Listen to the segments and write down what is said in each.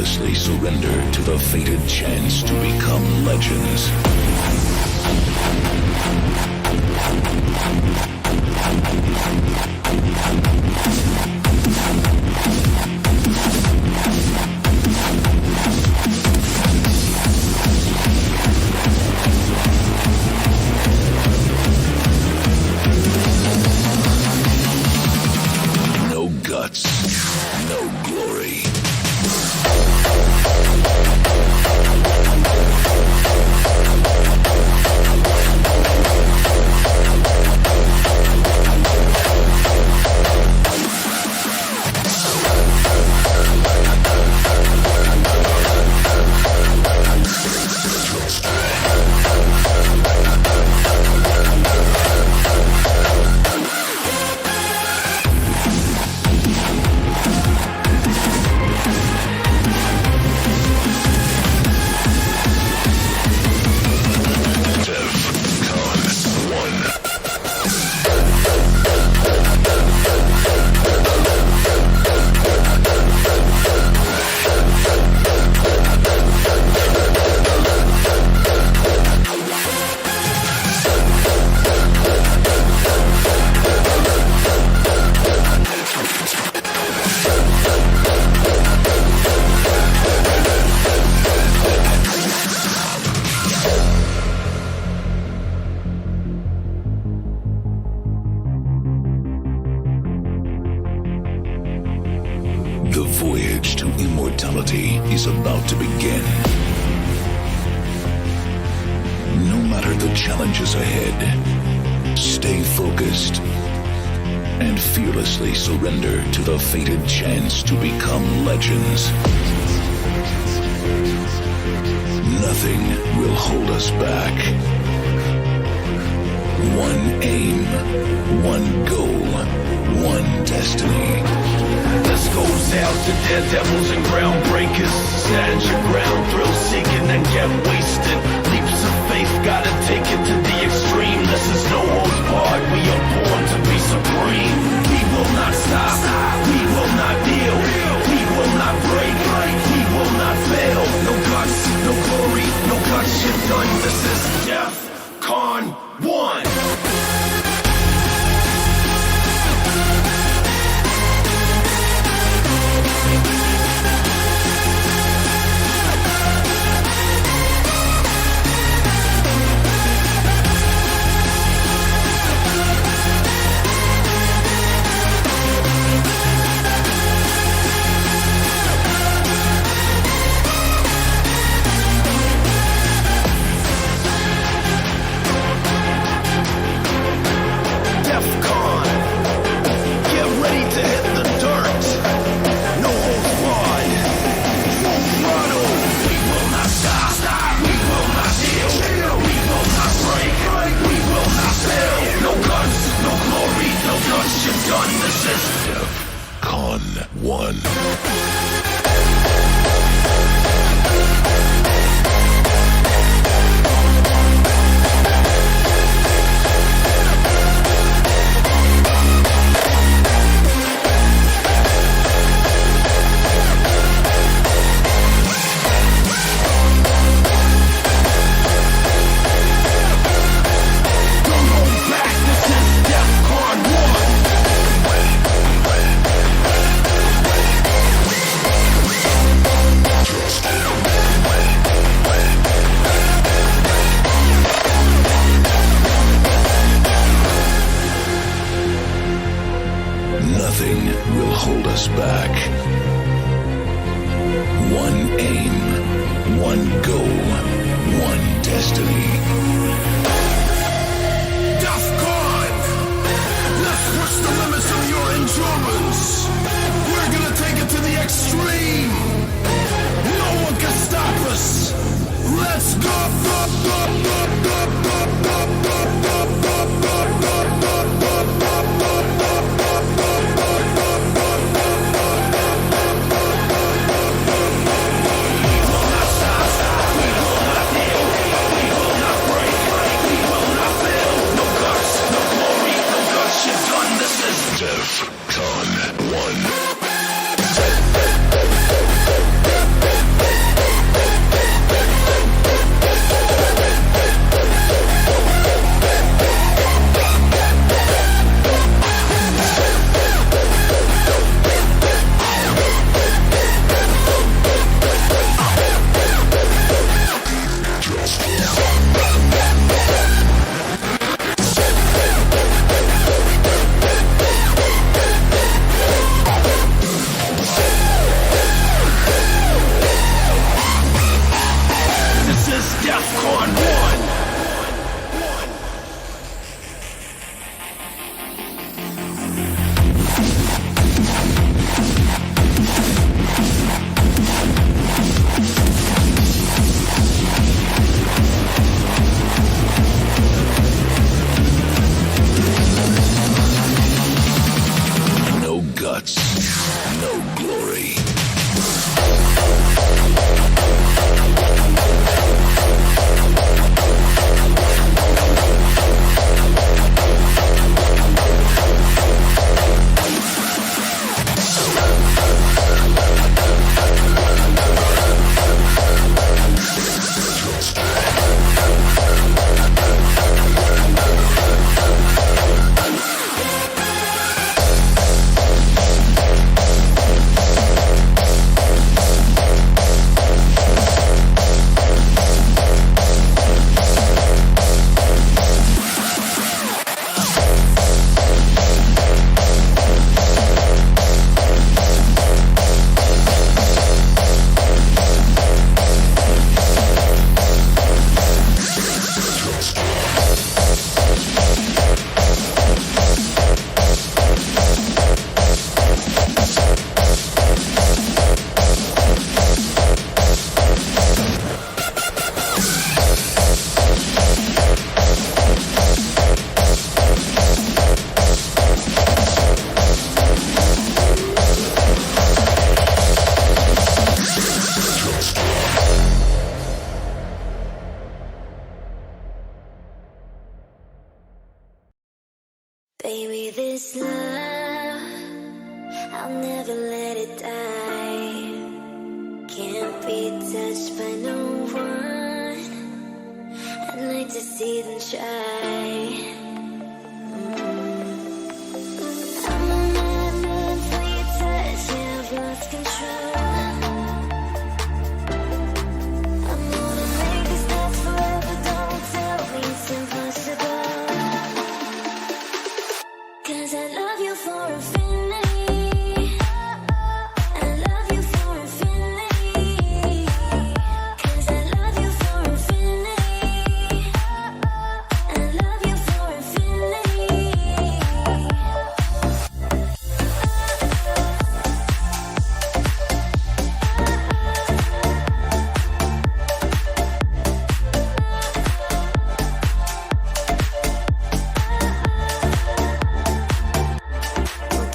fearlessly surrender to the fated chance to become legends. No guts, no glory. The voyage to immortality is about to begin. No matter the challenges ahead, stay focused and fearlessly surrender to the fated chance to become legends. Nothing will hold us back. One aim, one goal, one destiny. This goes out to daredevils and groundbreakers. Stand your ground, thrill seeking and get wasted. Leaps of faith, gotta take it to the extreme. This is no holds barred, we are born to be supreme. We will not stop, we will not kneel, we will not break, we will not fail. No guts, no glory, no guts, you're done. This is Death Con 1. can't be touched by no one. I'd like to see them try. I'm a madman for your touch, yeah, I've lost control. I'm gonna make this last forever, don't tell me it's impossible. 'Cause I love you for infinity. I love you for infinity. 'Cause I love you for infinity. I love you for infinity.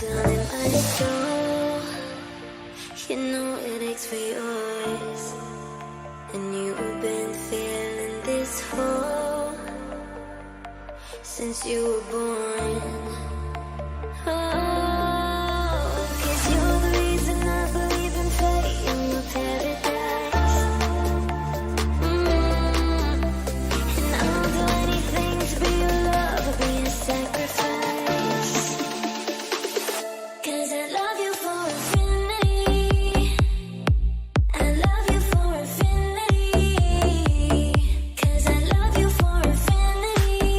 Down in my soul, you know it aches for yours, and you've been feeling this hole since you were born. Oh, 'cause you're the reason I believe in fate and my paradise. And I'll do anything to be your love, or be a sacrifice. 'Cause I love you for infinity. I love you for infinity. 'Cause I love you for infinity.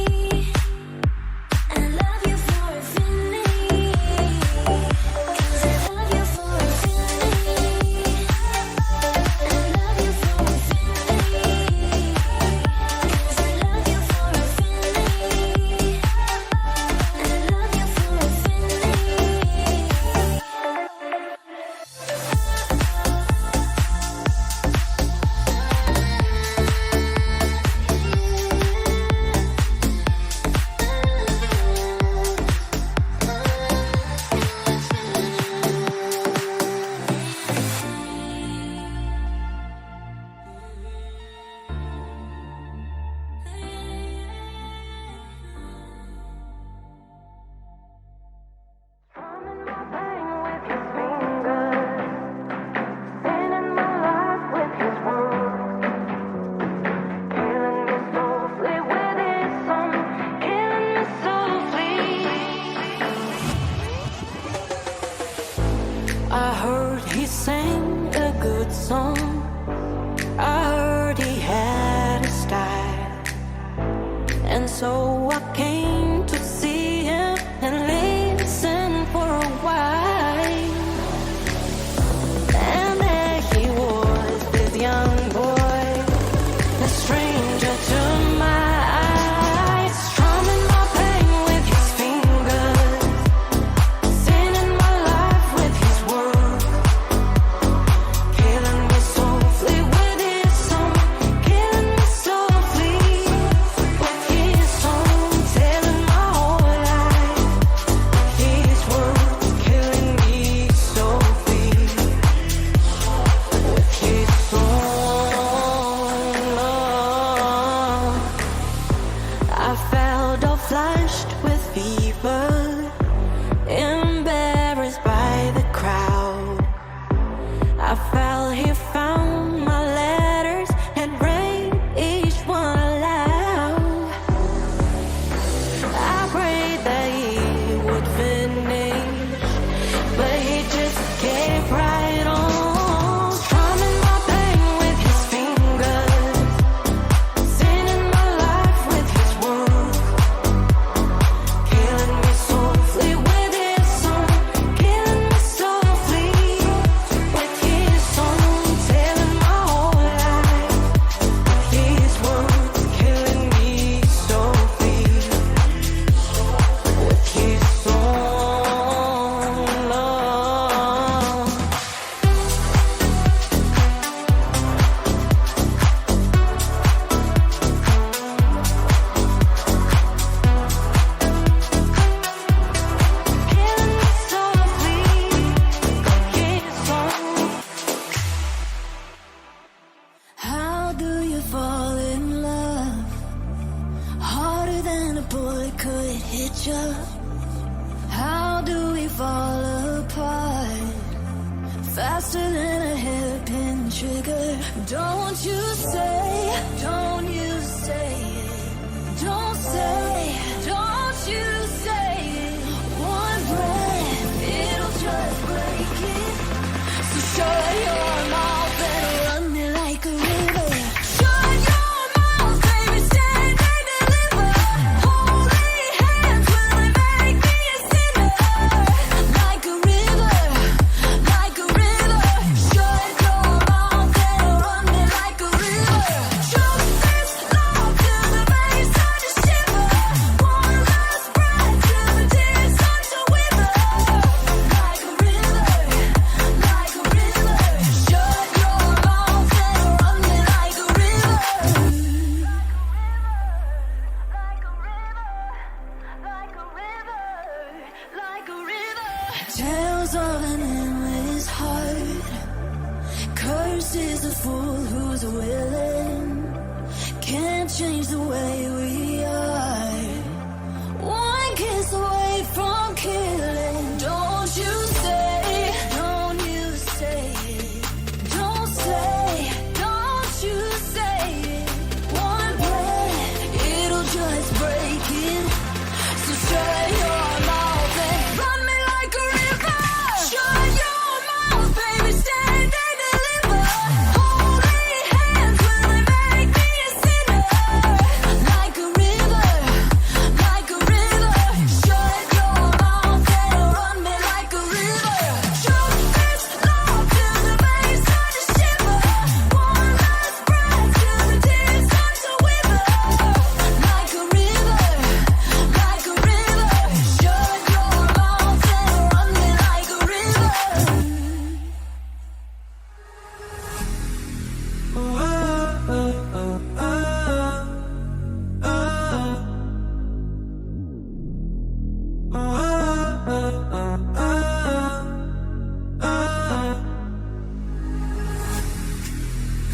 I love you for infinity. 'Cause I love you for infinity. I love you for infinity. 'Cause I love you for infinity. I love you for I heard he sang a good song. I heard he had a style. And so I came to see him and listen for a while. And there he was, this young boy, a stranger to my eyes, strumming my pain with his fingers, singing my life with his words, killing me softly with his song, killing me softly with his song, telling my whole life with his words, killing me softly with his song. I felt all flushed with fever, embarrassed by the crowd. I felt he found my letters and read each one aloud. I prayed that he would finish, but he just kept right on, strumming my pain with his fingers, singing my life with his words, killing me softly with his song, killing me softly with his song, telling my whole life with his words, killing me softly with his song, Lord. Killing me softly with his song. How do you fall in love? Harder than a bullet could hit you. How do we fall apart? Faster than a hairpin Don't you say, don't you say it. Don't say, don't you say it. One breath, it'll just break it. So shut your mouth and run me like a river. Shut your mouth, baby, stand and deliver. Holy hands, will it make me a sinner? Like a river, like a river. Shut your mouth and run me like a river. Choke this love till the veins start to shiver. One last breath till the tears start to wither. Like a river, like a river. Shut your mouth and run me like a river. Like a river, like a river, like a river. Tales of an endless heart. Cursed is the fool who's willing. Can't change the way we are. One kiss away from killing. Don't you say, don't you say it. Don't say, don't you say it. One breath, it'll just break it. So shut your mouth and run me like a river. Shut your mouth, baby, stand and deliver. Holy hands, will it make me a sinner? Like a river, like a river. Shut your mouth and run me like a river. Choke this love till the veins start to shiver. One last breath till the tears start to wither. Like a river, like a river. Shut your mouth and run me like a river.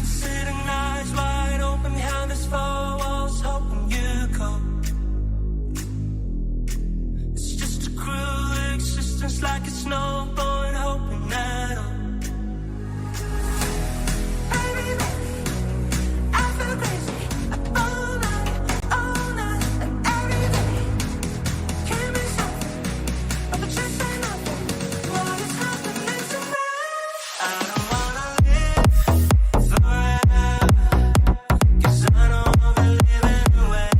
Sitting eyes wide open behind this four walls, hoping you come. It's just a cruel existence, like it's no point hoping at all. Baby, I feel crazy. Up all night, and every day. Can't be something, but the truth ain't nothing. What is happening tonight? I don't wanna live forever, 'cause I know I'll be living away.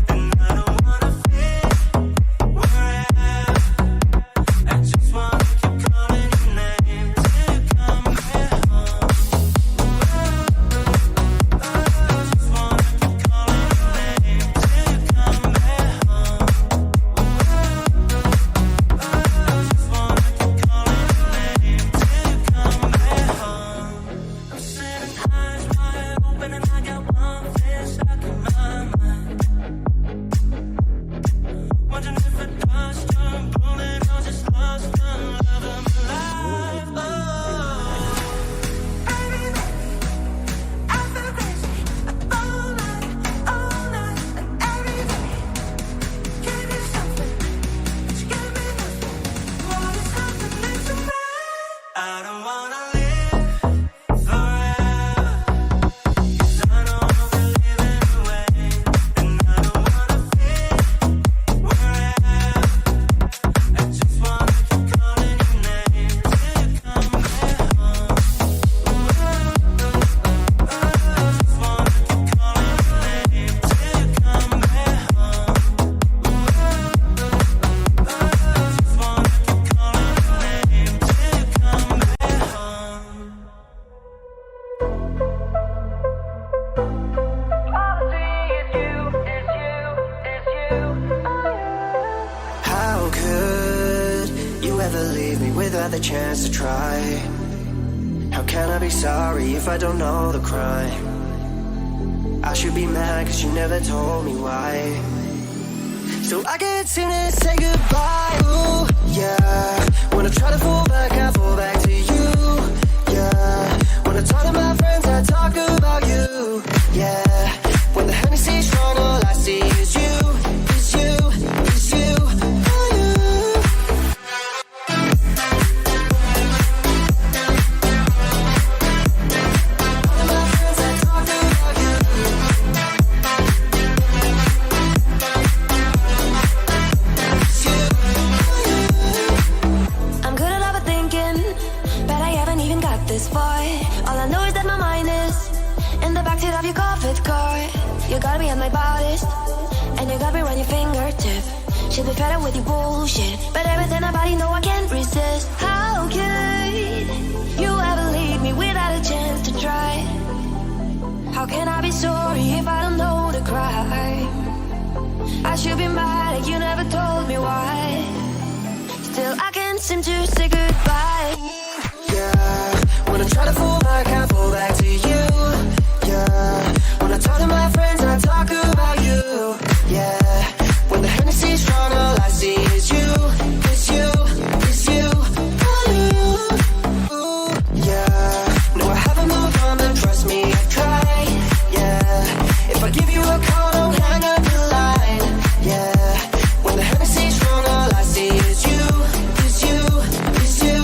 And I don't wanna feel wherever. I just wanna keep calling your name till you come back home. I just wanna keep calling your name till you come back home. I just wanna keep calling your name till you come back home. I'm sitting eyes wide open and I got one thing stuck in my mind. Wondering if it does turn bullet or just lost the love of my life. Oh, baby, I feel crazy. Up all night, and every day. Gave you something, but you gave me nothing. What is happening tonight? I don't wanna live forever, 'cause I know I'll be living away. And I don't wanna feel wherever. I just wanna keep calling your name till you come back home. I just wanna keep calling your name till you come back home. I just wanna keep calling your name till you come back home. How could you ever leave me without the chance to try? How can I be sorry if I don't know the crime? I should be mad 'cause you never told me why. So I can't seem to say goodbye. Ooh, yeah. When I try to fall back, I fall back to you. Yeah. When I talk to my friends, I talk about you. Yeah. When the Hennessy's strong, all I see is you. Is you. Is you. Oh, you. All of my backseat of your Corvette car. You got me at my baddest, and you got me on your fingertip. Should be fed up with your bullshit, but everything about you know I can't resist. How could you ever leave me without a chance to try? How can I be sorry if I don't know the crime? I should be mad that you never told me why. Still I can't seem to say goodbye. Yeah, when I try to fall back, I fall back to you. Yeah, when I talk to my friends, I talk about you. Yeah, when the Hennessy's strong, all I see is you. It's you, it's you. Ooh, yeah, no, I haven't moved on, but trust me, I've tried. Yeah, if I give you a call, don't hang up the line. Yeah, when the Hennessy's strong, all I see is you. It's you, it's you.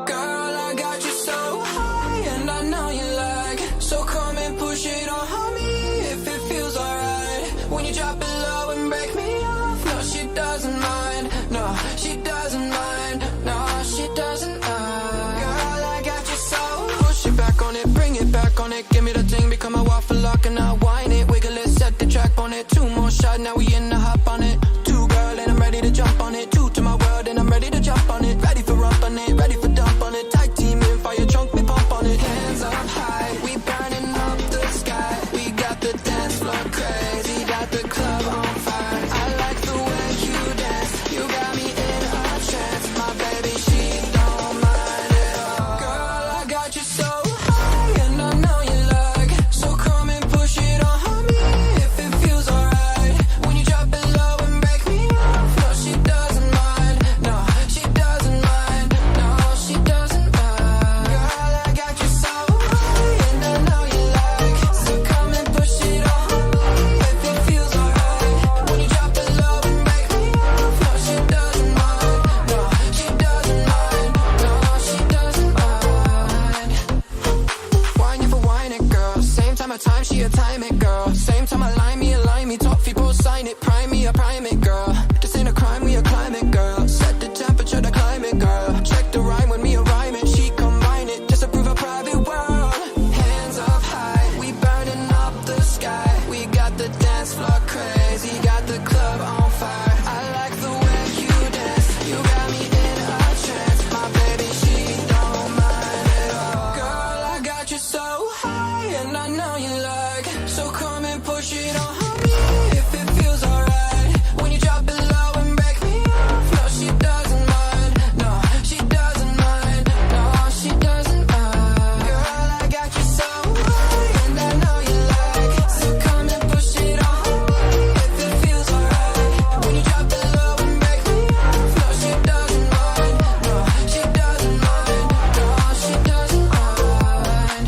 Girl, I got you so high, and I know you like. So come and push it on me if it feels alright. When you drop it low and break me off, no, she doesn't mind. No, she doesn't mind. No, she doesn't mind. Girl, I got you so. Push it back on it, bring it back on it. Give me the thing, become a waffle lock, and I'll whine it. Wiggle it, set the track on it. Two more shots, now we in the hop on it. Two, girl, and I'm ready to jump on it. Two to my world, and I'm ready to jump on it. Ready for rump on it, ready for dump on it. Tag team in, fire trunk, me pump on it. Hands up high, we burning up the sky. We got the dance floor crazy, got the club on fire. I like the way you dance, you got me in a trance. My baby, she don't mind at all. Girl, I got you so high, and I know you like. So come and push it on me if it feels alright. When you drop it low and break me off, no, she doesn't mind. No, she doesn't mind. No, she doesn't mind. Girl, I got you so high, and I know you like. So come and push it on me if it feels alright. When you drop it low and break me off, no, she doesn't mind. No, she doesn't mind. No, she doesn't mind. Wine you for wine it, girl. Same time of time, she a time it, girl. Same time I line me, top people sign it. Prime me, a prime it, girl. This ain't a crime, we a climate, girl. Set the temperature, the climate, girl. Check the rhyme when me a rhyme it. She combine it, just to prove a private world. Hands up high, we burning up the sky. We got the dance floor crazy, got the club on fire. I like the way you dance, you got me in a trance. My baby, she don't mind at all. Girl, I got you so high, and I know you like. So come and push it on me if it feels alright. When you drop it low and break me off, no, she doesn't mind. No, she doesn't mind. No, she doesn't mind. Girl, I got you so high, and I know you like. So come and push it on me if it feels alright. When you drop it low and break me off, no, she doesn't mind. No, she doesn't mind. No, she doesn't mind.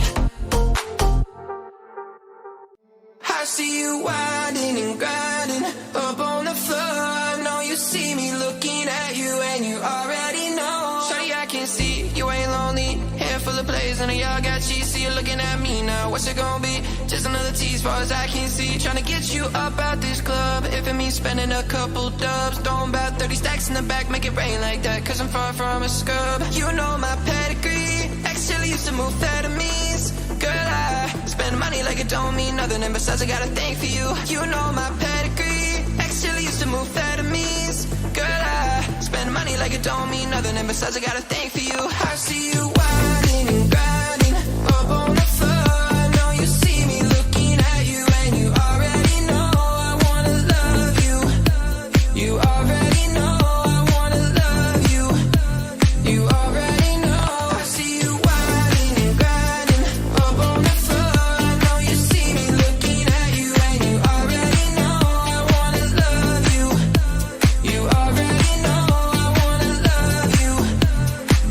I see you winding and grinding up on the floor. I know you see me looking at you, and you already know. Shawty, I can see you ain't lonely. Hair full of plays and y'all got cheese. See you looking at me now. What's it gonna be? Just another tease, far as I can see. Trying to get you up out this club. If it means spending a couple dubs, throwing about 30 stacks in the back, make it rain like that. Cause I'm far from a scrub. You know my pedigree. Actually used to move amphetamines. Girl, I spend money like it don't mean nothing. And besides, I got a thing for you. You know my pedigree. Actually used to move amphetamines. Girl, I spend money like it don't mean nothing. And besides, I got a thing for you. I see you whining and grinding up on the floor. I know you see me looking at you, and you already know I wanna love you. You already know I wanna love you. You already know. I see you whining and grinding up on the floor. I know you see me looking at you, and you already know I wanna love you. You already know I wanna love you.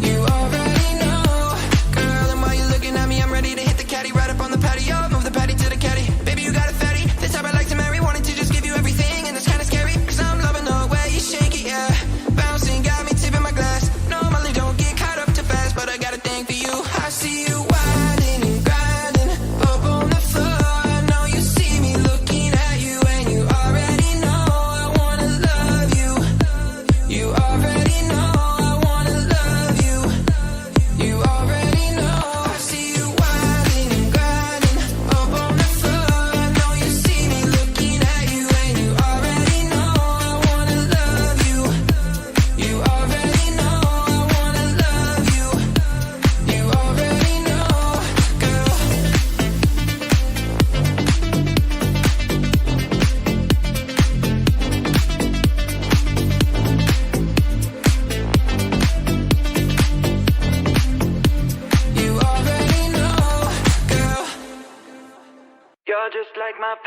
You already know.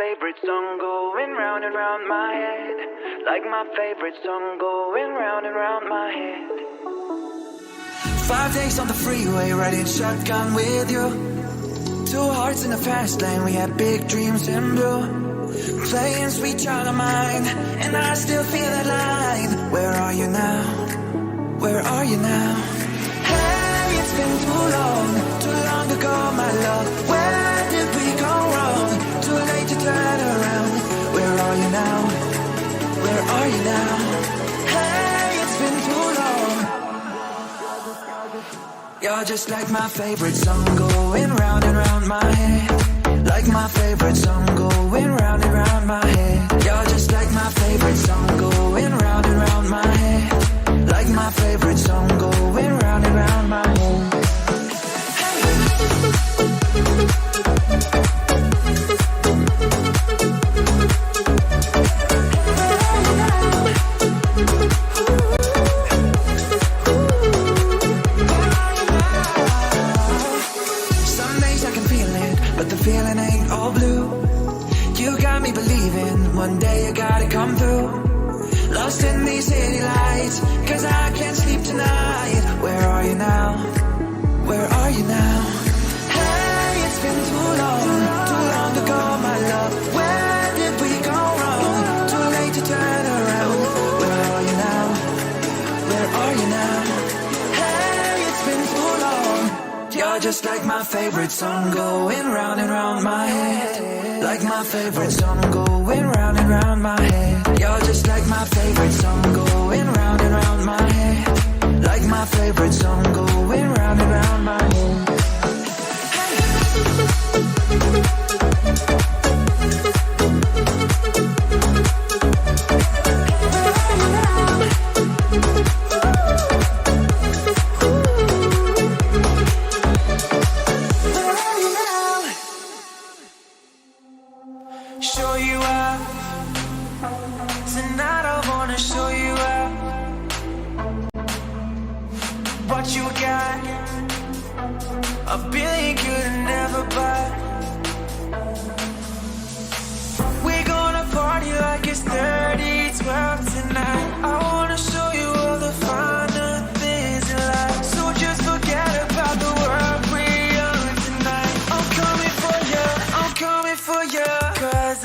favorite song going round and round my head. Like my favorite song going round and round my head. 5 days on the freeway, riding shotgun with you. 2 hearts in the fast lane, we had big dreams in blue. Playing Sweet Child of Mine, and I still feel that line. Where are you now? Where are you now? Hey, it's been too long ago, my love. Where did we go wrong? Too late to turn around. Where are you now? Where are you now? Hey, it's been too long. You're just like my favorite song going round and round my head. Like my favorite song going round and round my head. You're just like my favorite song going round and round my head. Like my favorite song going round and round my head. Some days I can feel it, but the feeling ain't all blue. You got me believing one day you gotta come through. Lost in these city lights, cause I can't sleep tonight. Where are you now? Where are you now? Hey, it's been too long ago, my love. Where did we go wrong? Too late to turn around. Where are you now? Where are you now? Hey, it's been too long. You're just like my favorite song going round and round my head. Like my favorite song going round and round my head. You're just like my favorite song going round and round my head. Like my favorite song going round and round my head. Show you out. Tonight I wanna show you out. What you got, a billion could never buy. We're gonna party like it's 30-12 tonight. I wanna show you all the finer things in life. So just forget about the world we're on tonight. I'm coming for you, I'm coming for you. Cause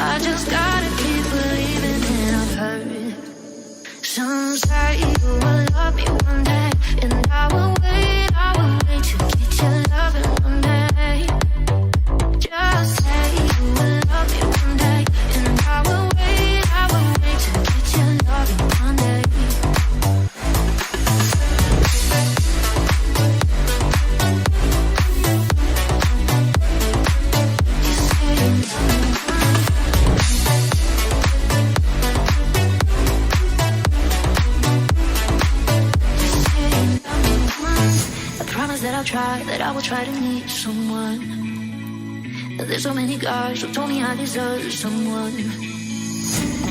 I just gotta keep believing, and I've heard some say you will love me one day, and I will wait to get your loving one day. Just say you will love me one day, and I will wait to get your loving one day. That I will try to meet someone. There's so many guys who told me I deserve someone.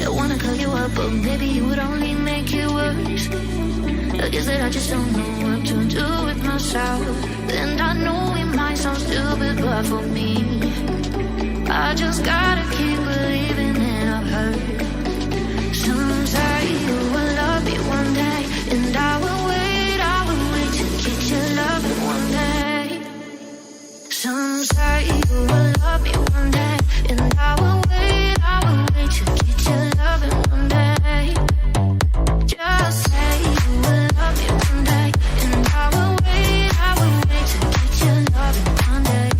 I wanna call you up, but maybe it would only make it worse. I guess that I just don't know what to do with myself. And I know it might sound stupid, but for me, I just gotta keep believing, and I've heard some say you will love me one day, and I will wait to get your love one day. Some say you will love me one day, and I will wait to get your love one day. Just say you will love me one day, and I will wait to get your love one day.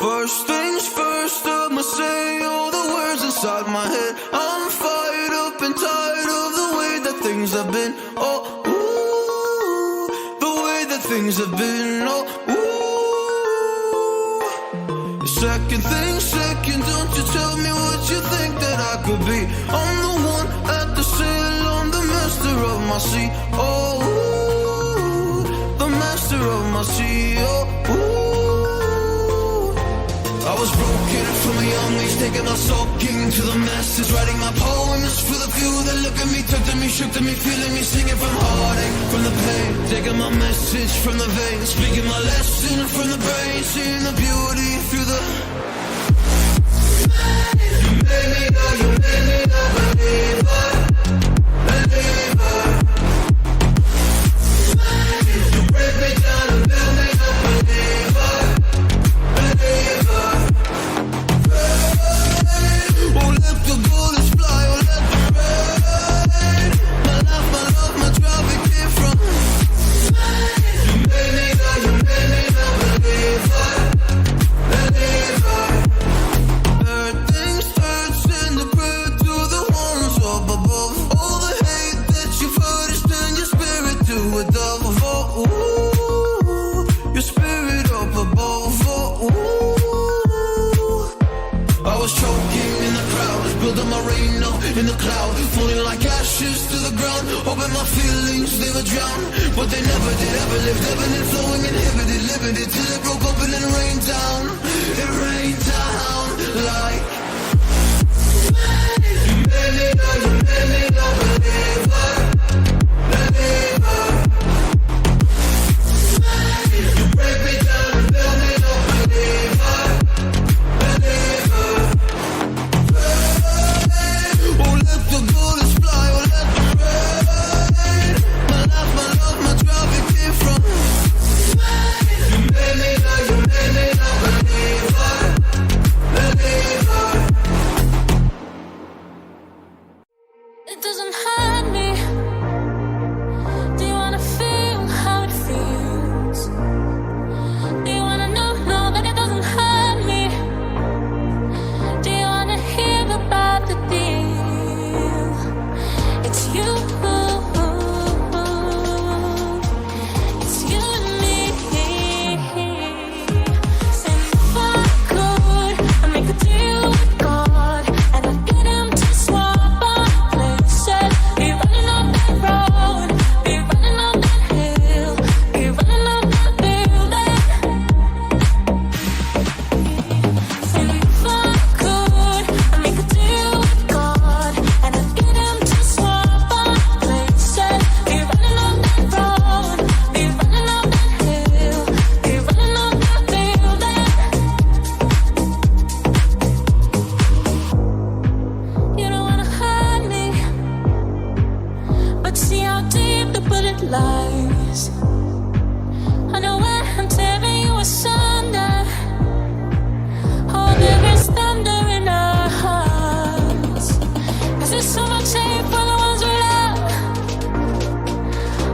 First things first, I'ma say all the words inside my head. I'm fired up and tired of the way that things have been. Oh, ooh, the way that things have been. Oh, ooh. Second thing, second, don't you tell me what you think that I could be. I'm the one at the sail, I'm the master of my sea. Oh, ooh, the master of my sea. Oh, ooh. I was broken from a young age, taking my soaking to the masses, writing my poems for the few that look at me, took to me, shook to me, feeling me, singing from heartache, from the pain, taking my message from the veins, speaking my lesson from the brain, seeing the beauty through the... You made me know, you made me know, believer, believer. You break me down and build me up, believer, believer. Oh, let the bullets fly, oh, let them rain. My life, my love, my drive, it came from. You made me know, believer, believer. Heard things, send the prayer to the ones up above. All the hate that you've heard is turn your spirit to a dove. Oh, ooh, your spirit up above. Oh, ooh. I was choking in the crowd, building my rain up in the cloud, falling like ashes to the ground, hoping my feelings they would drown, but they never did, ever lived, ebbing and flowing, inhibited, limited, till it broke open and rained down, it rained down like. You made me know, believer, believer. You break me down and build me up, believer, believer. Oh, let the bullets fly, oh, let them rain. My life, my love, my drive, it came from. You made me know, believer, believer. It doesn't hurt me eyes. I know where I'm tearing you asunder. Oh, there is thunder in our hearts. 'Cause there's so much hate for the ones we love.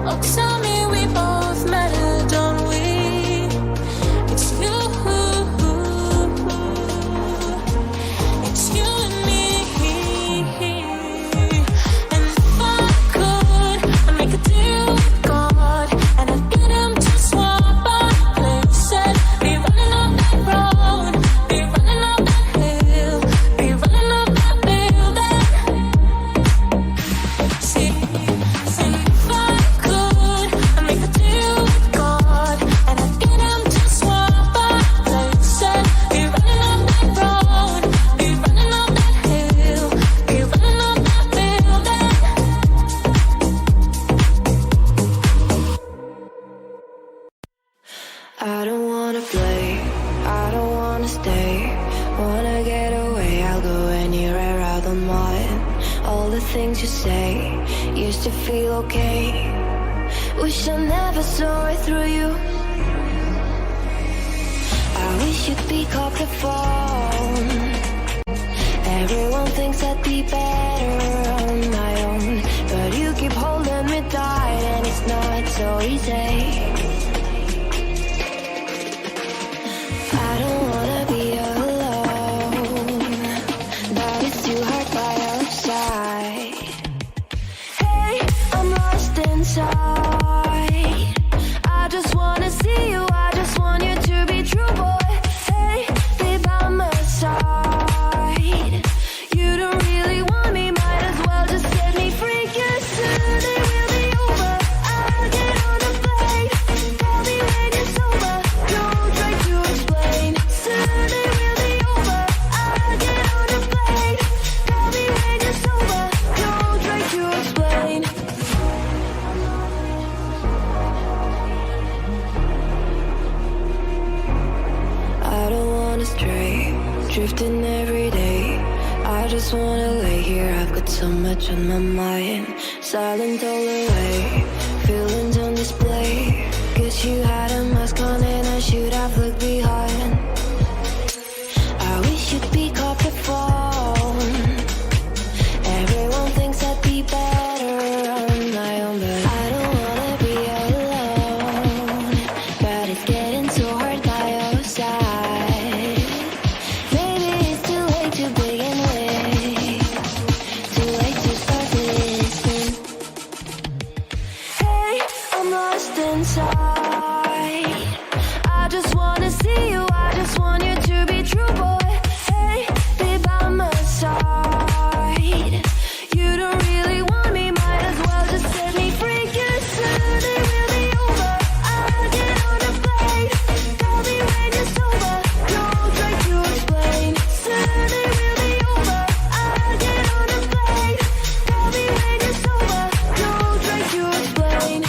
Oh, tell me we both matter, don't we? It's you. It's you and me. And if I could, I'd make a deal with God, and I'd get him to swap our places. Be running up that road, be running up that hill, be running up that building. See, if I could, I'd make a deal with God, and I'd get him to swap our places. Be running up that road, be running up that hill, be running up that building. I don't wanna play, I don't wanna stay. Wanna get away, I'll go anywhere I don't mind. All the things you say used to feel okay. Wish I never saw it through you. I wish you'd pick up the phone. Everyone thinks I'd be better on my own, but you keep holding me tight and it's not so easy. I don't wanna be alone, but it's too hard by your side. Hey, I'm lost inside. I just wanna see you, I just want you to be true, boy. Hey, be by my side. You don't really want me, might as well just set me free. 'Cause soon it will be over. I'll get on the plane. Tell me when it's over. Don't try to explain. Soon it will be over. I'll get on the plane. Tell me when it's over. Don't try to explain. I don't wanna stray, drifting every day. I just wanna lay here, I've got so much on my mind. Silent all the way, feelings on display. Guess you had a mask on and I should have looked behind. I wish you'd pick up the phone. Everyone thinks I'd be better on my own, but I don't wanna be alone. But it's getting so hard by your side. Maybe it's too late to begin with, too late to start listening. Hey, I'm lost inside. I just wanna see you, I just want you to be true, boy. Hey, be by my side. You don't really want me, might as well just set me free. 'Cause soon it will be over. I'll get on the plane. Tell me when it's over. Don't try to explain. Soon it will be over. I'll get on the plane. Tell me when it's over. Don't try to explain.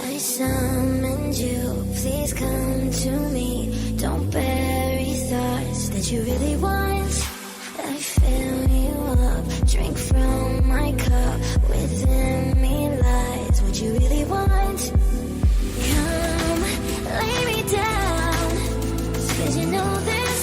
I summoned you, please come to me. Don't bury thoughts that you really want. I fill you up, drink from my cup. Within me lies what you really want. Come, lay me down. 'Cause you know this,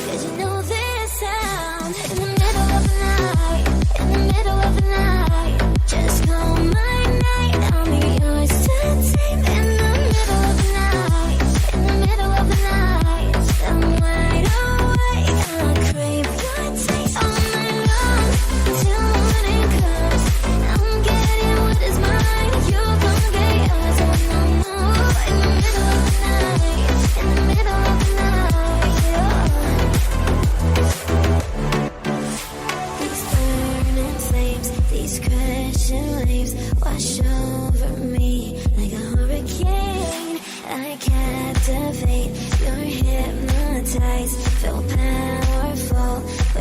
'cause you know this sound. In the middle of the night, in the middle of the night. Just call my name, I'll be yours to tame. In the middle of the night, in the middle of the night. I'm wide awake,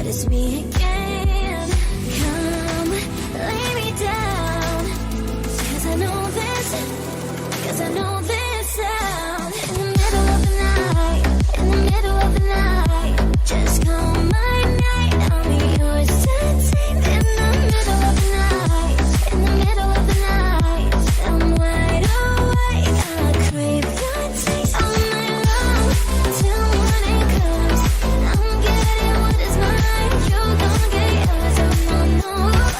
but it's me again. Come, lay me down, 'cause I know this sound. In the middle of the night, in the middle of the night, just call my night, I'll be yours to take. In the middle of the night, in the middle of the night, I'm wide awake, I crave your taste all night long, till morning comes. I'm getting what is mine, you gon' get yours. Oh no, no.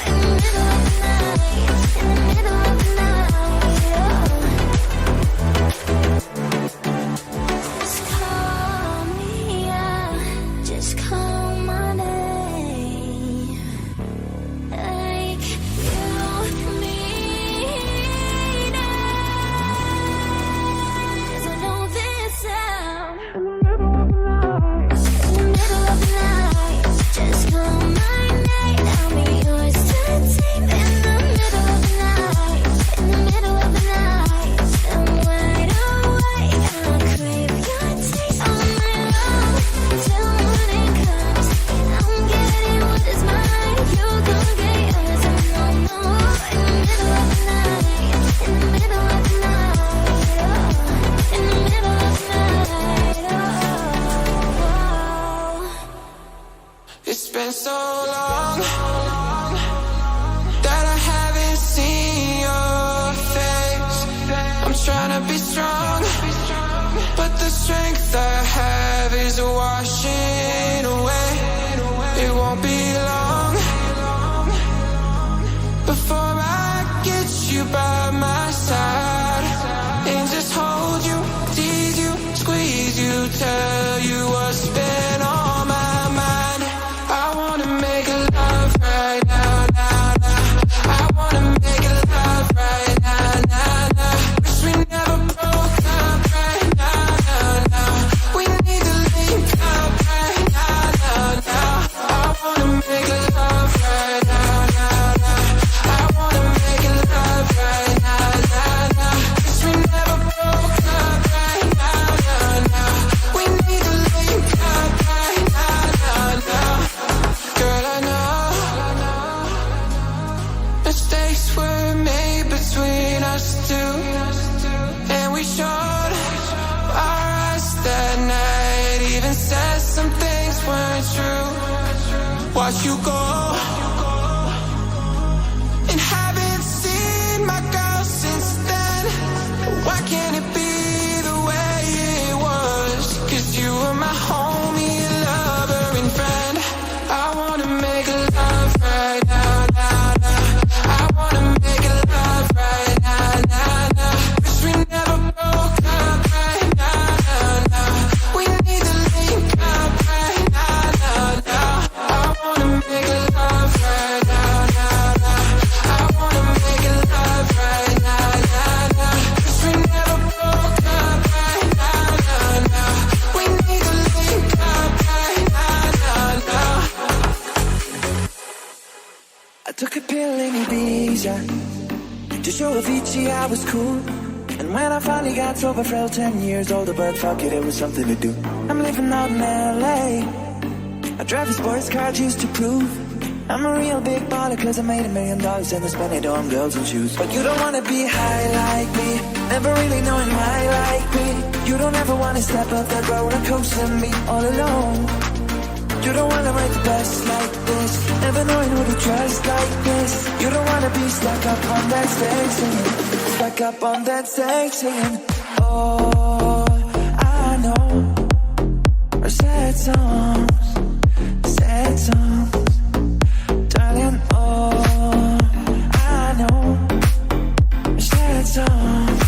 In the middle of the night, in the middle of the night, just call me out, just call my name, like you mean it, 'cause I know this sound. In the middle of the night, just call my name, I'll be yours to take. In the middle of the night, in the middle of the night, I'm wide awake, I crave your taste all night long, till morning comes. I'm getting what is mine, you gon' get yours. Oh no, no. In the middle of the night, in the middle of the night, in the middle of the night, It's been so long that I haven't seen your face. I'm trying to be strong, but the strength I have is washing away. It won't be long before I get you by my side and just hold you, tease you, squeeze you, tell you what's been on my mind. I wanna make love right now, now, now. I wanna make love right now, now, now. Wish we never broke up right now, now, now. We need to link up right now, now, now. I wanna make love right now, now, now. I wanna make love right now, now, now. Wish we never broke up right now, now, now. We need to link up right now, now, now. Girl, I know mistakes were made between us two, and we showed our eyes that night. Even said some things weren't true. Watch you go and haven't seen my girl since then. Why can't it be the way it was? 'Cause you were my homie, lover, and friend. I wanna make love right now, now, now. I wanna make love right now, now, now. Wish we never broke up right now, now, now. We need to link up right now, now, now. I wanna make love right now, now, now. I wanna make love right now, now, now. Wish we never broke up right now, now, now. We need to link up right now, now, now. I took a pill in Ibiza to show Avicii I was cool. And when I finally got sober, felt 10 years older, but fuck it, it was something to do. I'm living out in LA. I drive a sports car just to prove I'm a real big baller, 'cause I made $1 million and I spent it on girls and shoes. But you don't wanna be high like me, never really knowing why like me. You don't ever wanna step up that roller coaster and be all alone. You don't wanna write the best like this, never knowing who to trust like this. You don't wanna be stuck up on that stage singing, stuck up on that stage singing. Oh, I know our sad songs, darling. Oh, I know our sad songs.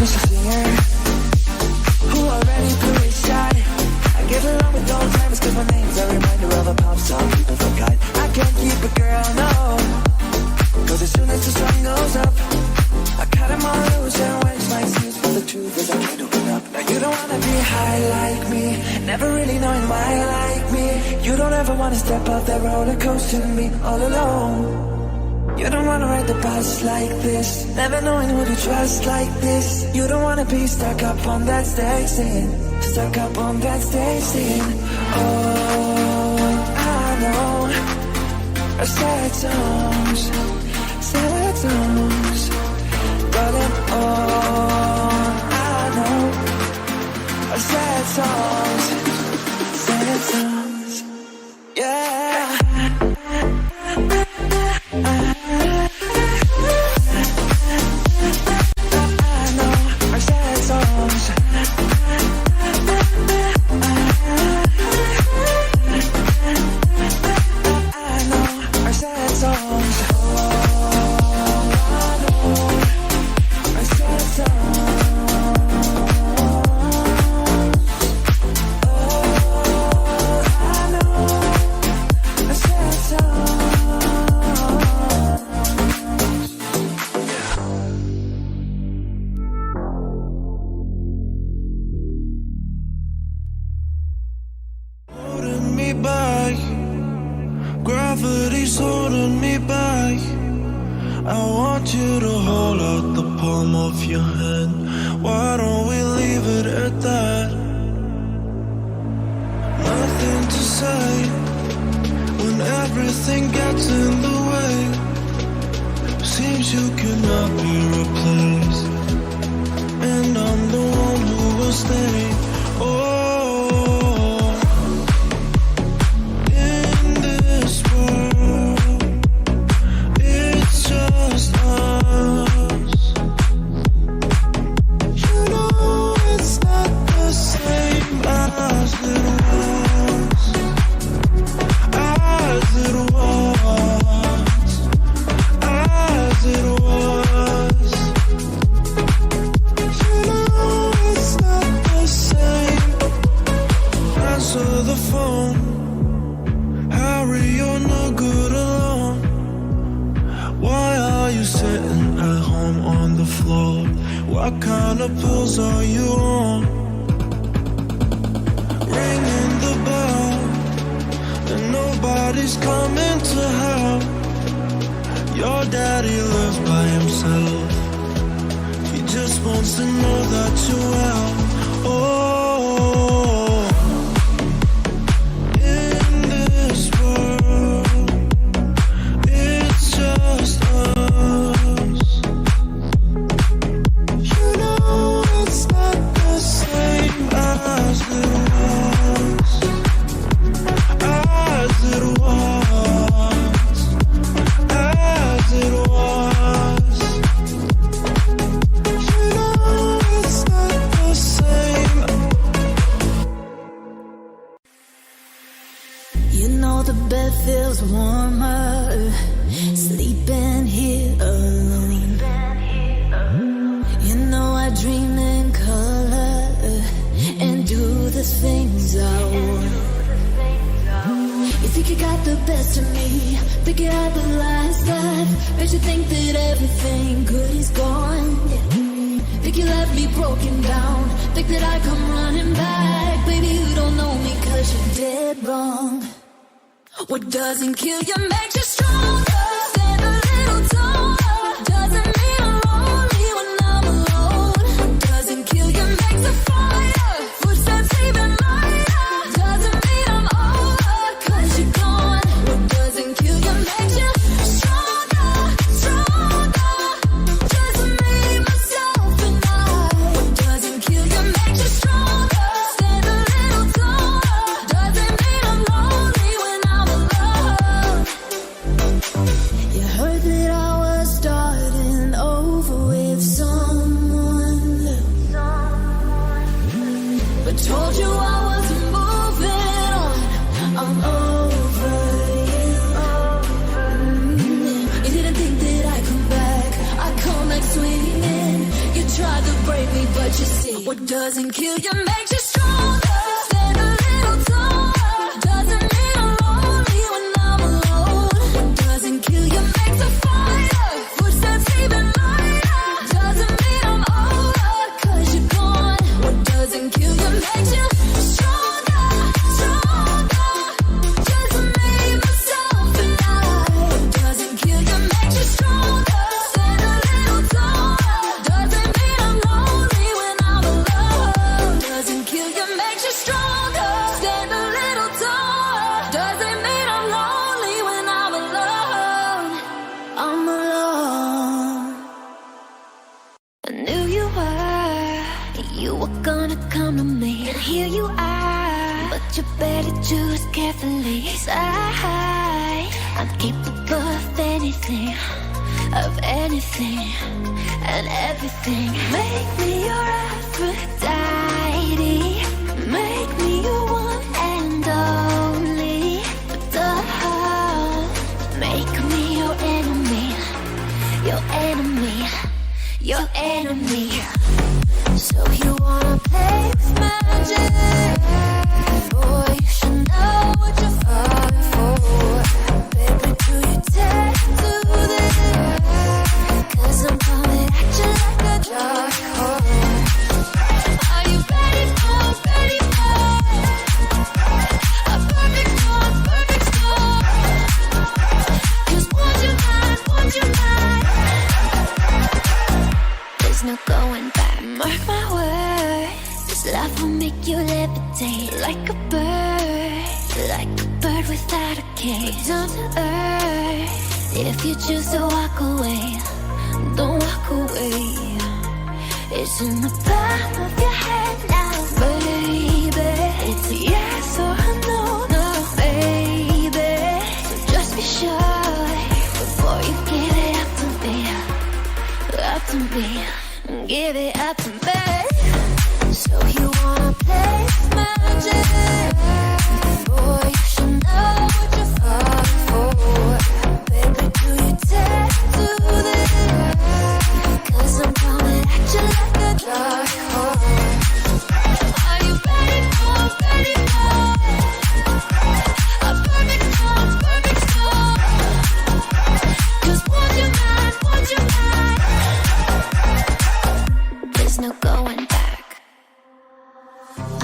Just Now you don't wanna be high like me, never really knowing why you like me. You don't ever wanna step off that roller coaster and be all alone. You don't wanna ride the bus like this, never knowing who to trust like this. You don't wanna be stuck up on that stage scene, stuck up on that stage scene. Oh, I know, sad songs, rolling on. I know, sad songs, yeah. Gravity's holding me back. I want you to hold out the palm of your hand. Why don't we leave it at that? Nothing to say when everything gets in the way. Seems you cannot be replaced, and I'm the one who will stay. Oh, what kind of pills are you on? Ringing the bell, and nobody's coming to help. Your daddy lives by himself, he just wants to know that you're well. Oh, in this world, it's just us. It's not the same as it was, as it was, as it was. You know it's not the same. You know the bed feels warmer, sleeping here alone. You know I dream in color and do the things I want. You think you got the best of me, think you had the last laugh, but you think that everything good is gone. Think you left me broken down, think that I come running back. Baby, you don't know me 'cause you're dead wrong. What doesn't kill you makes you stronger. Stand a little taller. Doesn't mean I'm lonely when I'm alone. What doesn't kill you makes a fire. Footsteps even lighter. Doesn't mean I'm over 'cause you're gone. What doesn't kill you makes you stronger, stronger. Just me, myself, and I. What doesn't kill you makes you stronger. Stand a little taller. Doesn't mean I'm lonely when I'm alone. You heard that I was starting over with someone new, but told you I wasn't moving on. I'm over you. You didn't think that I'd come back. I come back swinging. You tried to break me, but you see, what doesn't kill you makes you stronger. Stand a little taller. Doesn't mean I'm lonely when I'm alone. What doesn't kill you makes a fire. Footsteps even lighter. Doesn't mean I'm over 'cause you're gone. What doesn't makes you stronger, stronger. Just made myself alive. Doesn't kill you, makes you stronger. Stand a little taller. Doesn't mean I'm lonely when I'm alone. Doesn't kill you, makes you stronger. Stand a little taller. Doesn't mean I'm lonely when I'm alone. I'm alone. I knew you were gonna come to me, and here you are. But you better choose carefully. 'Cause I'm capable of anything and everything. Make me your Aphrodite. Make me your one and only. But don't make me your enemy. Your enemy. Your enemy. So you wanna play with magic? Boy, you should know what you're falling for. Baby, do you dare to do this? 'Cause I'm coming at you like a dark horse. Are you ready for a perfect storm, perfect storm? 'Cause want you mine. There's no going back, mark my words. This love will make you levitate like a bird without a cage. Down to earth, if you choose to walk away, don't walk away. It's in the palm of your hand now, baby. It's a yes or a no, baby. So just be sure before you give it up to me. Up to me, give it up to me. So you wanna play magic? Boy, you should know what you're falling for. Baby, do you dare to do this? 'Cause I'm coming at you like a dark horse. Are you ready for a perfect storm, perfect storm? 'Cause want you mine. There's no going back.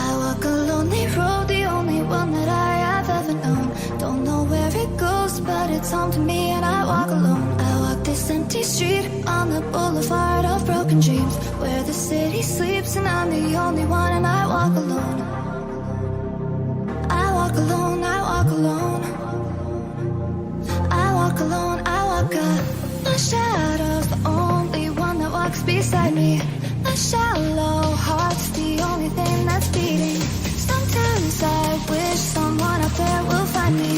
I walk a lonely road, the only one that I have ever known. Don't know where it goes, but it's home to me and I walk alone. I walk this empty street on the boulevard of broken dreams, where the city sleeps and I'm the only one and I walk alone. I walk alone, I walk alone. I walk alone, I walk up. My shadow's the only one that walks beside me. My shallow heart's the only thing that's beating. Sometimes I wish someone out there will find me.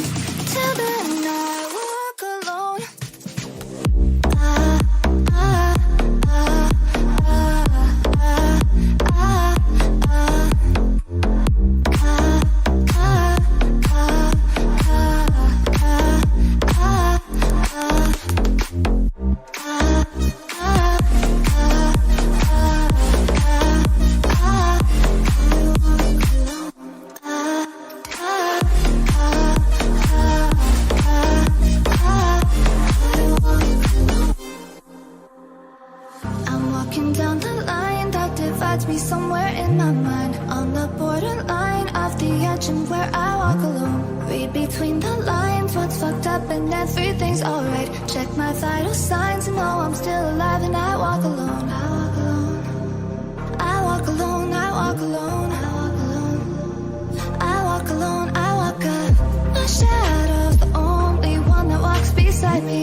Till then I walk alone. Me somewhere in my mind, on the borderline of the edge and where I walk alone. Read between the lines, what's fucked up and everything's alright. Check my vital signs and know I'm still alive and I walk alone. I walk alone. I walk alone, I walk alone. I walk alone. I walk alone, I walk up. My shadow's the only one that walks beside me.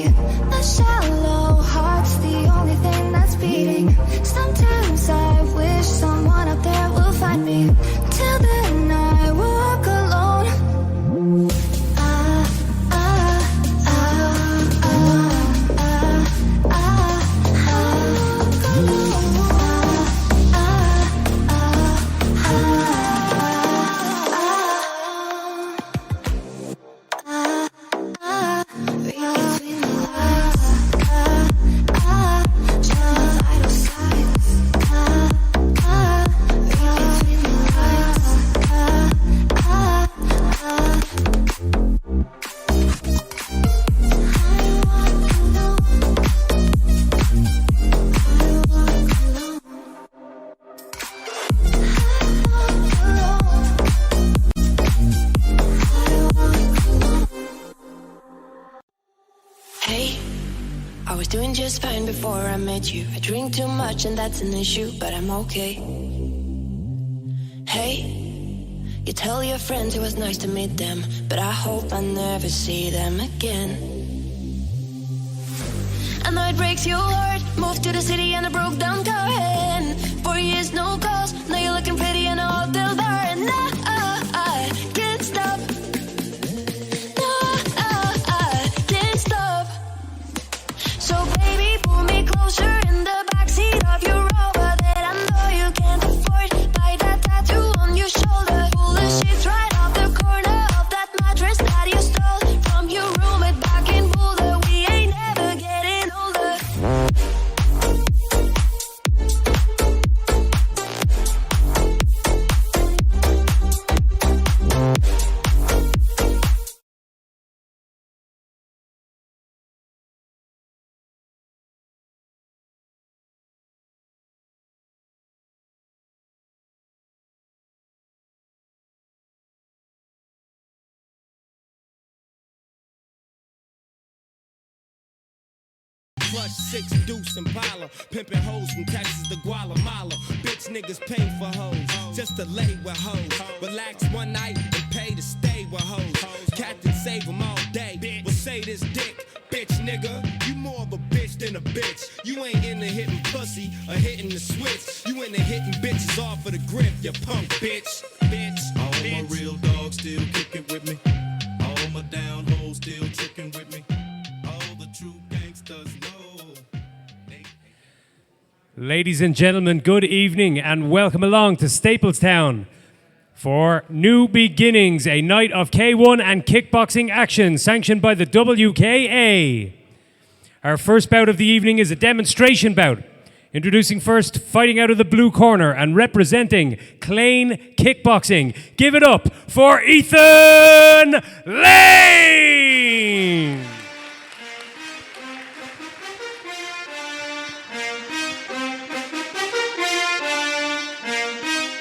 My shallow heart's the only thing that's beating. Sometimes I wish someone out there will find me. Till then I walk alone. Between the lines. just fine before I met you. I drink too much and that's an issue, but I'm okay. Hey, you tell your friends it was nice to meet them, but I hope I never see them again. I know it breaks your heart. Moved to the city and I broke down car. And 4 years no calls. Now you're looking pretty in a hotel bar. And I can't stop. No, I can't stop. So baby, pull me closer in the backseat of your Rover that I know you can't afford. Buy that tattoo on your shoulder. Pull the sheets right off the corner of that mattress that you stole from your roommate back in Boulder. We ain't never getting older. Plush 6 Deuce and Impala, pimping hoes from Texas to Guatemala. Bitch niggas pay for hoes, just to lay with hoes. Relax one night and pay to stay with hoes. Captain save them all day, will say this dick. Bitch nigga, you more of a bitch than a bitch. You ain't into hitting pussy or hitting the switch. You into hitting bitches off of the grip, you punk bitch. All my real dogs still kicking with me. All my down hoes still tricking with me. All the true gangsters know. Ladies and gentlemen, good evening and welcome along to Staplestown for New Beginnings, a night of K1 and kickboxing action sanctioned by the WKA. Our first bout of the evening is a demonstration bout. Introducing first, fighting out of the blue corner and representing Clane Kickboxing. Give it up for Eithan Lane!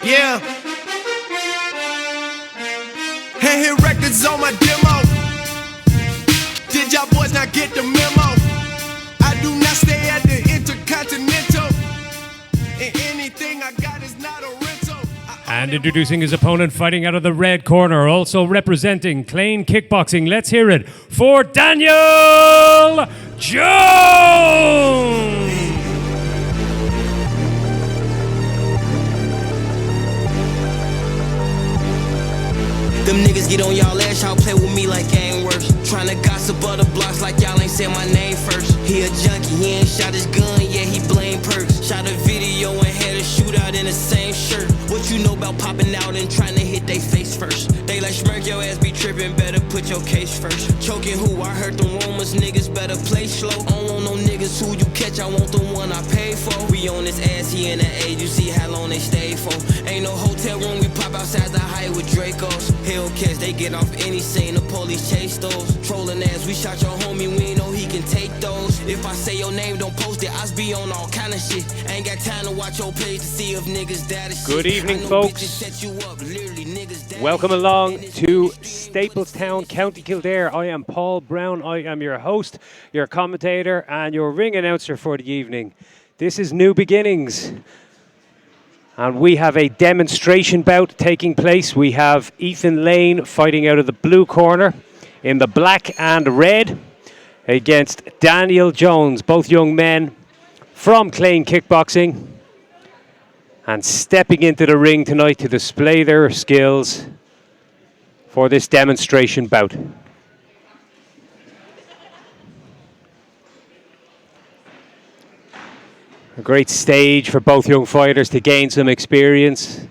Yeah. And hit records on my demo. Did y'all boys not get the memo? I do not stay at the Intercontinental. And anything I got is not a rental. And introducing his opponent, fighting out of the red corner, also representing Clane Kickboxing. Let's hear it for Daniel Jones! Them niggas get on y'all ass, y'all play with me like I ain't worse. Tryna gossip other blocks like y'all ain't said my name first. He a junkie, he ain't shot his gun, yeah, he blame perks. Shot a video and had a shootout in the same shirt. What you know about popping out and trying to hit they face first? They like smirk your ass be trippin', better put your case first. Choking who? I heard them rumors, niggas better play slow. I don't want no niggas who you catch, I want the one I pay for. We on this ass, he in the age, you see how long they stay for. Ain't no hotel room, we pop outside the height with Dracos. Hellcats, they get off any scene, the police chase those. Trolling ass, we shot your homie, we ain't know he can take those. If I say your name, don't post it, I be on all kind of shit. Ain't got time to watch your page to see if niggas die to shit. Good evening, folks. Welcome along to Staplestown, County Kildare. I am Paul Brown. I am your host, your commentator, and your ring announcer for the evening. This is New Beginnings. And we have a demonstration bout taking place. We have Eithan Lane fighting out of the blue corner in the black and red against Daniel Jones, both young men from Clane Kickboxing, and stepping into the ring tonight to display their skills for this demonstration bout. A great stage for both young fighters to gain some experience.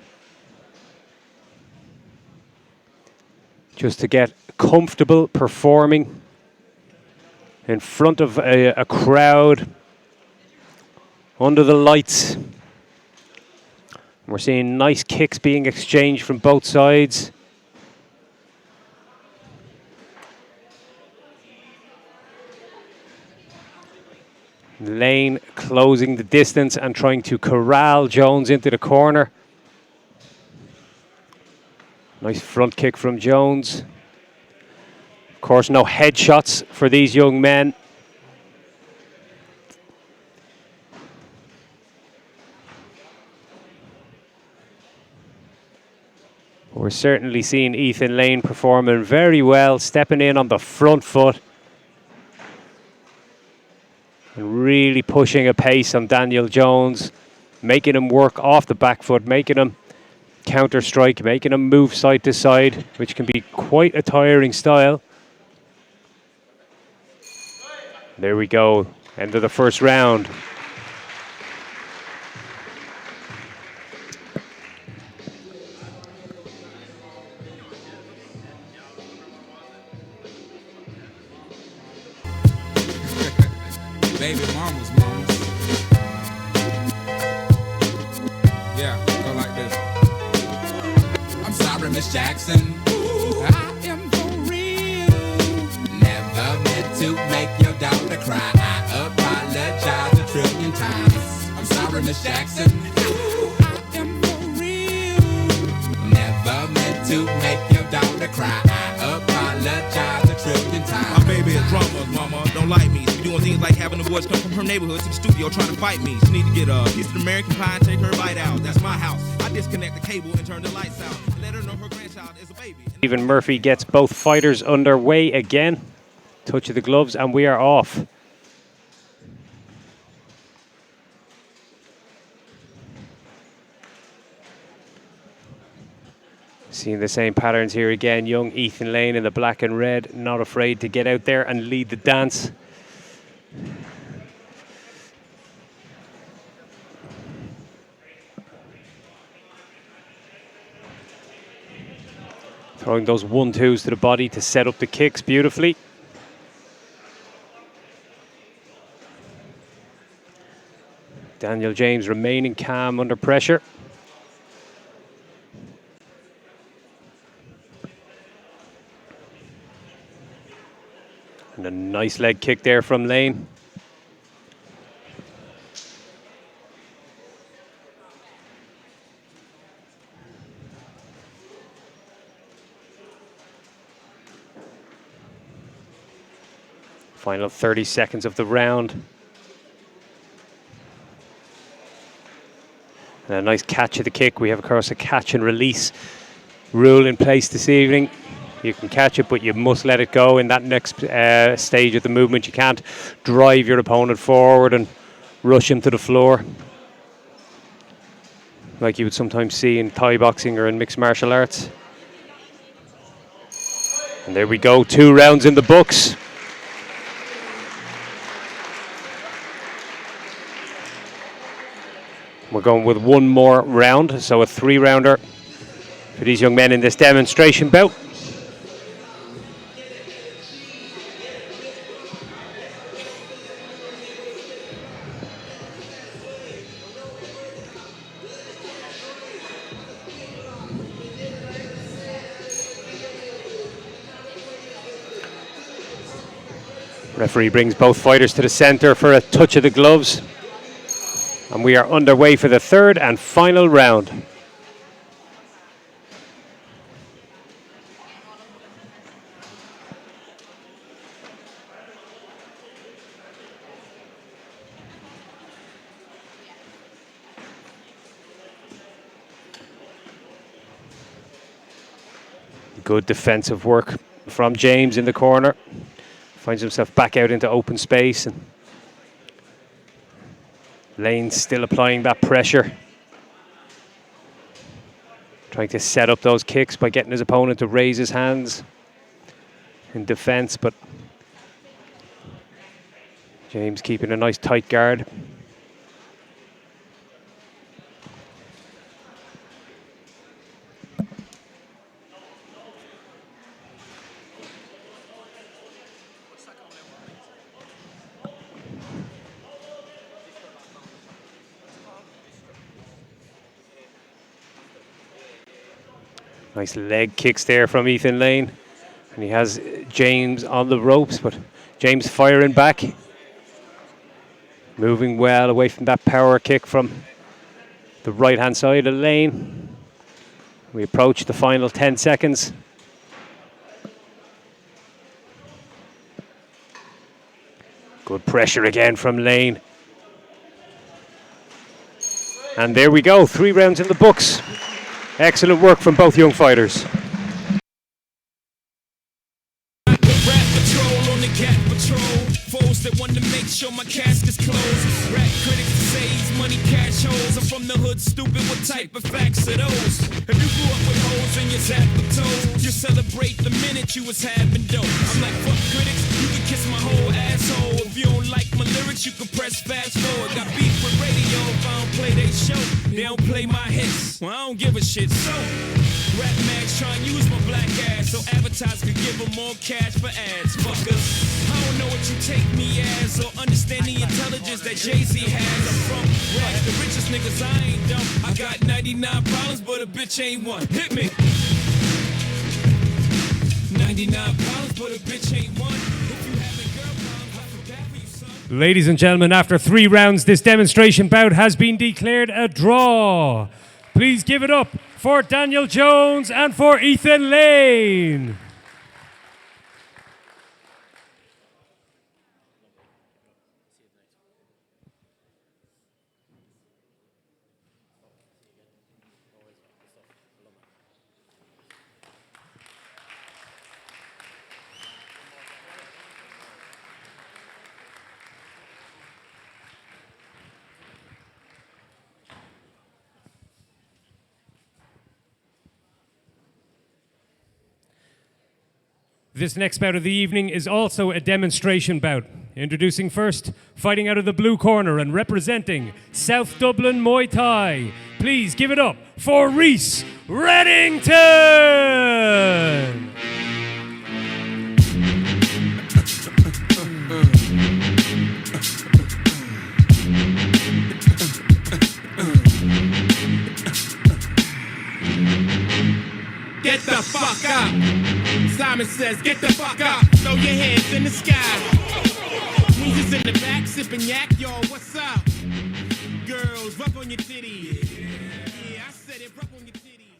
Just to get comfortable performing in front of a crowd under the lights. We're seeing nice kicks being exchanged from both sides. Lane closing the distance and trying to corral Jones into the corner. Nice front kick from Jones. Of course, no headshots for these young men. We're certainly seeing Eithan Lane performing very well, stepping in on the front foot and really pushing a pace on Daniel Jones, making him work off the back foot, making him counter strike, making him move side to side, which can be quite a tiring style. There we go, end of the first round. Baby mamas, mamas. Yeah, go like this. I'm sorry, Miss Jackson. Ooh, I am for real. Never meant to make your daughter cry. I apologize 1,000,000,000 times. I'm sorry, Miss Jackson. Ooh, I am for real. Never meant to make your daughter cry. I apologize 1,000,000,000 times. My baby is drama, mama, don't like me. She be doing things like having the boys come from her neighborhood to the studio trying to fight me. She need to get a piece of American pie and take her bite out. That's my house. I disconnect the cable and turn the lights out. And let her know her grandchild is a baby. Stephen Murphy gets both fighters underway again. Touch of the gloves and we are off. Seeing the same patterns here again. Young Eithan Lane in the black and red, not afraid to get out there and lead the dance. Throwing those 1-2s to the body to set up the kicks beautifully. Daniel James remaining calm under pressure. And a nice leg kick there from Lane. Final 30 seconds of the round. And a nice catch of the kick. We have, of course, a catch and release rule in place this evening. You can catch it, but you must let it go in that next stage of the movement. You can't drive your opponent forward and rush him to the floor, like you would sometimes see in Thai boxing or in mixed martial arts. And there we go, 2 rounds in the books. We're going with one more round, so a 3-rounder for these young men in this demonstration bout. Referee brings both fighters to the center for a touch of the gloves. And we are underway for the 3rd and final round. Good defensive work from James in the corner. Finds himself back out into open space. And Lane still applying that pressure. Trying to set up those kicks by getting his opponent to raise his hands in defense, but James keeping a nice tight guard. Nice leg kicks there from Eithan Lane. And he has James on the ropes, but James firing back. Moving well away from that power kick from the right-hand side of Lane. We approach the final 10 seconds. Good pressure again from Lane. And there we go, 3 rounds in the books. Excellent work from both young fighters. That want to make sure my casket's closed. Rap critics say he's money cash holes. I'm from the hood, stupid. What type of facts are those? If you grew up with holes in your zap of toes, you celebrate the minute you was having dope. I'm like, fuck critics, you can kiss my whole asshole. If you don't like my lyrics, you can press fast forward. Got beef with radio if I don't play they show. They don't play my hits, well I don't give a shit. So rap mags try and use my black ass so advertisers could give them more cash for ads. Fuckers, I don't know what you take me as or understand the intelligence that Jay-Z has. I'm from rags, the richest niggas, I ain't dumb. I got 99 problems, but a bitch ain't one. Hit me. 99 problems, but a bitch ain't one. If you having girl problems, I feel bad for you, son. Ladies and gentlemen, after 3 rounds, this demonstration bout has been declared a draw. Please give it up for Daniel Jones and for Eithan Lane. This next bout of the evening is also a demonstration bout. Introducing first, fighting out of the blue corner and representing South Dublin Muay Thai. Please give it up for Reece Reddington! Get the fuck up. Simon says, get the fuck up. Throw your hands in the sky. Weezer's in the back, sipping yak. Yo, what's up? Girls, rub on your titties. Yeah, I said it, rub on your titties.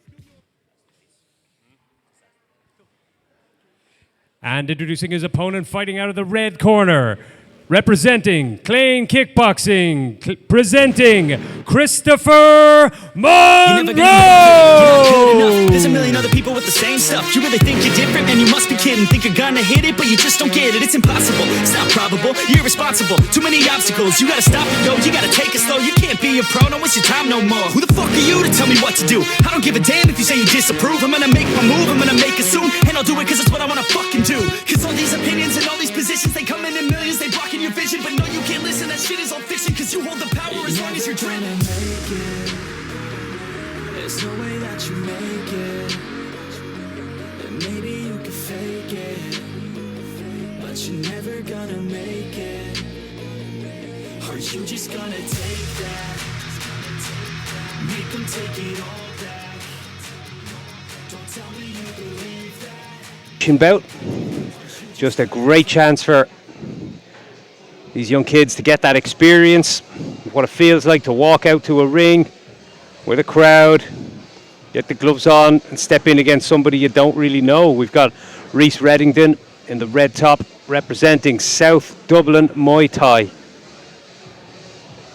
And introducing his opponent, fighting out of the red corner. Representing Clane Kickboxing, presenting Christopher Munro! There's a million other people with the same stuff. You really think you're different, and you must be kidding. Think you're gonna hit it, but you just don't get it. It's impossible, it's not probable, you're irresponsible. Too many obstacles, you gotta stop and go. You gotta take it slow, you can't be a pro, don't waste your time no more. Who the fuck are you to tell me what to do? I don't give a damn if you say you disapprove. I'm gonna make my move, I'm gonna make it soon. And I'll do it cause it's what I wanna fucking do. Cause all these opinions and all these positions, they come in millions, they block your vision, but no, you can't listen. That shit is all fiction, cause you hold the power as long as you're dreaming. There's no way that you make it, and maybe you can fake it, but you're never gonna make it. Are you just gonna take that? Make them take it all back. Don't tell me you believe that. Bout. Just a great chance for these young kids to get that experience, what it feels like to walk out to a ring with a crowd, get the gloves on and step in against somebody you don't really know. We've got Reece Reddington in the red top representing South Dublin Muay Thai.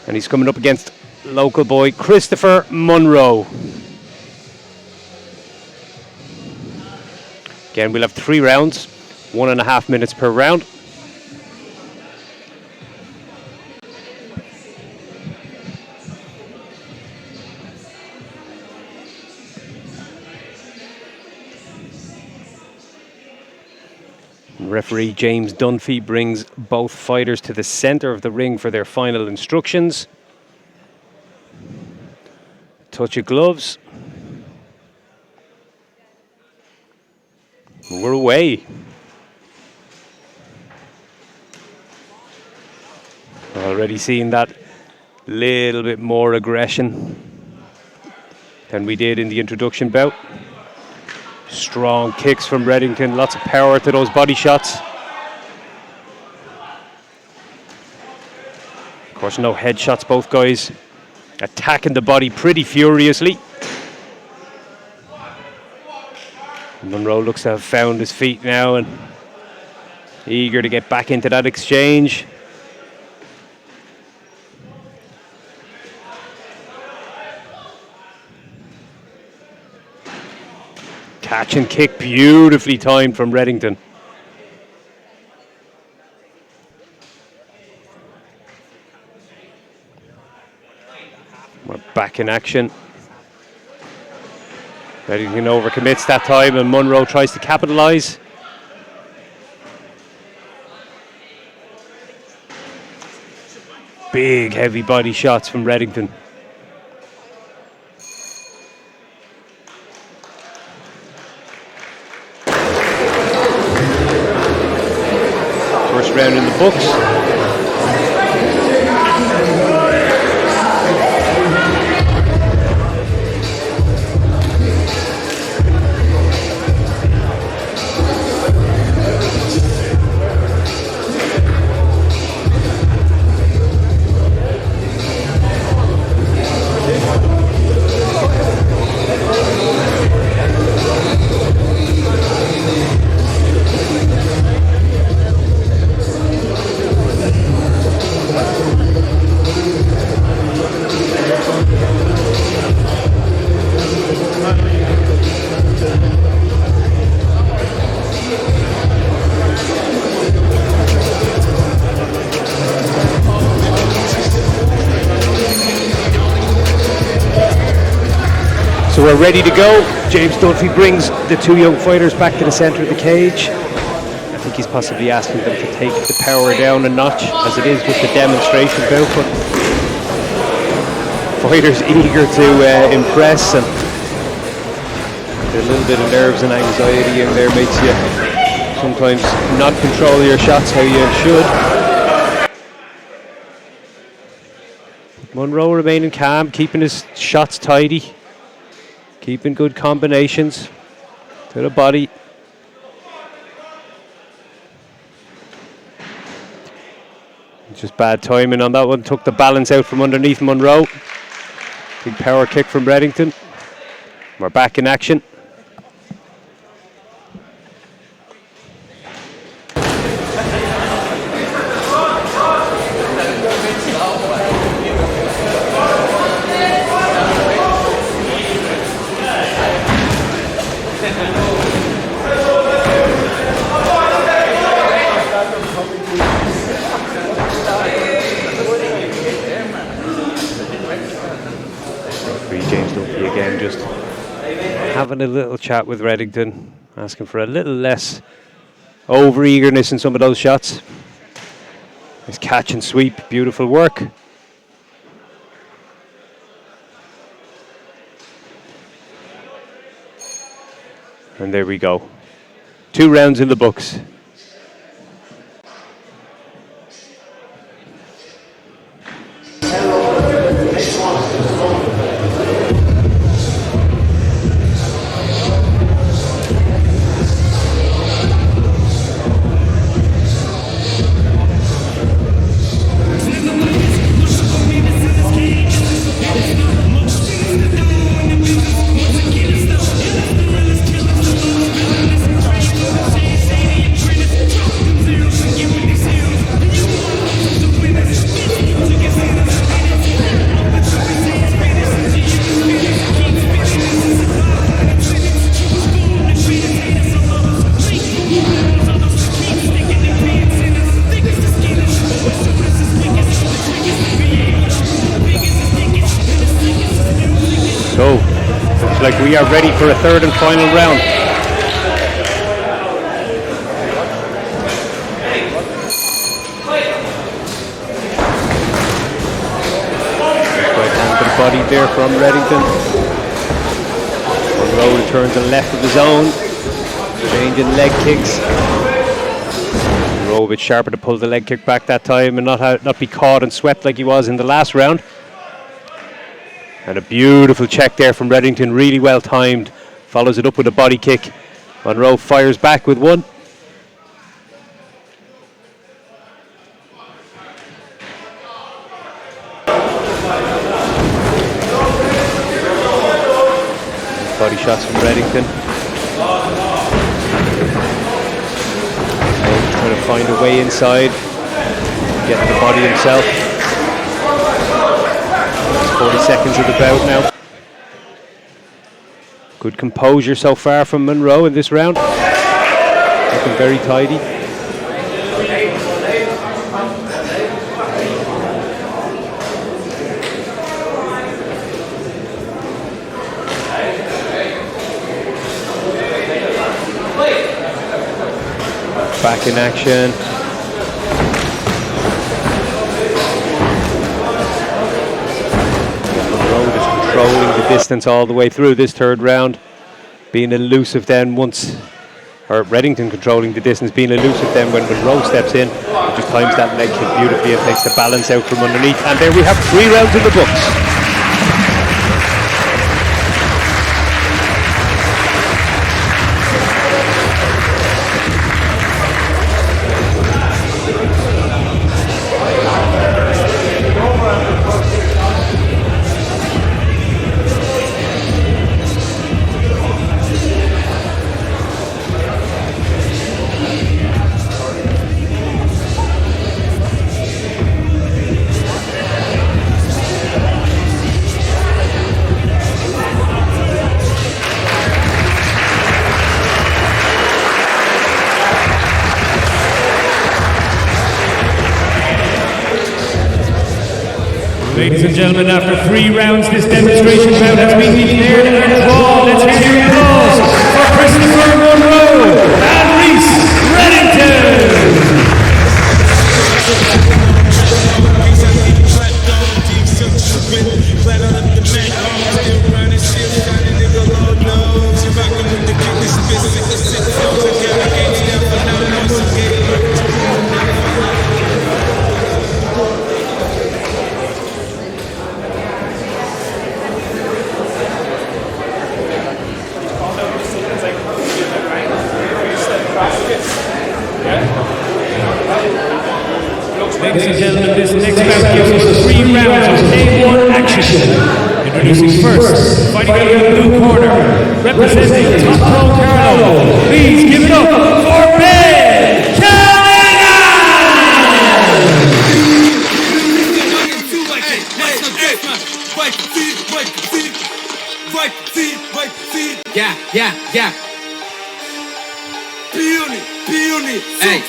And he's coming up against local boy Christopher Munro. Again, we'll have 3 rounds, 1.5 minutes per round. Referee James Dunphy brings both fighters to the centre of the ring for their final instructions. Touch of gloves. We're away. Already seeing that little bit more aggression than we did in the introduction bout. Strong kicks from Reddington, lots of power to those body shots. Of course, no headshots, both guys attacking the body pretty furiously. Munro looks to have found his feet now and eager to get back into that exchange. Catch and kick beautifully timed from Reddington. We're back in action. Reddington overcommits that time and Munro tries to capitalise. Big heavy body shots from Reddington. First round in the books. So we're ready to go. James Dunphy brings the two young fighters back to the centre of the cage. I think he's possibly asking them to take the power down a notch, as it is with the demonstration bout, but fighters eager to impress, and a little bit of nerves and anxiety in there makes you sometimes not control your shots how you should. Munro remaining calm, keeping his shots tidy. Keeping good combinations to the body. Just bad timing on that one. Took the balance out from underneath Munro. Big power kick from Reddington. We're back in action. Again, just having a little chat with Reddington, asking for a little less over eagerness in some of those shots. Nice catch and sweep, beautiful work. And there we go. 2 rounds in the books. So, looks like we are ready for a third and final round. Right hand to the body there from Reddington. Munro returns to the left of his own. Changing leg kicks. Munro a bit sharper to pull the leg kick back that time and not be caught and swept like he was in the last round. And a beautiful check there from Reddington, really well timed. Follows it up with a body kick. Munro fires back with one. Body shots from Reddington. He's trying to find a way inside. Get the body himself. 40 seconds of the bout now. Good composure so far from Munro in this round. Looking very tidy. Back in action. Munro is controlling the distance all the way through this third round. Being elusive then once, or Reddington controlling the distance, being elusive then when Munro steps in. He just times that leg kick beautifully and takes the balance out from underneath. And there we have 3 rounds in the books. Ladies and gentlemen, after 3 rounds, this demonstration round has been declared a draw. Let's hear your applause for Christopher Munro and Reece Reddington. Ladies and gentlemen, this next bout gives us 3 rounds of K1 action. Introducing first, fighting out of the blue corner, representing top Pro Carlow. Please give it up for Ben Callinan! Yeah. Peony, hey,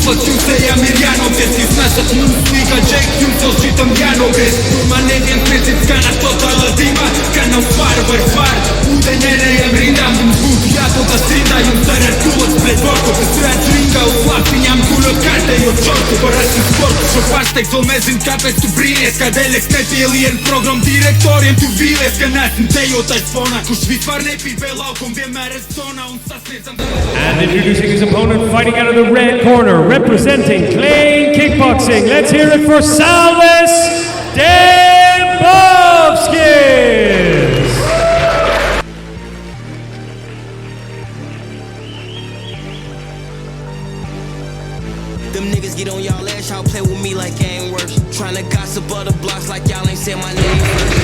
Facciuță ameriano vezi ti smasă tu musica Jack Hughes so šitam jano vezi permanentien princip skana totală dima skana far udenere jam rindam bud ja to ta strinda jam starar kuot pred vorko strat ringa u flafin jam kulo karte jo čorku porasti sport što pastek zolmezin kapec tu brines kad elek sneti alien program direktorijem tu viles kad nasim tejo taj spona kuš vi far ne pi belaukom vjemare zona un sasnecam. And introducing his opponent, fighting out of the red corner, representing Clane Kickboxing. Let's hear it for Salvis Dembovskis. Them niggas get on y'all ass, y'all play with me like I ain't worse. Tryna gossip other blocks like y'all ain't say my name first.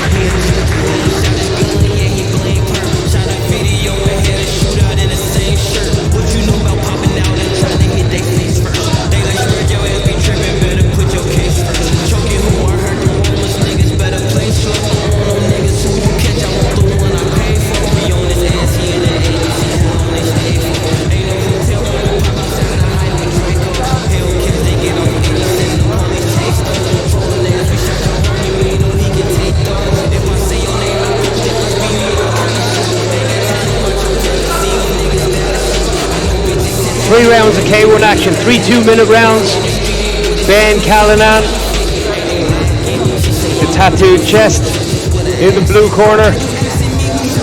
Shot his gun, yeah, he blame her. Shot a video and had a shootout in the same shirt. What you know about popping out and trying to hit they face first? They like spread your ass, be tripping, better put your case first. Choking who I heard the rumors, niggas better play slow. No niggas who you catch, I want the one I pay for. Be on his ass, he in the agency, who on his stay for. Ain't no hotel when you pop outside of the highway, Draco. Hellcats, they get on 80 cents, the police chase them. Controlling ass, we shot your homie, we know he can take those. If I say your name, I know that must be me. 3 rounds of K1 action, 3 2-minute rounds. Ben Callinan, the tattooed chest in the blue corner,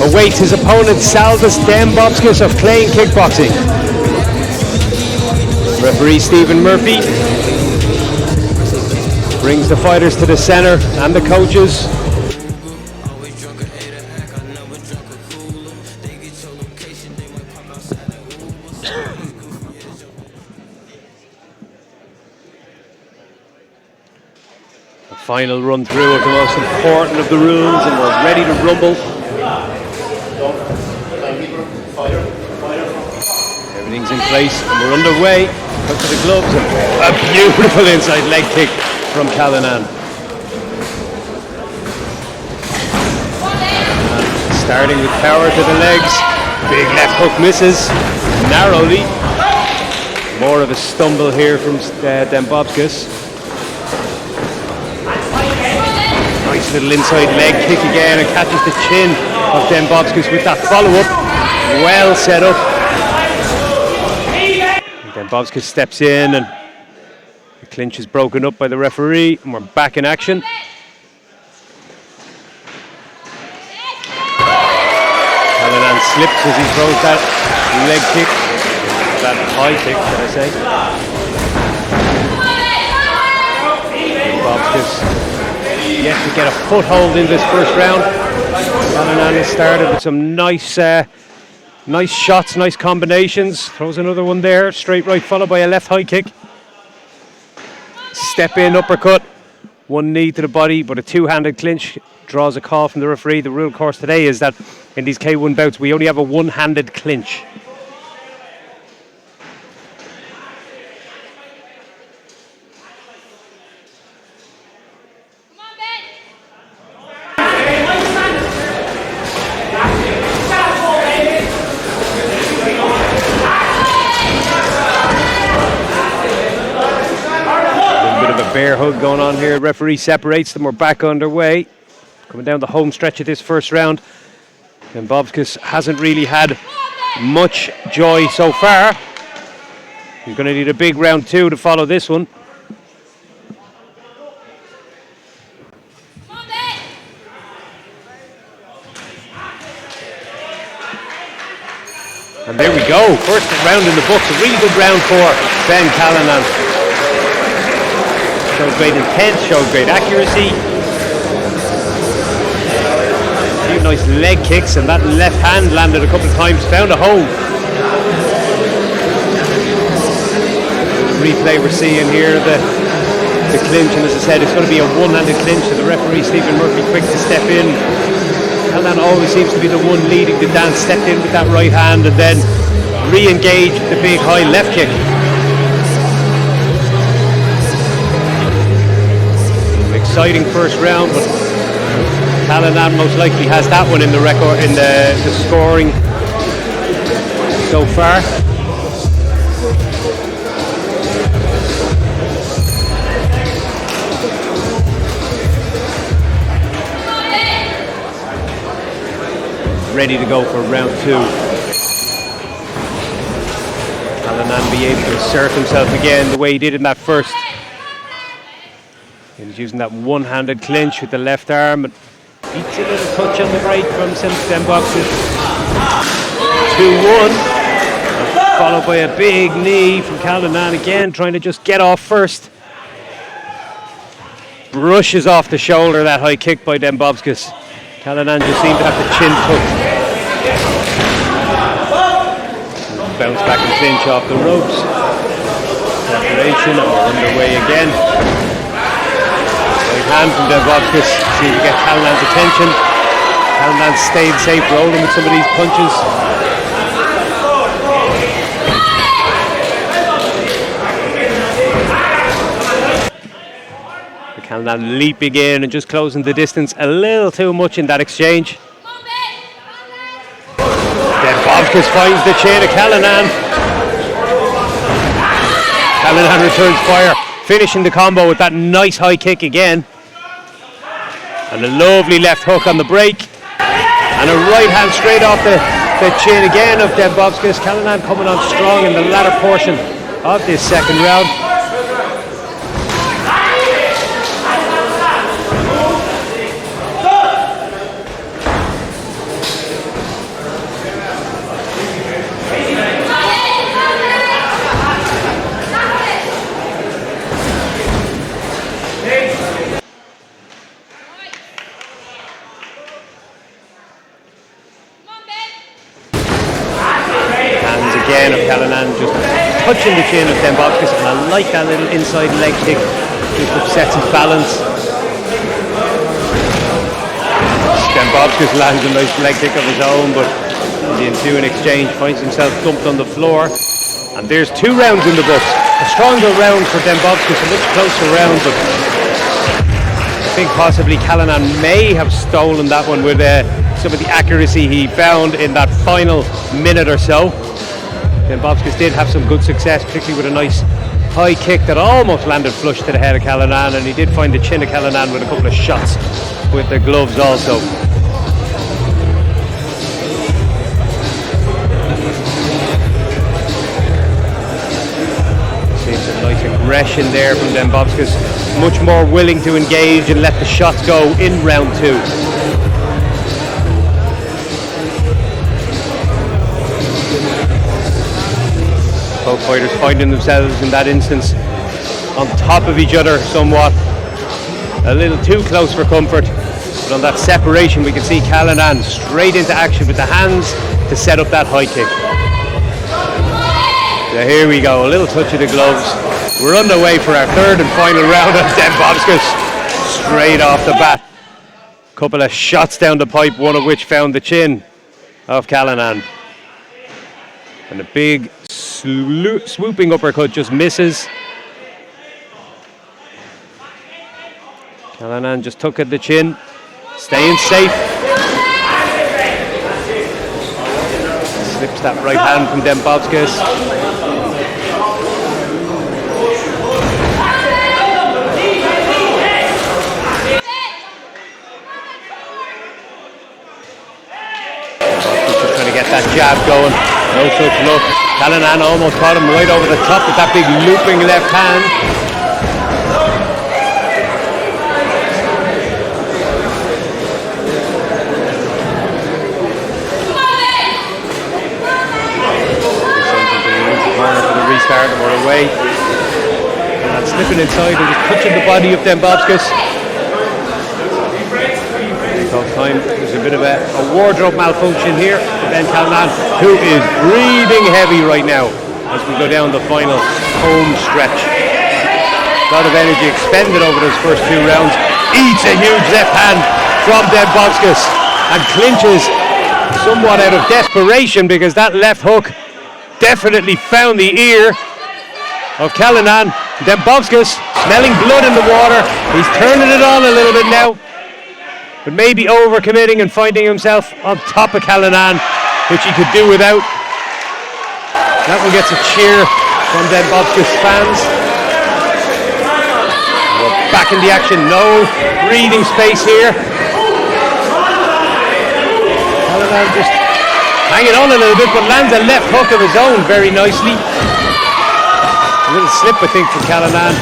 awaits his opponent Salvis Dembovskis of Clane Kickboxing. Referee Stephen Murphy brings the fighters to the center and the coaches. Final run through of the most important of the rules, and we're ready to rumble. Everything's in place and we're underway. Cut to the gloves and a beautiful inside leg kick from Callinan. Starting with power to the legs. Big left hook misses narrowly. More of a stumble here from Dembovskis. Nice little inside leg kick again and catches the chin of Dembovskis with that follow-up. Well set up. Dembovskis steps in and the clinch is broken up by the referee and we're back in action. Callinan slips as he throws that leg kick, that high kick, should I say. Dembovskis yet to get a foothold in this first round. Callinan has started with some nice shots, nice combinations. Throws another one there, straight right followed by a left high kick. Step in uppercut, one knee to the body, but a two-handed clinch draws a call from the referee. The rule, of course, today is that in these K1 bouts we only have a one-handed clinch. Bear hug going on here. Referee separates them. We're back underway. Coming down the home stretch of this first round. Dembovskis hasn't really had much joy so far. He's going to need a big round 2 to follow this one. And there we go. First round in the books. A really good round for Ben Callinan. Showed great intent, showed great accuracy. A few nice leg kicks and that left hand landed a couple of times, found a home. The replay we're seeing here, the clinch, and as I said, it's going to be a one-handed clinch, so the referee Stephen Murphy quick to step in. Callinan always seems to be the one leading the dance, stepped in with that right hand and then re-engaged with the big high left kick. Exciting first round, but Callinan most likely has that one in the record, in the scoring so far. Ready to go for round 2. Callinan be able to assert himself again the way he did in that first. He's using that one-handed clinch with the left arm and beats a little touch on the right from Dembovskis. 2-1, followed by a big knee from Callinan again, trying to just get off first. Brushes off the shoulder, that high kick by Dembovskis. Callinan just seemed to have the chin tucked. Bounce back and clinch off the ropes. Separation, and we're underway again. Hand from Dembovskis, see if we get Callinan's attention. Callinan stayed safe, rolling with some of these punches. Callinan leaping in and just closing the distance a little too much in that exchange. Dembovskis finds the chin of Callinan. Callinan returns fire, finishing the combo with that nice high kick again. And a lovely left hook on the break. And a right hand straight off the chin again of Dembovskis. Callinan coming on strong in the latter portion of this second round. Again of Callinan just touching the chin of Dembovskis, and I like that little inside leg kick, just upsets his balance. Dembovskis lands a nice leg kick of his own, but in the ensuing exchange finds himself dumped on the floor. And there's 2 rounds in the books. A stronger round for Dembovskis, a much closer round, but think possibly Callinan may have stolen that one with some of the accuracy he found in that final minute or so. Dembovskis did have some good success, particularly with a nice high kick that almost landed flush to the head of Callinan, and he did find the chin of Callinan with a couple of shots with the gloves also. Seeing some nice aggression there from Dembovskis, much more willing to engage and let the shots go in round 2. Both fighters finding themselves in that instance on top of each other somewhat. A little too close for comfort. But on that separation we can see Callinan straight into action with the hands to set up that high kick. So here we go, a little touch of the gloves. We're underway for our third and final round of Dembovskis. Straight off the bat. Couple of shots down the pipe, one of which found the chin of Callinan. And a big swooping uppercut just misses. Callinan just took at the chin, staying safe. Slips that right hand from Dembovskis. Just trying to get that jab going. No such luck. Callinan almost caught him right over the top with that big looping left hand. Corner for the restart, and we're away. And slipping inside and just touching the body of Dembovskis. Time. There's a bit of a wardrobe malfunction here for Ben Callinan, who is breathing heavy right now as we go down the final home stretch. A lot of energy expended over those first 2 rounds. Eats a huge left hand from Dembovskis and clinches somewhat out of desperation because that left hook definitely found the ear of Callinan. Dembovskis smelling blood in the water. He's turning it on a little bit now, but maybe overcommitting and finding himself on top of Callinan, which he could do without. That one gets a cheer from Dembovskis fans. We're back in the action, no breathing space here. Callinan just hanging on a little bit, but lands a left hook of his own very nicely. A little slip, I think, from Callinan.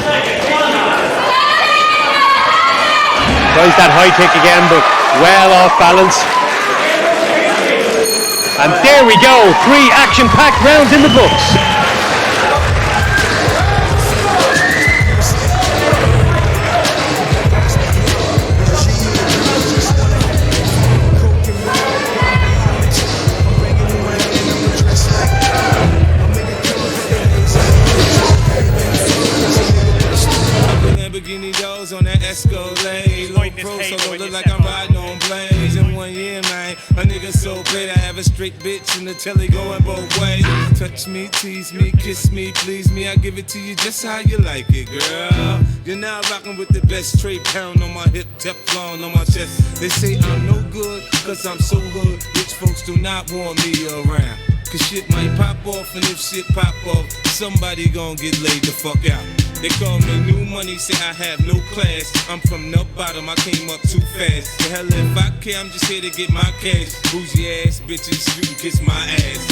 Tries that high kick again, but well off balance. And there we go, 3 action-packed rounds in the books. Lamborghini doors on that Escalade. Low pro, so don't look like I'm riding on planes. In 1 year, man, a nigga so great. I have a straight bitch in the telly going both ways. Touch me, tease me, kiss me, please me. I give it to you just how you like it, girl. You're now rocking with the best, straight pound on my hip, Teflon on my chest. They say I'm no good, cause I'm so good. Rich folks do not want me around. Cause shit might pop off, and if shit pop off, somebody gon' get laid the fuck out. They call me new money, say I have no class. I'm from the bottom, I came up too fast. The hell if I care, I'm just here to get my cash. Bougie ass bitches, you can kiss my ass.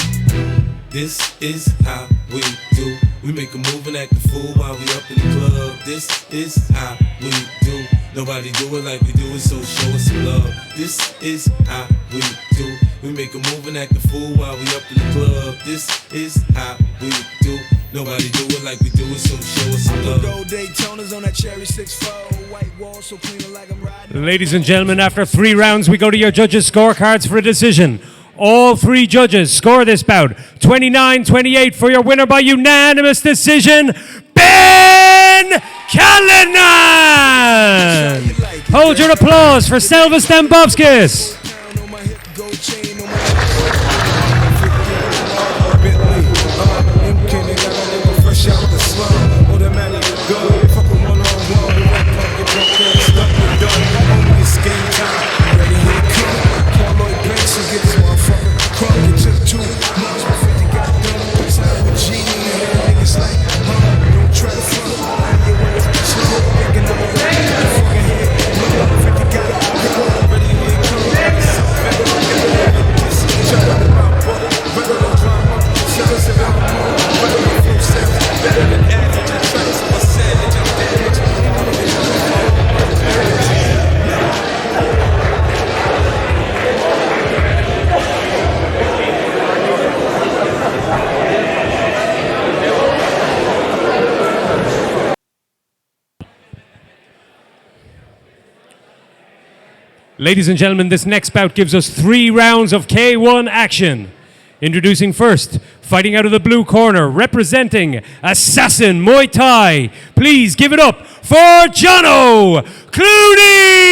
This is how we do. We make a move and act a fool while we up in the club. This is how we do. Nobody do it like we do it, so show us some love. This is how we do. We make a move and act a fool while we up in the club. This is how we do. Nobody do it like we do it, so show us some love. Gold Daytonas on that cherry 6-4, white wall so clean like I'm riding. Ladies and gentlemen, after 3 rounds, we go to your judges' scorecards for a decision. All 3 judges score this bout 29-28 for your winner by unanimous decision, Ben Callinan! Hold your applause for Salvis Dembovskis. Ladies and gentlemen, this next bout gives us 3 rounds of K1 action. Introducing first, fighting out of the blue corner, representing Assasin Muay Thai. Please give it up for Jono Clooney!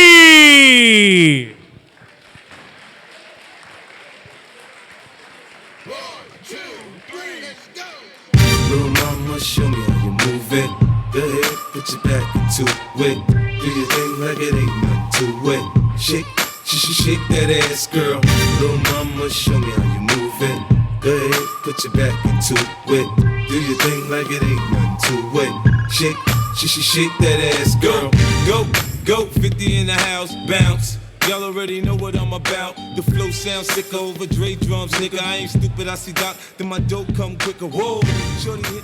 Little mama, show me how you move it. Go ahead, put your back into it. Do your thing like it ain't nothing to it. Shake, shake that ass, girl. Little mama, show me how you move it. Go ahead, put your back into it. Do your thing like it ain't nothing to it. Shake, shake that ass, girl. Go, 50 in the house, bounce. Y'all already know what I'm about. The flow sounds sick over Dre drums, nigga. I ain't stupid, I see Doc, then my dope come quicker. Whoa.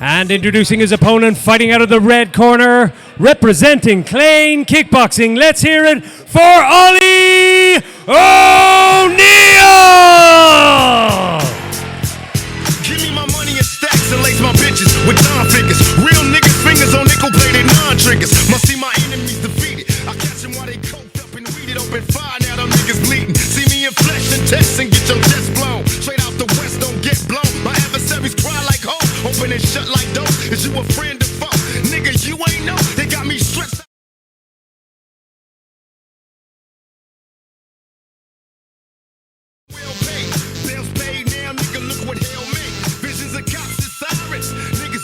And introducing his opponent, fighting out of the red corner, representing Clane Kickboxing. Let's hear it for Ollie O'Neill! Give me my money in stacks and lace my bitches with Don figures. Real niggas' fingers on nickel-plated non-triggers. Must see my enemies defeated. I catch them while they coked up and weeded open fire. Now them niggas bleeding. See me in flesh and test and get your chest blown. Straight out the west, don't get blown. My adversaries cry like hoes. Open and shut like doors. Is you a friend or foe? Nigga, you ain't know. They got me stressed out. Well paid. Bills paid now, nigga, look what hell made. Visions of cops and sirens. Niggas.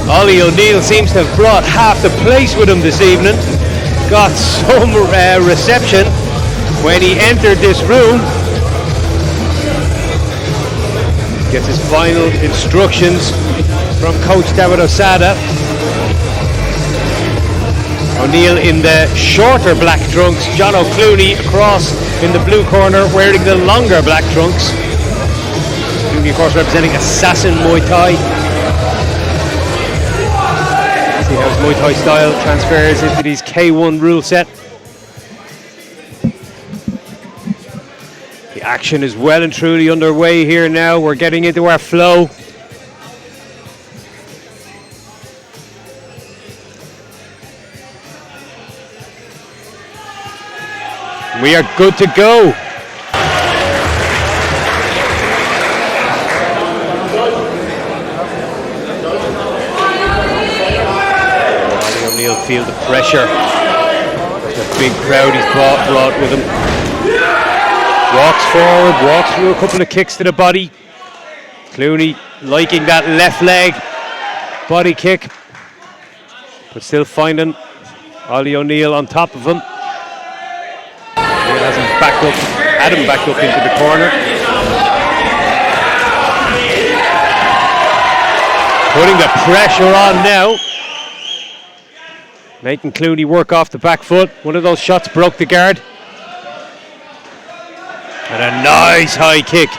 Ollie O'Neill seems to have brought half the place with him this evening. Got some reception when he entered this room. Gets his final instructions from Coach David Osada. O'Neill in the shorter black trunks, Jono Clooney across in the blue corner wearing the longer black trunks. Clooney of course representing Assasin Muay Thai. See how his Muay Thai style transfers into these K1 rule set. The action is well and truly underway here now. We're getting into our flow. We are good to go. Ollie O'Neill feel the pressure. There's a big crowd he's brought with him. Walks forward, walks through a couple of kicks to the body. Clooney liking that left leg body kick, but still finding Ollie O'Neill on top of him. Has him backed up, Adam backed up into the corner. Putting the pressure on now. Making Clooney work off the back foot. One of those shots broke the guard. And a nice high kick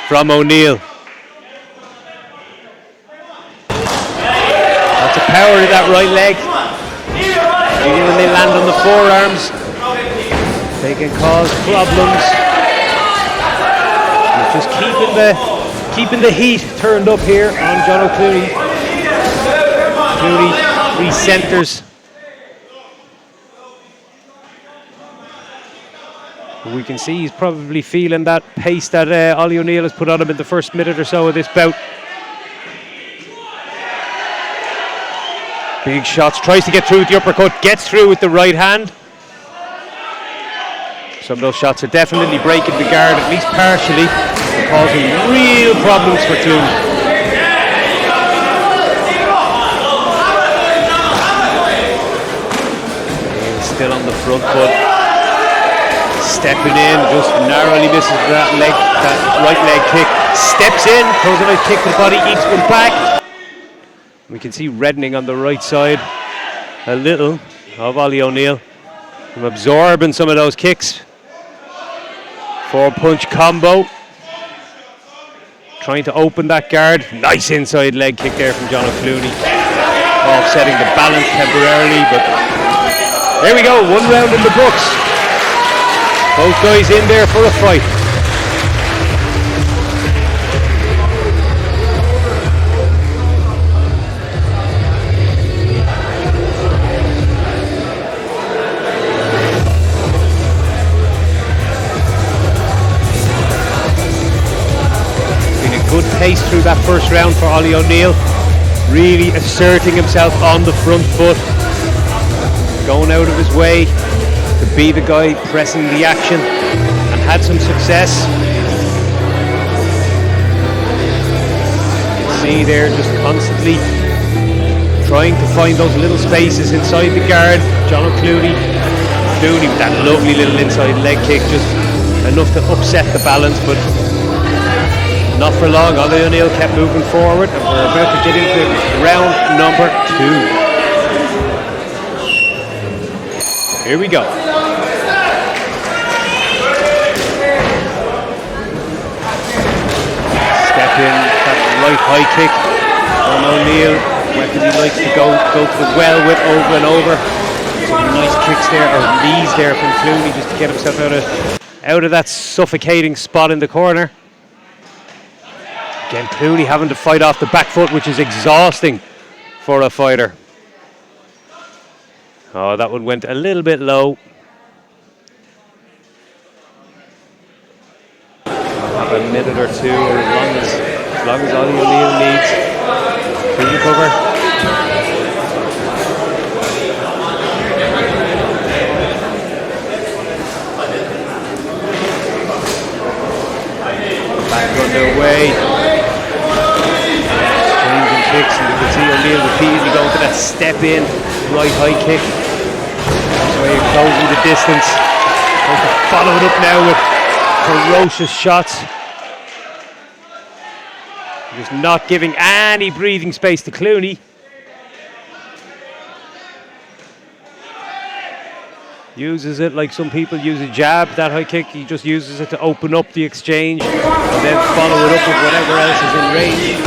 from O'Neill. Lots of power in that right leg. Even when they land on the forearms, they can cause problems. He's just keeping the heat turned up here on Jono Clooney. Clooney re-centres. We can see he's probably feeling that pace that Ollie O'Neill has put on him in the first minute or so of this bout. Big shots, tries to get through with the uppercut, gets through with the right hand. Some of those shots are definitely breaking the guard, at least partially, and causing real problems for Clooney. Still on the front foot, stepping in, just narrowly misses that right leg kick. Steps in, throws a nice kick to the body, eats one back. We can see reddening on the right side a little of Ollie O'Neill from absorbing some of those kicks. 4-punch combo. Trying to open that guard. Nice inside leg kick there from Jono Clooney. Offsetting the balance temporarily, but There we go, 1 round in the books. Both guys in there for a fight. Been a good pace through that first round for Ollie O'Neill. Really asserting himself on the front foot. Going out of his way to be the guy pressing the action, and had some success. You can see there just constantly trying to find those little spaces inside the guard. Jono Clooney with that lovely little inside leg kick, just enough to upset the balance, but not for long. Ollie O'Neill kept moving forward, and we're about to get into round number 2. Here we go. Step in, that right high kick on O'Neill. Weapon he likes to go to the well with over and over. Some nice kicks there, or knees there from Clooney, just to get himself out of that suffocating spot in the corner. Again, Clooney having to fight off the back foot, which is exhausting for a fighter. Oh, that one went a little bit low. Have a minute or two, or as long as Ollie O'Neill needs to recover. Back underway. Changing kicks, and you can see O'Neill repeatedly going to that step in right high kick. Closing the distance. Going to follow it up now with ferocious shots. Just not giving any breathing space to Clooney. Uses it like some people use a jab, that high kick. He just uses it to open up the exchange and then follow it up with whatever else is in range.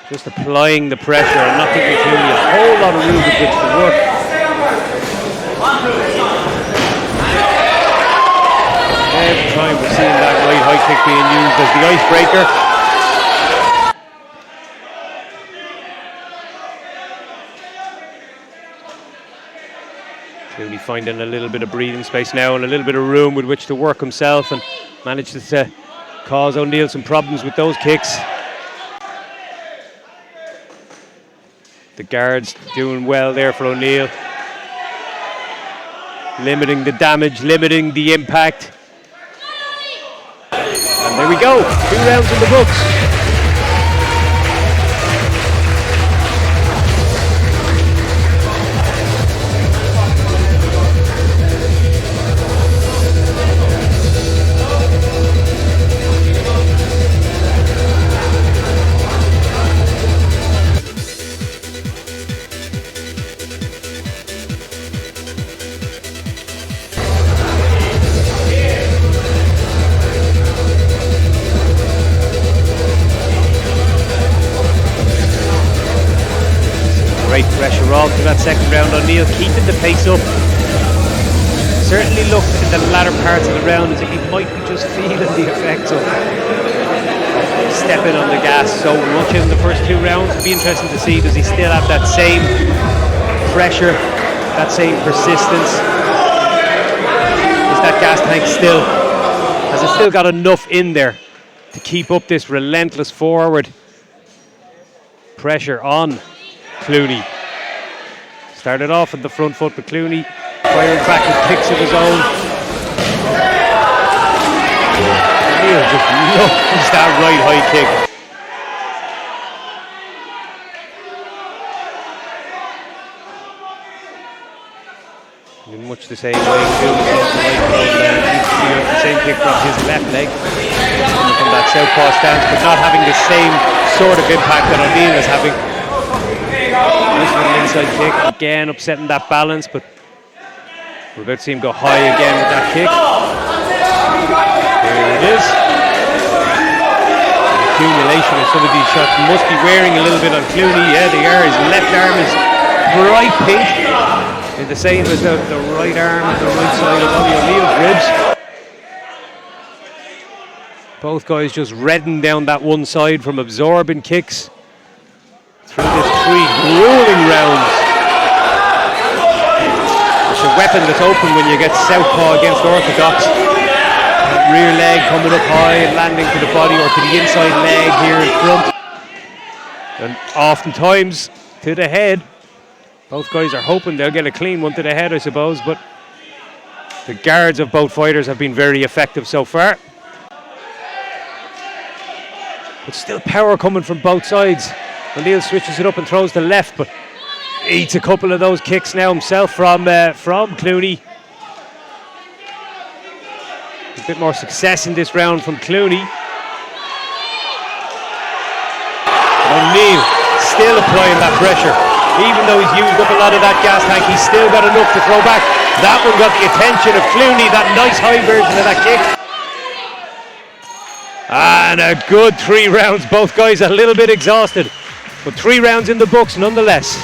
Just applying the pressure and not giving Clooney a whole lot of room with which to work. Every time we're seeing that right high kick being used as the icebreaker. Clooney finding a little bit of breathing space now and a little bit of room with which to work himself, and manages to cause O'Neill some problems with those kicks. The guards doing well there for O'Neill. Limiting the damage, limiting the impact. And there we go, 2 rounds in the books. Great pressure all through that second round. O'Neill keeping the pace up. Certainly looked in the latter parts of the round as if he might be just feeling the effects of stepping on the gas so much in the first 2 rounds. It'll be interesting to see, does he still have that same pressure, that same persistence? Is that gas tank still, has it still got enough in there to keep up this relentless forward pressure on Clooney? Started off at the front foot, but Clooney firing back with kicks of his own. O'Neill just loves that right high kick. In much the same way, the same kick from his left leg, from that southpaw stance, but not having the same sort of impact that O'Neill is having. Nice little inside kick, again upsetting that balance, but We're about to see him go high again with that kick. There it is. The accumulation of some of these shots must be wearing a little bit on Clooney. Yeah, they are. His left arm is bright pink, in the same as the right arm at the right side of Ollie O'Neill's ribs. Both guys just redden down that one side from absorbing kicks through this 3 grueling rounds. It's a weapon that's open when you get southpaw against orthodox. That rear leg coming up high and landing to the body or to the inside leg here in front. And oftentimes to the head. Both guys are hoping they'll get a clean one to the head, I suppose, but the guards of both fighters have been very effective so far. But still power coming from both sides. O'Neill switches it up and throws the left, but eats a couple of those kicks now himself from Clooney. A bit more success in this round from Clooney. O'Neill still applying that pressure. Even though he's used up a lot of that gas tank, he's still got enough to throw back. That one got the attention of Clooney, that nice high version of that kick. And a good 3 rounds. Both guys a little bit exhausted, but 3 rounds in the books nonetheless.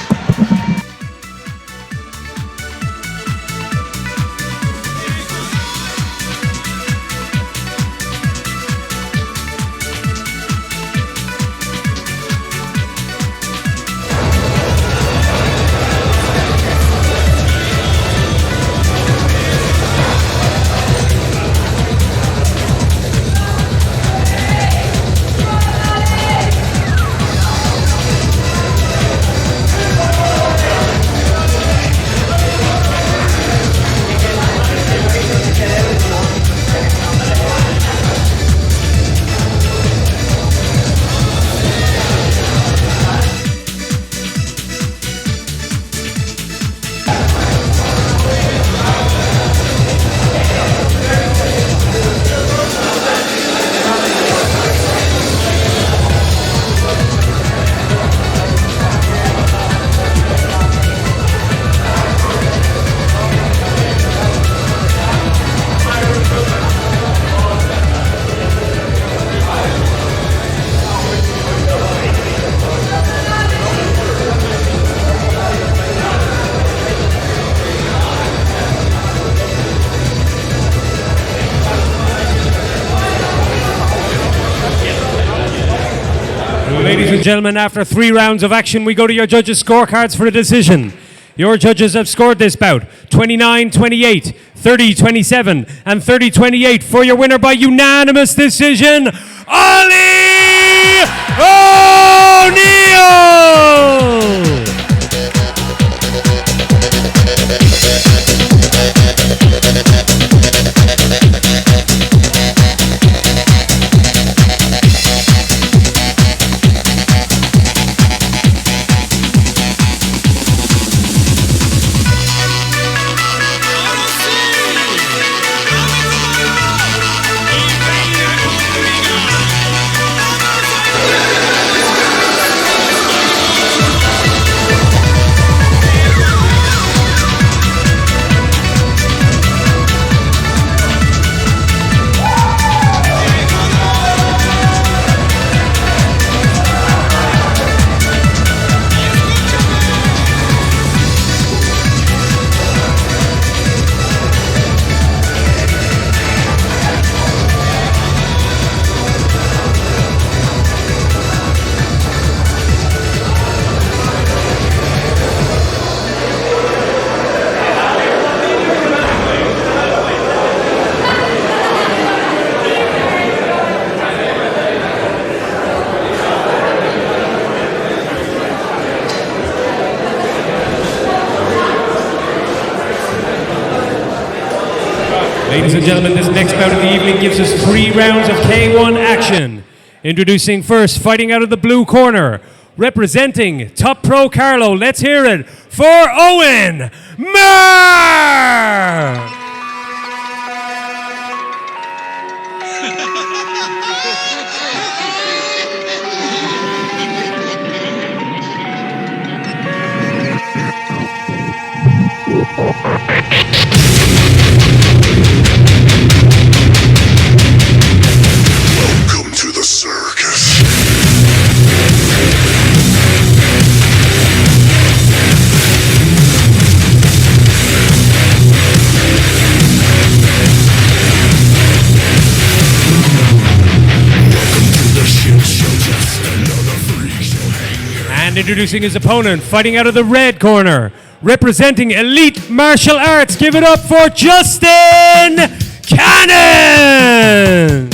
Ladies and gentlemen, after 3 rounds of action, we go to your judges' scorecards for a decision. Your judges have scored this bout 29-28, 30-27, and 30-28 for your winner by unanimous decision, Ollie O'Neill! Ladies and gentlemen, this next bout of the evening gives us 3 rounds of K1 action. Introducing first, fighting out of the blue corner, representing Top Pro Carlow. Let's hear it for Eoin Maher! introducing his opponent, fighting out of the red corner, representing elite martial arts, give it up for Justin Cannon!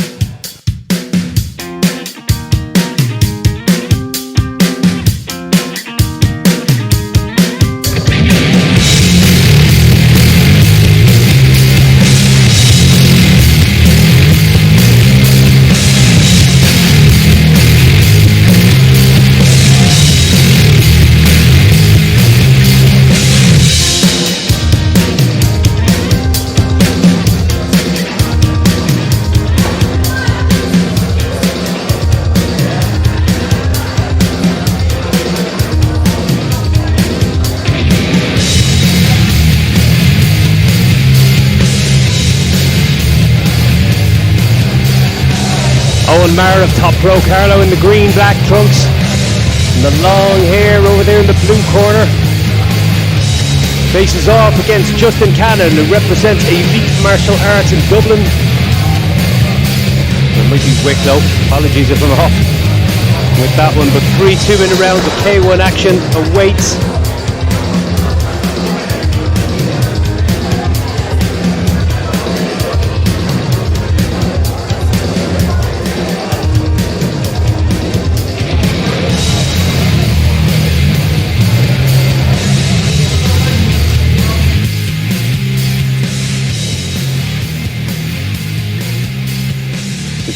Maher of top Pro Carlow in the green black trunks, and the long hair over there in the blue corner, faces off against Justin Cannon, who represents elite martial arts in Dublin. It might be Wicklow, apologies if I'm off with that one, but 3-2 in a round of K1 action awaits.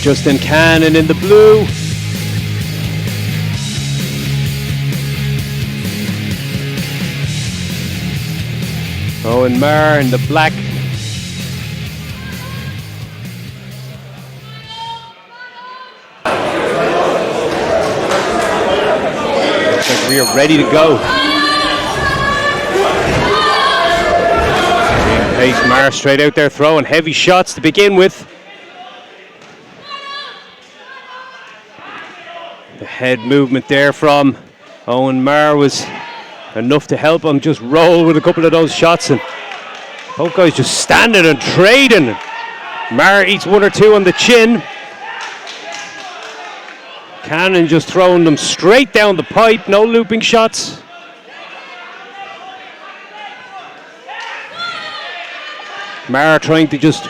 Justin Cannon in the blue. Owen Maher in the black. Looks like we are ready to go. Same pace, Maher straight out there throwing heavy shots to begin with. Head movement there from Owen Maher was enough to help him just roll with a couple of those shots, and both guys just standing and trading. Maher eats one or two on the chin. Cannon just throwing them straight down the pipe, no looping shots. Maher trying to just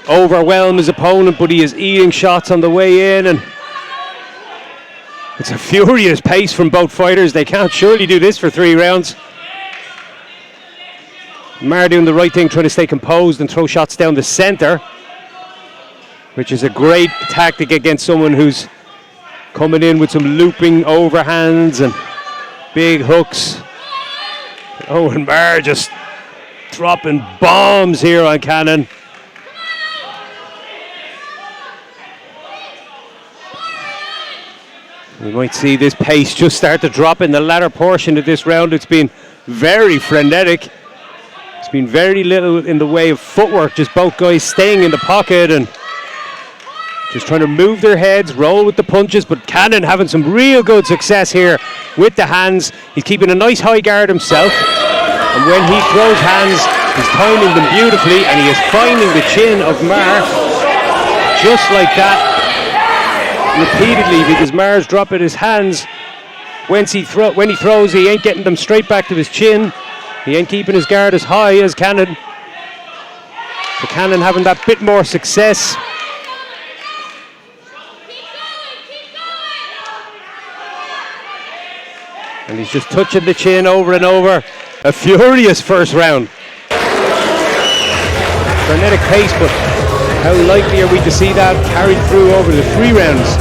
overwhelm his opponent, but he is eating shots on the way in, and it's a furious pace from both fighters. They can't surely do this for 3 rounds. Maher doing the right thing, trying to stay composed and throw shots down the centre, which is a great tactic against someone who's coming in with some looping overhands and big hooks. Owen Maher just dropping bombs here on Cannon. We might see this pace just start to drop in the latter portion of this round. It's been very frenetic. It's been very little in the way of footwork, just both guys staying in the pocket and just trying to move their heads, roll with the punches, but Cannon having some real good success here with the hands. He's keeping a nice high guard himself, and when he throws hands, he's timing them beautifully, and he is finding the chin of Maher just like that. Repeatedly, because Maher's dropping his hands. When he throws, he ain't getting them straight back to his chin. He ain't keeping his guard as high as Cannon. So Cannon having that bit more success. And he's just touching the chin over and over. A furious first round. Frenetic pace, but how likely are we to see that carried through over the 3 rounds?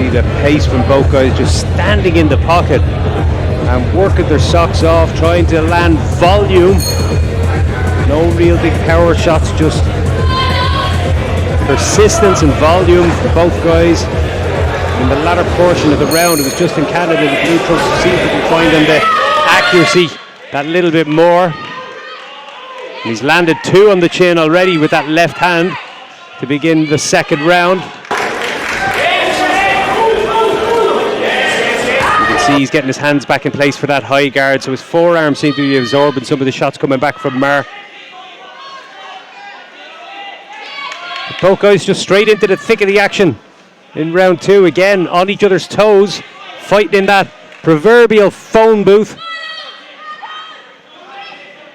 The pace from both guys just standing in the pocket and working their socks off, trying to land volume. No real big power shots, just persistence and volume from both guys. In the latter portion of the round, it was Justin Canada, the blue trust, seemed to be finding the accuracy that little bit more. And he's landed 2 on the chin already with that left hand to begin the second round. You can see he's getting his hands back in place for that high guard, so his forearm seemed to be absorbing some of the shots coming back from Maher. Both guys just straight into the thick of the action in round 2, again on each other's toes, fighting in that proverbial phone booth.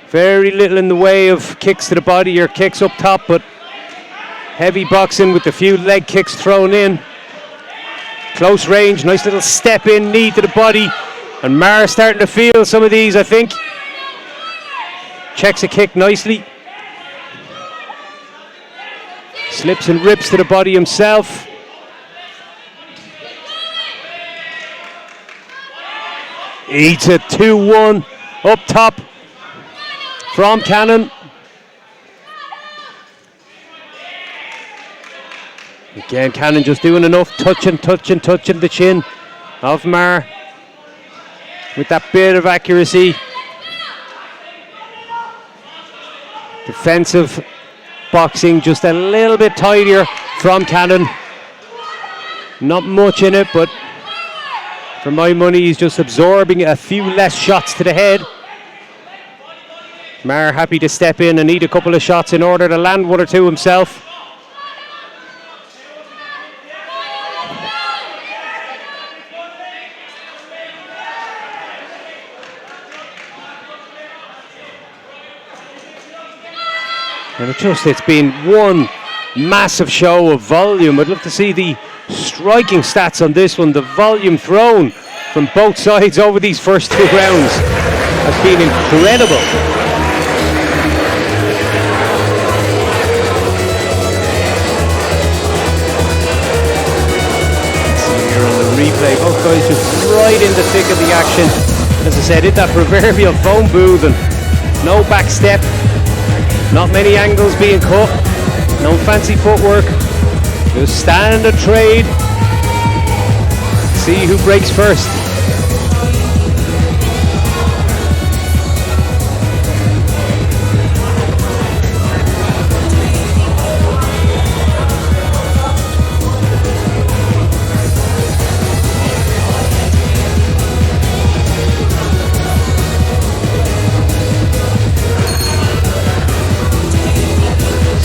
Very little in the way of kicks to the body or kicks up top, but heavy boxing with a few leg kicks thrown in. Close range, nice little step in, knee to the body, and Maher starting to feel some of these, I think. Checks a kick nicely. Slips and rips to the body himself. Eats a 2-1 up top from Cannon. Again, Cannon just doing enough, touching the chin of Maher with that bit of accuracy. Defensive boxing just a little bit tidier from Cannon. Not much in it, but for my money, he's just absorbing a few less shots to the head. Maher happy to step in and need a couple of shots in order to land 1 or 2 himself. And it's been one massive show of volume. I'd love to see the striking stats on this one. The volume thrown from both sides over these first 2 rounds has been incredible. See here on the replay, both guys just right in the thick of the action. As I said, hit that proverbial phone booth and no back step. Not many angles being cut, no fancy footwork, just stand and trade, see who breaks first.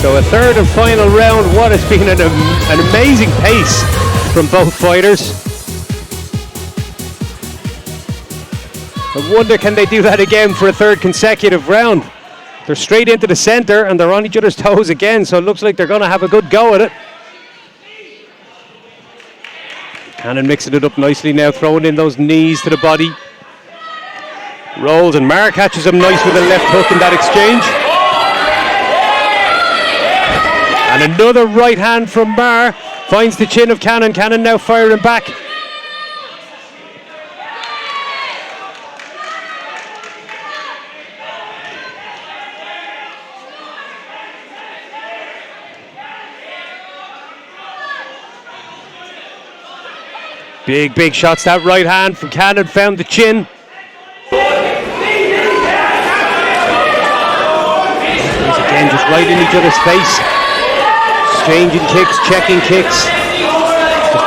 So a third and final round. What has been an amazing pace from both fighters. I wonder, can they do that again for a third consecutive round? They're straight into the center and they're on each other's toes again, so it looks like they're going to have a good go at it. Cannon mixing it up nicely now, throwing in those knees to the body. Rolls and Maher catches him nice with a left hook in that exchange. And another right hand from Maher finds the chin of Cannon. Cannon now firing back. Big shots. That right hand from Cannon found the chin. Once again, just right in each other's face. Exchanging kicks, checking kicks.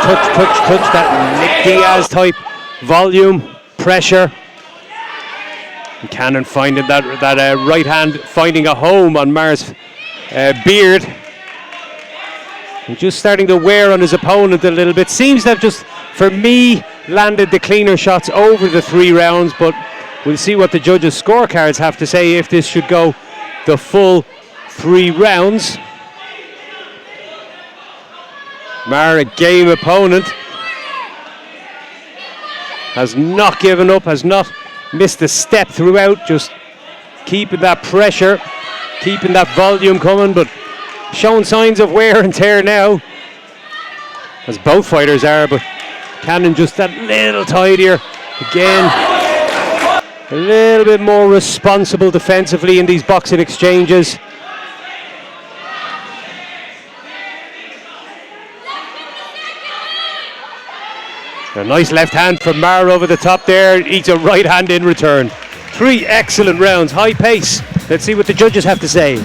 Just touch, that Nick Diaz type volume, pressure. And Cannon finding that right hand, finding a home on Maher's beard. And just starting to wear on his opponent a little bit. Seems to have just, for me, landed the cleaner shots over the 3 rounds, but we'll see what the judges' scorecards have to say if this should go the full 3 rounds. Maher, a game opponent, has not given up, has not missed a step throughout, just keeping that pressure, keeping that volume coming, but showing signs of wear and tear now, as both fighters are, but Cannon just that little tidier, again, a little bit more responsible defensively in these boxing exchanges. A nice left hand from Maher over the top there. Eats a right hand in return. 3 excellent rounds, high pace. Let's see what the judges have to say.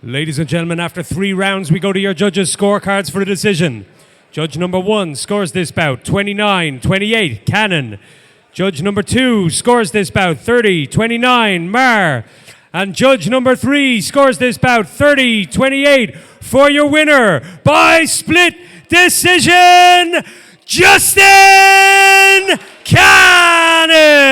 Ladies and gentlemen, after 3 rounds, we go to your judges' scorecards for the decision. Judge number 1 scores this bout 29-28, Cannon. Judge number 2 scores this bout 30-29, Maher. And judge number 3 scores this bout 30-28 for your winner by split decision, Justin Cannon.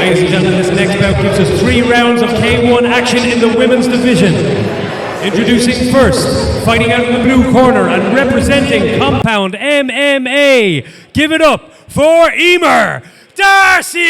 Ladies and gentlemen, this next bout gives us 3 rounds of K1 action in the women's division. Introducing first, fighting out in the blue corner and representing Compound MMA. Give it up for Eimear, Darcy!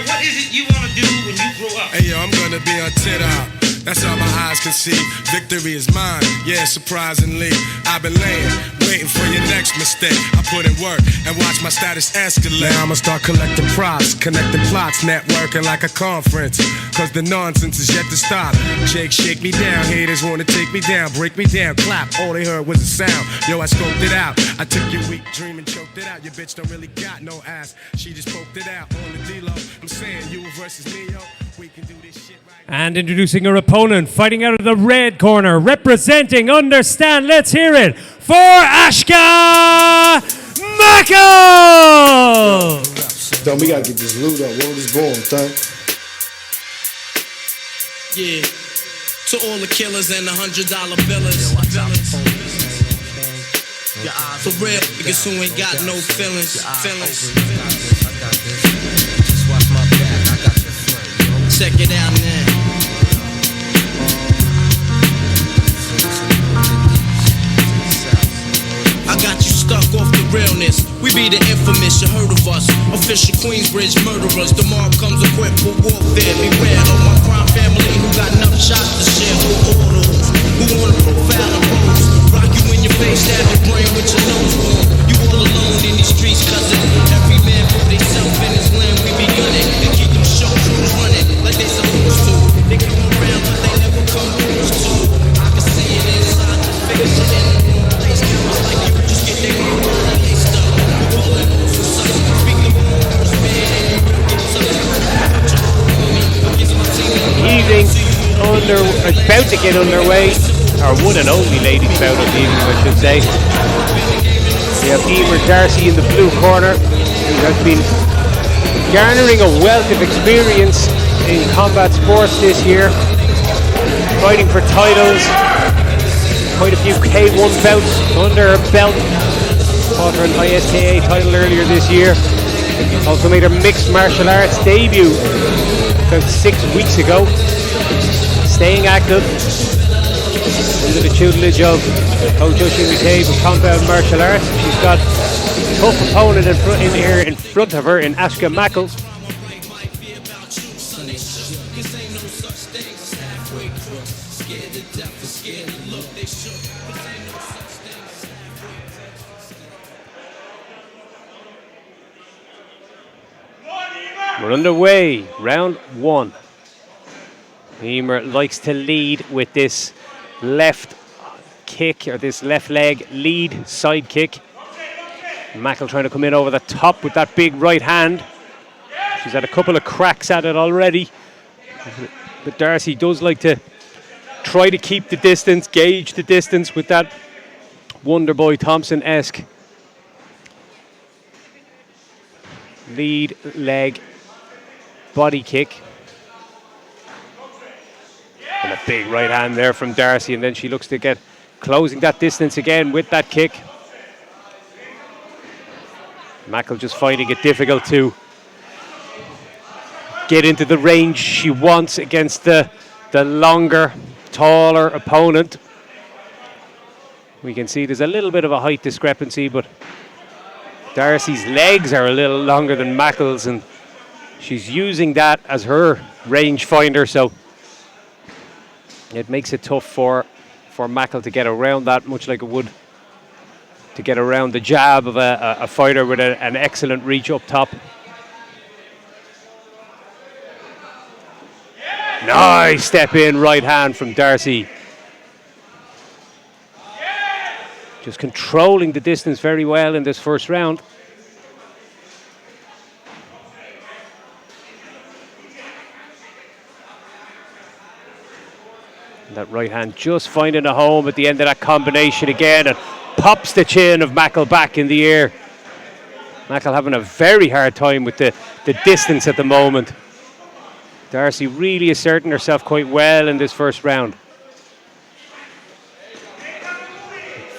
What is it you want to do when you grow up? Hey yo, I'm gonna be on TikTok. That's all my eyes can see. Victory is mine, yeah, surprisingly. I've been laying, waiting for your next mistake. I put in work and watch my status escalate. Now I'ma start collecting props, connecting plots, networking like a conference. Cause the nonsense is yet to stop. Jake, shake me down, haters wanna take me down, break me down, clap. All they heard was a sound. Yo, I scoped it out. I took your weak dream and choked it out. Your bitch don't really got no ass. She just poked it out on the D-Lo. I'm saying you versus me, yo. We can do this shit right. And introducing her opponent, fighting out of the red corner, representing Understand, let's hear it, for Aska, Machl! Don't we gotta get this loot up. Where was going, son? Yeah, to all the killers and the $100 billers. For real, niggas who ain't got no feelings. Check it out now. I got We be the infamous, you heard of us. Official Queensbridge murderers. The mob comes equipped for warfare. Beware of my crime family who got enough shots to share for orders. Who wanna profile and pose? Rock you in your face, stab your brain with your nose bone. You all alone in these streets, cousin. Every man put themselves in his land. We be gunning and keep them show crews running like they supposed to. They come around but they never come close to. I can see it inside the face in the wrong place. Cameras like you just get their own word and they stuck. We call it most of us. Speak the words, man, and you will get some. Evening about to get underway. Our one and only ladies bout of the evening, I should say. We have Eimear Darcy in the blue corner, who has been garnering a wealth of experience in combat sports this year, fighting for titles, quite a few K1 bouts under her belt, fought for an ISKA title earlier this year, also made her mixed martial arts debut about 6 weeks ago, staying active under the tutelage of Coach Oisin McCabe of Compound Martial Arts. She's got a tough opponent in front of her in Aska Machl. We're underway, round one. Eimear likes to lead with this left kick, or this left leg lead side kick. Machl trying to come in over the top with that big right hand. She's had a couple of cracks at it already. But Darcy does like to try to keep the distance, gauge the distance with that Wonderboy Thompson-esque lead leg body kick. And a big right hand there from Darcy, and then she looks to get closing that distance again with that kick. Machl just finding it difficult to get into the range she wants against the longer, taller opponent. We can see there's a little bit of a height discrepancy, but Darcy's legs are a little longer than Machl's, and she's using that as her range finder, so it makes it tough for Machl to get around that, much like it would to get around the jab of a fighter with an excellent reach up top. Nice step in right hand from Darcy. Just controlling the distance very well in this first round. That right hand just finding a home at the end of that combination again, and pops the chin of Machl back in the air. Machl having a very hard time with the distance at the moment. Darcy really asserting herself quite well in this first round.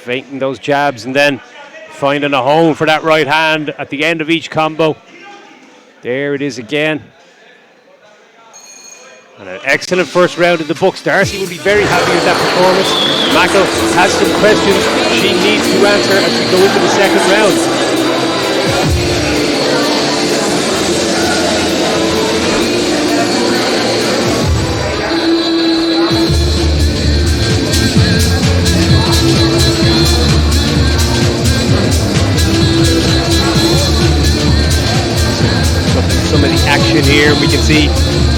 Feinting those jabs and then finding a home for that right hand at the end of each combo. There it is again. And an excellent first round in the books. Darcy will be very happy with that performance. Machl has some questions she needs to answer as we go into the second round. Some of the action here, we can see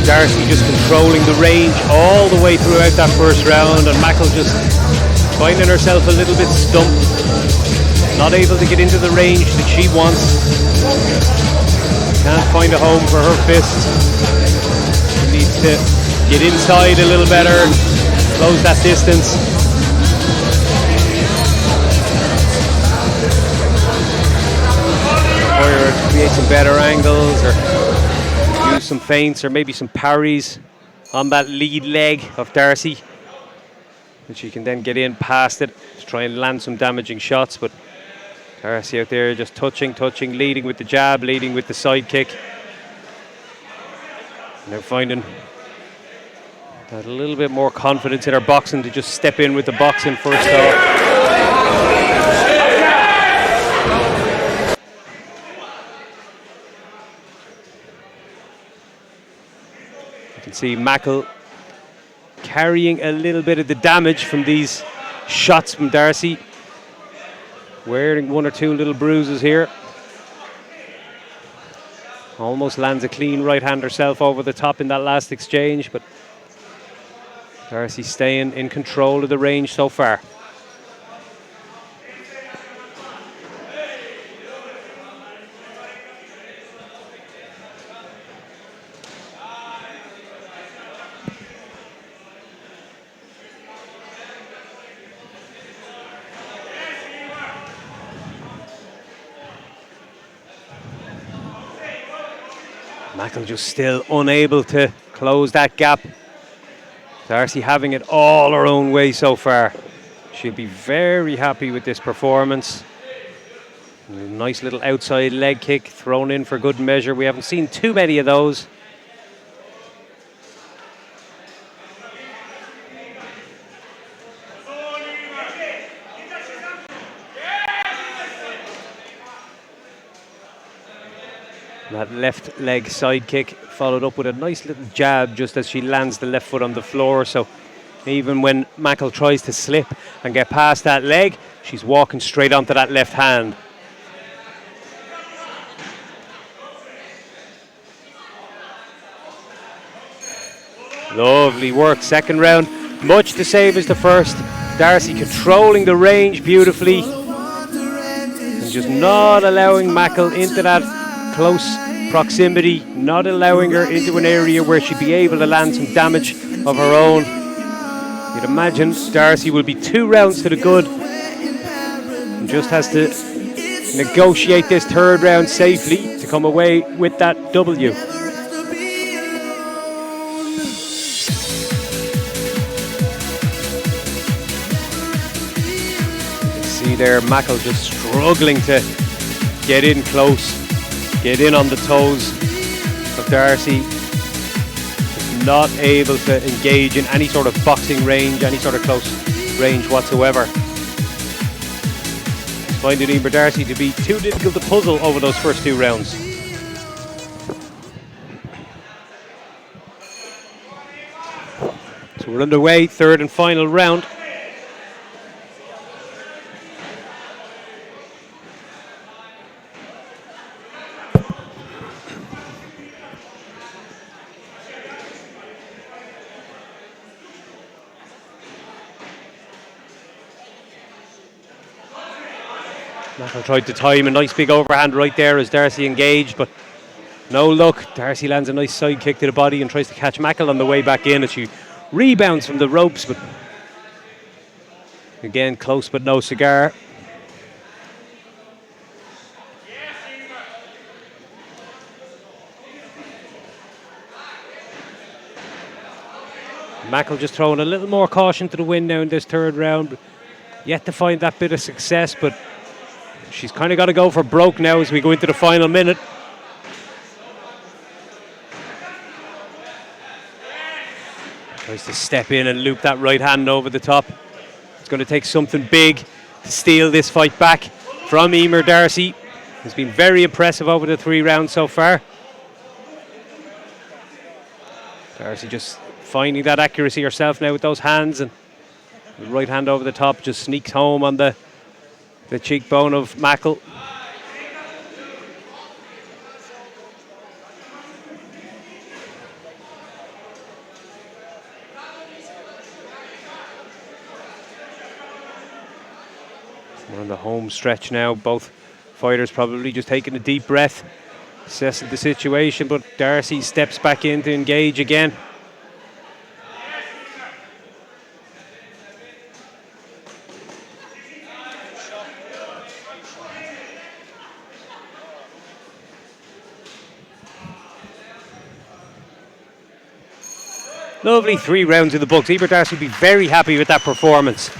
Darcy just controlling the range all the way throughout that first round, and Machl just finding herself a little bit stumped, not able to get into the range that she wants. Can't find a home for her fists. She needs to get inside a little better, close that distance. Or create some better angles, or use some feints, or maybe some parries on that lead leg of Darcy, and she can then get in past it to try and land some damaging shots. But Darcy out there just touching, leading with the jab, leading with the side kick. And they're finding that a little bit more confidence in her boxing to just step in with the boxing first off. see Machl carrying a little bit of the damage from these shots from Darcy. Wearing one or two little bruises here. Almost lands a clean right hand herself over the top in that last exchange, but Darcy staying in control of the range so far. Machl just still unable to close that gap. Darcy having it all her own way so far. She'll be very happy with this performance. A nice little outside leg kick thrown in for good measure. We haven't seen too many of those. That left leg side kick followed up with a nice little jab just as she lands the left foot on the floor. So even when Machl tries to slip and get past that leg, she's walking straight onto that left hand. Lovely work, second round. Much the same as the first. Darcy controlling the range beautifully and just not allowing Machl into that close proximity, not allowing her into an area where she'd be able to land some damage of her own. You'd imagine Darcy will be 2 rounds to the good and just has to negotiate this third round safely to come away with that W. See there, Machl just struggling to get in close, get in on the toes of Darcy. Just not able to engage in any sort of boxing range, any sort of close range whatsoever. Finding Eimear Darcy to be too difficult to puzzle over those first 2 rounds. So we're underway, third and final round. Machl tried to time a nice big overhand right there as Darcy engaged, but no luck. Darcy lands a nice side kick to the body and tries to catch Machl on the way back in as she rebounds from the ropes, but again close but no cigar. Machl just throwing a little more caution to the wind now in this third round. Yet to find that bit of success, but she's kind of got to go for broke now as we go into the final minute. Tries to step in and loop that right hand over the top. It's going to take something big to steal this fight back from Eimear Darcy. He's been very impressive over the 3 rounds so far. Darcy just finding that accuracy herself now with those hands, and the right hand over the top just sneaks home on the cheekbone of Machl. We're on the home stretch now. Both fighters probably just taking a deep breath, assessing the situation, but Darcy steps back in to engage again. Lovely 3 rounds in the books. Eimear Darcy will be very happy with that performance.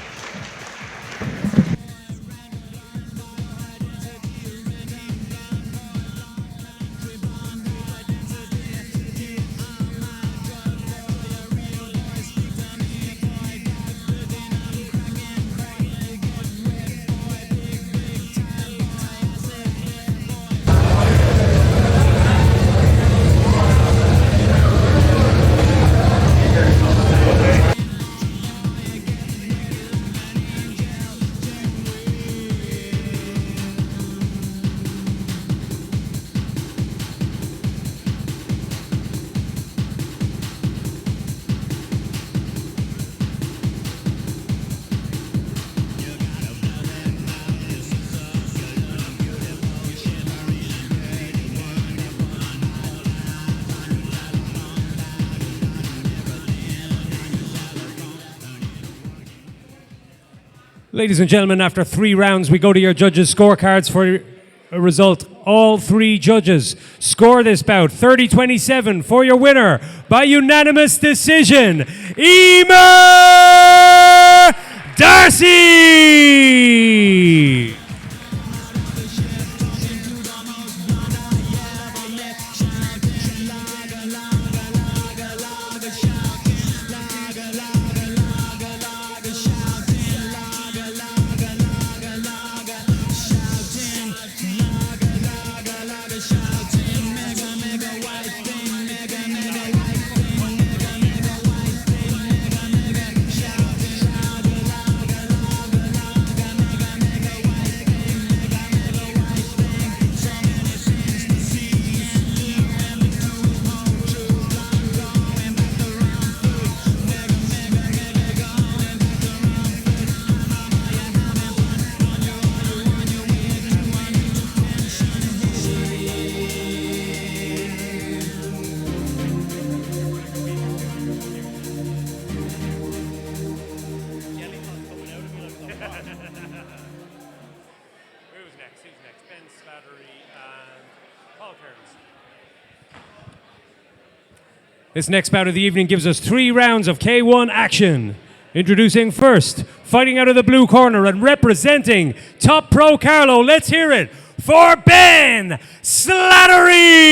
Ladies and gentlemen, after 3 rounds, we go to your judges' scorecards for a result. All 3 judges score this bout 30-27 for your winner by unanimous decision, Eimear Darcy! This next bout of the evening gives us 3 rounds of K1 action. Introducing first, fighting out of the blue corner and representing Top Pro Carlow. Let's hear it for Ben Slattery!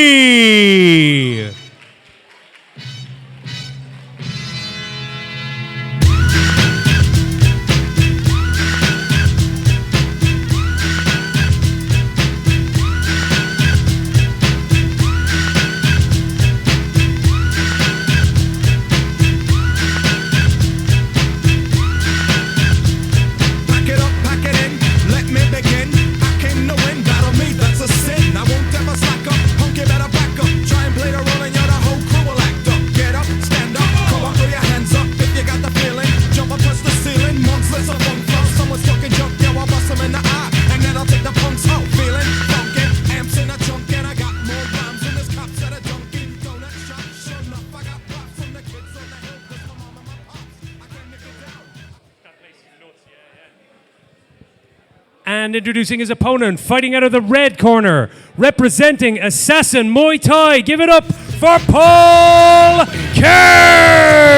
And introducing his opponent, fighting out of the red corner, representing Assasin Muay Thai. Give it up for Paul Kearns!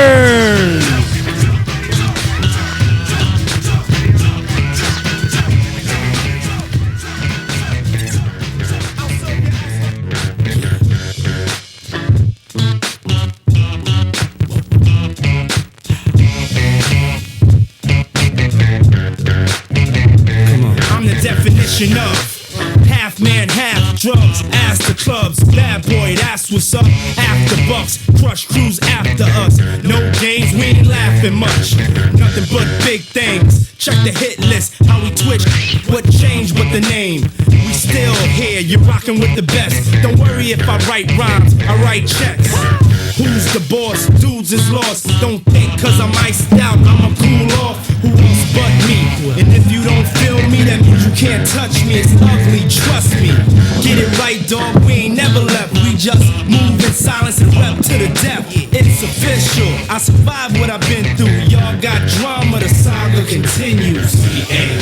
Definition of half man, half drugs. Ask the clubs, bad boy, that's what's up. After bucks, crush crews after us. No games, we ain't laughing much. Nothing but big things. Check the hit list, how we twitch. What changed but the name? We still here, you're rocking with the best. Don't worry if I write rhymes, I write checks. Who's the boss? Dudes is lost. Don't think cause I'm iced out, I'ma cool off. Who else but me? And if you don't feel me, that means you can't touch me. It's ugly, trust me. Get it right, dog, we ain't never left. We just move in silence and rep to the death. It's official, I survived what I've been through. Y'all got drama, the saga continues. We ain't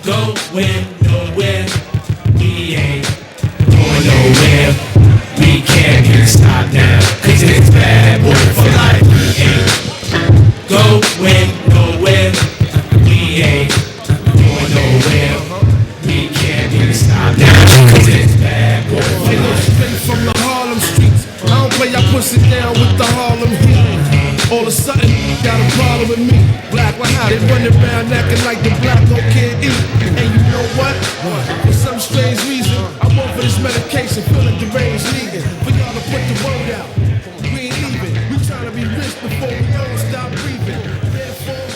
going nowhere. We ain't going nowhere. We can't get stopped now, cause it's bad boy for life. We ain't going nowhere. We ain't going nowhere. We can't get stopped now, cause it's bad boy for life. Straight from the Harlem streets, I don't play, I push it down with the Harlem heat. All of a sudden, got a problem with me. Black, what how they running around acting like the black don't can't eat. And you know what? For some strange reason, I'm over this medication, feeling deranged, leaving. For y'all to put the word out. We ain't leaving. We trying to be rich before we all stop breathing. Therefore,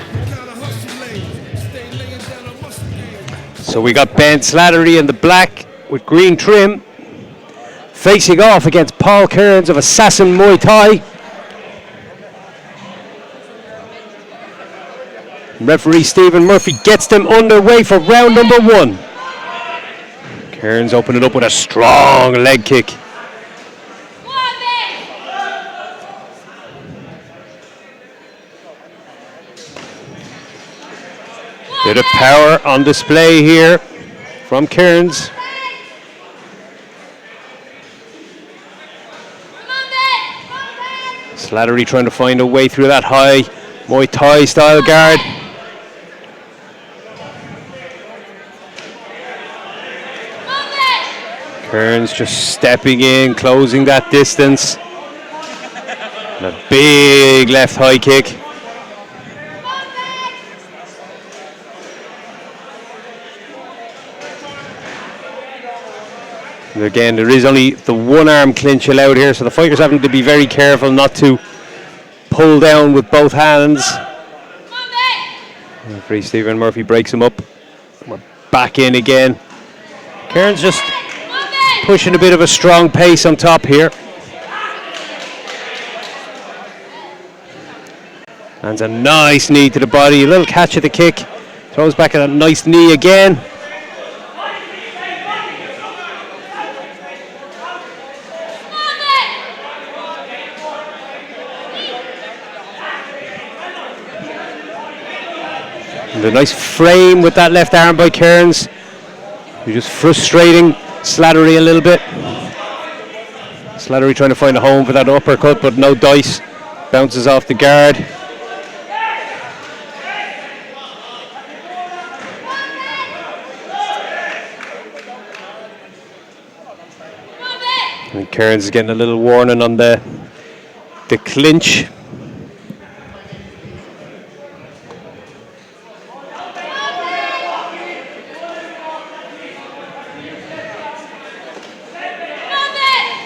we kinda hustle lanes. Stay laying down a muscle game. So we got Ben Slattery in the black with green trim, facing off against Paul Kearns of Assasin Muay Thai. Referee Stephen Murphy gets them underway for round number 1. Kearns opening up with a strong leg kick. Bit of power on display here from Kearns. Slattery trying to find a way through that high Muay Thai style guard. Kearns just stepping in, closing that distance. And a big left high kick. And again, there is only the one arm clinch allowed here, so the fighters having to be very careful not to pull down with both hands. Referee Stephen Murphy breaks him up. We're back in again. Kearns just pushing a bit of a strong pace on top here. Lands a nice knee to the body, a little catch at the kick. Throws back at a nice knee again. And a nice frame with that left arm by Kearns. You're just frustrating Slattery a little bit. Slattery trying to find a home for that uppercut, but no dice. Bounces off the guard. And Kearns is getting a little warning on the clinch.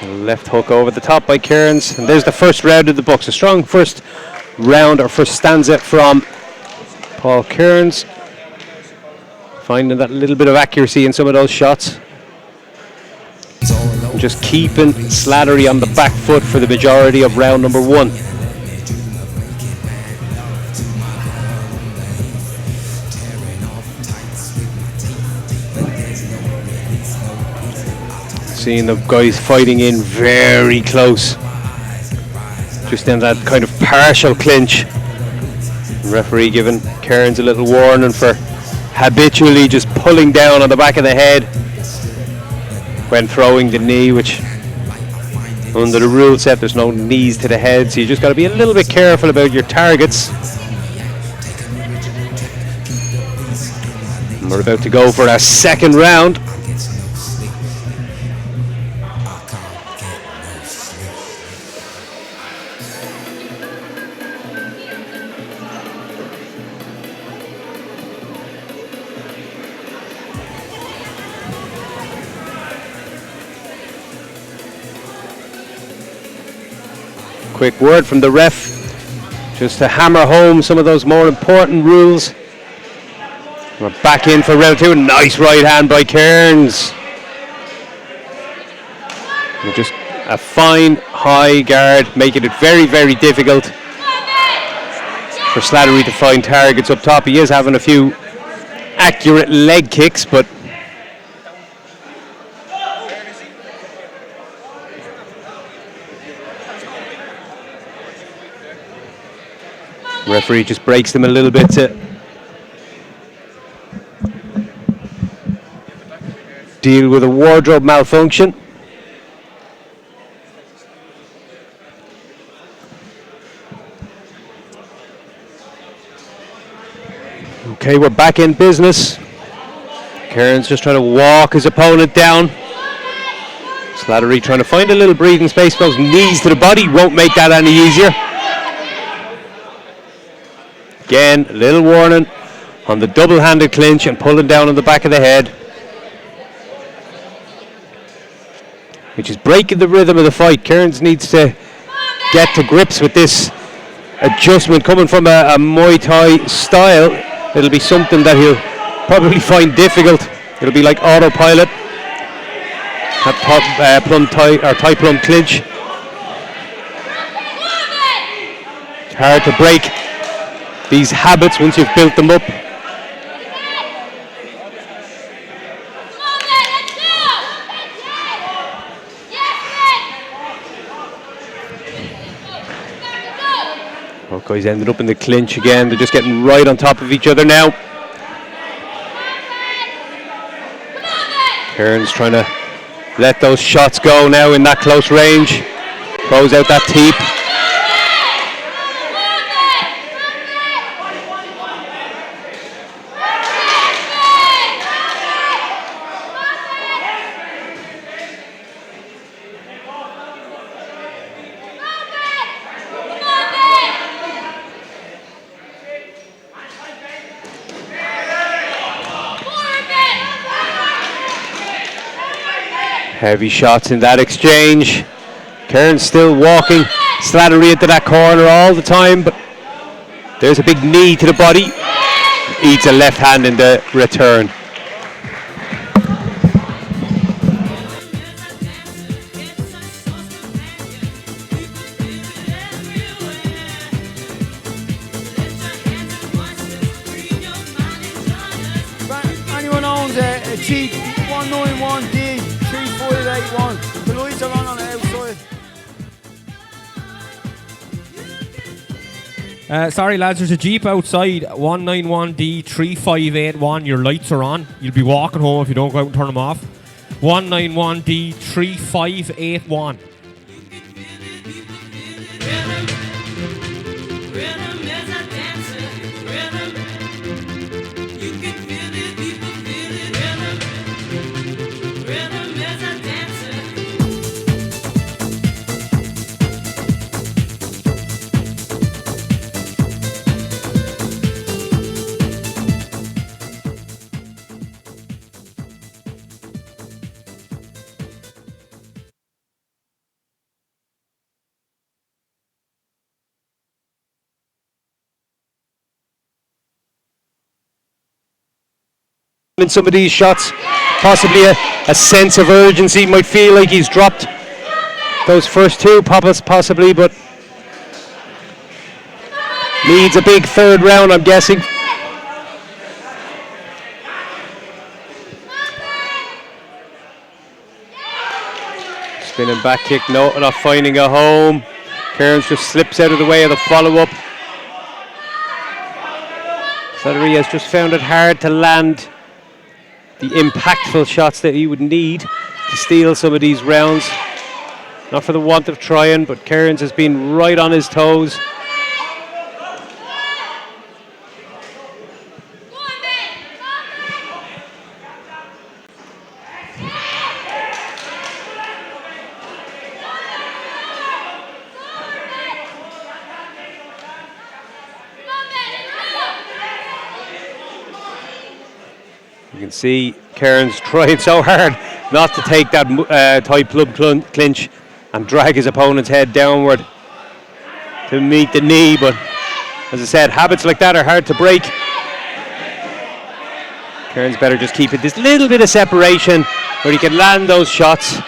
Left hook over the top by Kearns, and there's the first round of the books. A strong first round or first stanza from Paul Kearns, finding that little bit of accuracy in some of those shots, and just keeping Slattery on the back foot for the majority of round number one. Seeing the guys fighting in very close, just in that kind of partial clinch. The referee giving Kearns a little warning for habitually just pulling down on the back of the head when throwing the knee, which under the rule set there's no knees to the head, so you just got to be a little bit careful about your targets. And we're about to go for our second round. Quick word from the ref, just to hammer home some of those more important rules. We're back in for round two. Nice right hand by Kearns. And just a fine high guard, making it very, very difficult for Slattery to find targets up top. He is having a few accurate leg kicks, but referee just breaks them a little bit to deal with a wardrobe malfunction. Okay, we're back in business. Kearns just trying to walk his opponent down. Slattery trying to find a little breathing space. Those knees to the body won't make that any easier. Again, a little warning on the double-handed clinch and pulling down on the back of the head, which is breaking the rhythm of the fight. Kearns needs to get to grips with this adjustment coming from a Muay Thai style. It'll be something that he'll probably find difficult. It'll be like autopilot. That plum Thai or Thai plum clinch. It's hard to break these habits once you've built them up. Both guys ended up in the clinch again. They're just getting right on top of each other now. Kearns trying to let those shots go now in that close range. Throws out that teep. Heavy shots in that exchange. Kearns still walking. Slattery into that corner all the time, but there's a big knee to the body. Eats a left hand in the return. Anyone owns a cheap 191D 3581. The lights are on the outside. Sorry lads, there's a Jeep outside, 191D 3581. Your lights are on. You'll be walking home if you don't go out and turn them off. 191D 3581. In some of these shots, possibly a sense of urgency. Might feel like he's dropped those first two, possibly, but needs a big third round, I'm guessing. Spinning back kick, no, not finding a home. Kearns just slips out of the way of the follow-up. Slattery has just found it hard to land the impactful shots that he would need to steal some of these rounds. Not for the want of trying, but Kearns has been right on his toes. You can see Kearns trying so hard not to take that tight club clinch and drag his opponent's head downward to meet the knee, but as I said, habits like that are hard to break. Kearns better just keep it this little bit of separation where he can land those shots.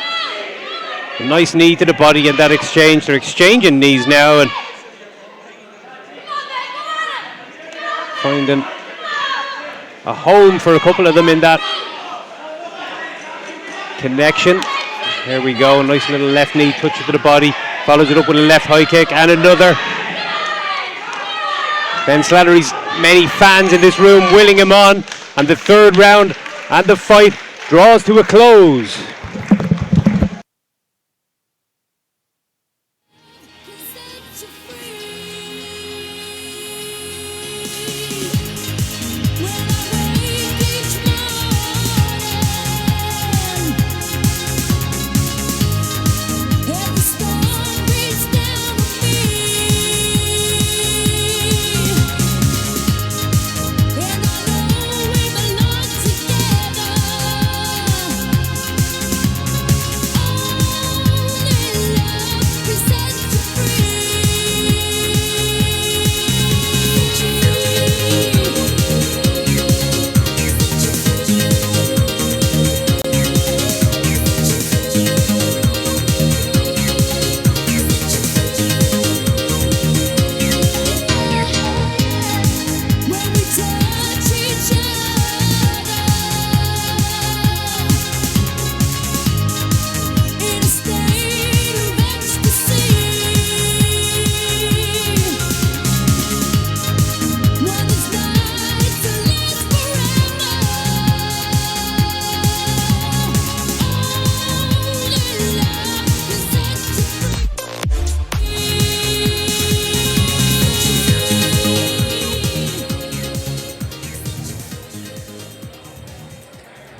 A nice knee to the body in that exchange. They're exchanging knees now and finding a home for a couple of them in that connection. There we go, a nice little left knee touch to the body, follows it up with a left high kick and another. Ben Slattery's many fans in this room willing him on, and the third round and the fight draws to a close.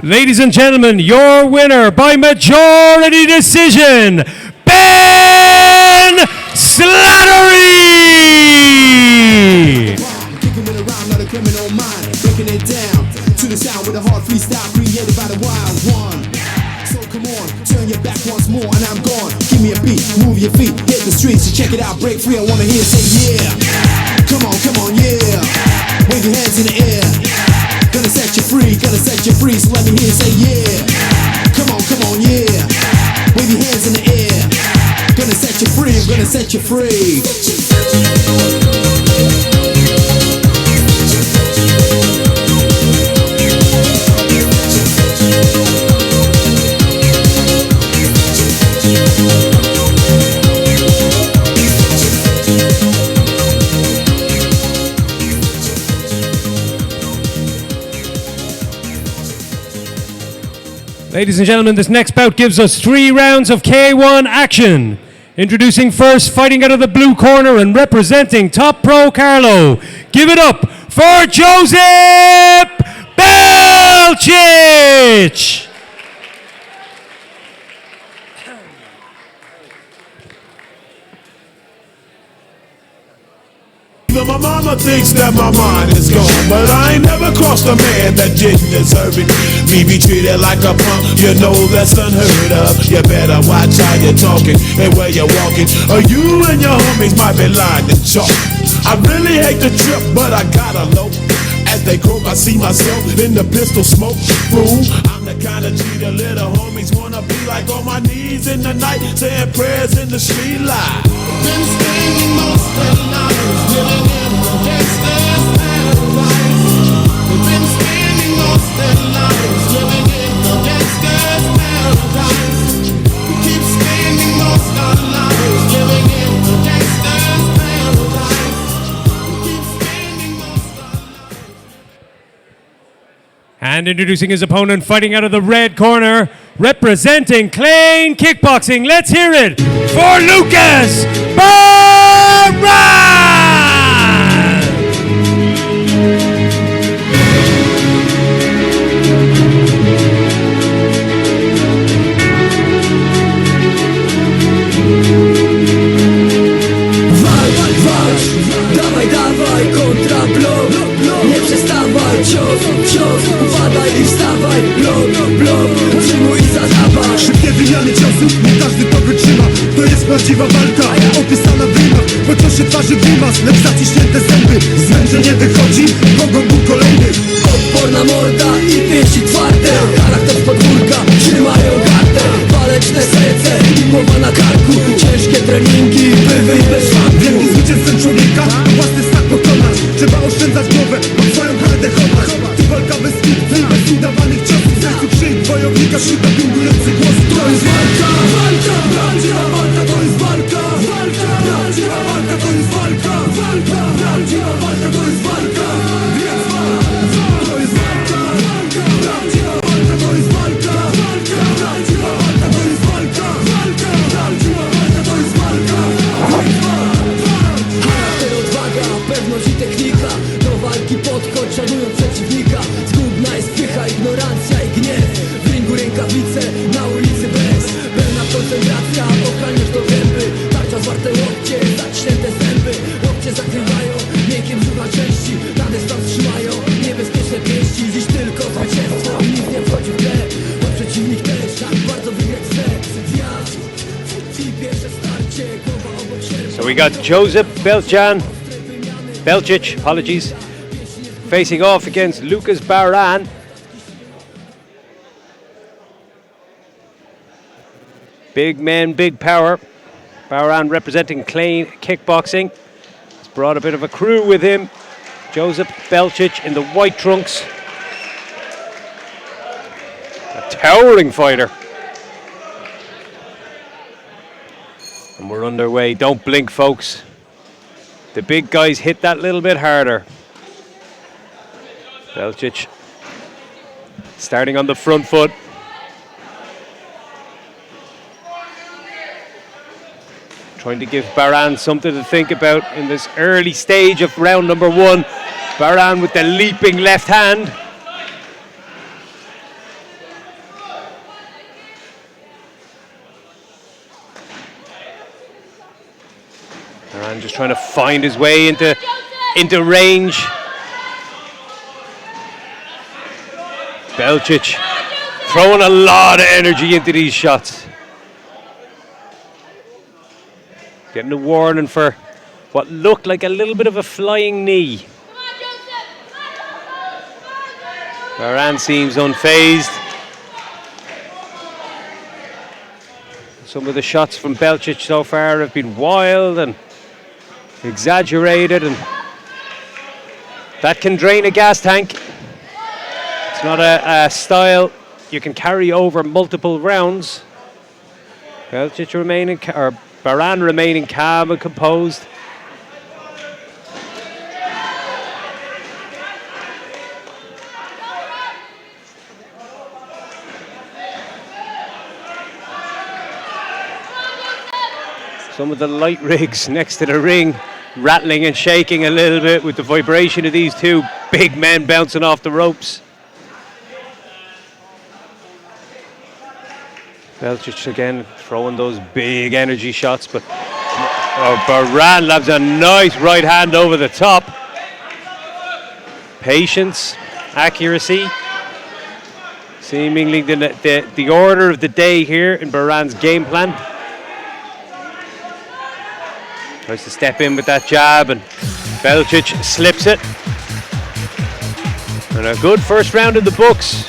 Ladies and gentlemen, your winner by majority decision, Ben Slattery! Kicking it around, not a criminal mind. Breaking it down to the sound with a hard freestyle created by the wild one. So come on, turn your back once more and I'm gone. Give me a beat, move your feet, hit the streets. So check it out, break free. I wanna hear say yeah. Come on, yeah. Wave your hands in the air. Gonna set you free, so let me hear say yeah. Come on, yeah. Wave your hands in the air. Gonna set you free, I'm gonna set you free. Ladies and gentlemen, this next bout gives us 3 rounds of K1 action. Introducing first, fighting out of the blue corner and representing Top Pro Carlow. Give it up for Josip Belcic! Even my mama thinks that my mind is gone, but I ain't never crossed a man that didn't deserve it. Me be treated like a punk, you know that's unheard of. You better watch how you're talking and where you're walking, or you and your homies might be lying to chalk. I really hate the trip, but I gotta low. As they croak, I see myself in the pistol smoke room. I'm the kind of G the little homies wanna be like, on my knees in the night, saying prayers in the street light. Been spending most of the night living in the gangster's paradise. We've been spending most of the night living in the gangster's paradise. We keep spending most of the night living in the gangster's paradise. We keep spending most of the night. And introducing his opponent, fighting out of the red corner, representing Clane Kickboxing. Let's hear it for Lukasz Baran! Walcz, dawaj, kontra blok. Nie przestawaj, cios, upadaj i wstawaj. Blok, przyjmuj i zadawaj. Szybkie wymiany ciosów, nie każdy to wytrzyma. To jest prawdziwa walka, opisana w rymach. Bo to się twarzy grymas, lecz zaciśnięte zęby. Zmęczenie wychodzi, mogą był kolejny. Odporna morda i pięści twarde. Charakter z podwórka, trzymają gardę. Waleczne serce i głowa na karku. Ciężkie treningi, by wyjść bez szwanku. Wielkim zwycięzcem człowieka, to własny stak pokonać. Trzeba oszczędzać głowę, bo swoją hardę chować. Tu walka bez fikcji, bez udawanych ciosów. W sercu krzyk wojownika, wśród dopingujących głosów. To jest walka, prawdziwa walka, to jest walka. Prawdziwa walka, to jest walka. Prawdziwa walka, to jest walka. Więc to jest walka. Prawdziwa walka, to jest walka. Prawdziwa walka, to jest walka. Prawdziwa walka, to jest walka. Charakter, odwaga, pewność i technika. Do walki podchodź, szanując przeciwnika. Zgubna jest pycha, ignorancja i gniew. W ringu rękawice, na ulicy bez. Pełna koncentracja, ochraniasz do gęby. Tarcza, zwarte łokcie, zaciśnięte zęby. Łokcie zakrywają, miękkie brzucha części. Na dystans trzymają, niebezpieczne pięści. Dziś tylko zwycięstwo, nic nie wchodzi w grę. Bo przeciwnik też, bardzo wygrać chce. Zjazd i pierwsze starcie, głowa obok sierpa. So we got Josip Belcic, apologies, facing off against Lukasz Baran. Big men, big power. Baran representing Clane Kickboxing. He's brought a bit of a crew with him. Josip Belcic in the white trunks. A towering fighter. And we're underway. Don't blink, folks. The big guys hit that little bit harder. Belcic starting on the front foot. Trying to give Baran something to think about in this early stage of round number 1. Baran with the leaping left hand. just trying to find his way into range. Belcic throwing a lot of energy into these shots. Getting a warning for what looked like a little bit of a flying knee. Baran seems unfazed. Some of the shots from Belcic so far have been wild and exaggerated, and that can drain a gas tank. It's not a style you can carry over multiple rounds. Belcic remaining, or Baran remaining calm and composed. Some of the light rigs next to the ring rattling and shaking a little bit with the vibration of these two big men bouncing off the ropes. Belcic again throwing those big energy shots, but Baran loves a nice right hand over the top. Patience, accuracy, seemingly the order of the day here in Baran's game plan. Tries to step in with that jab, and Belcic slips it. And a good first round in the books.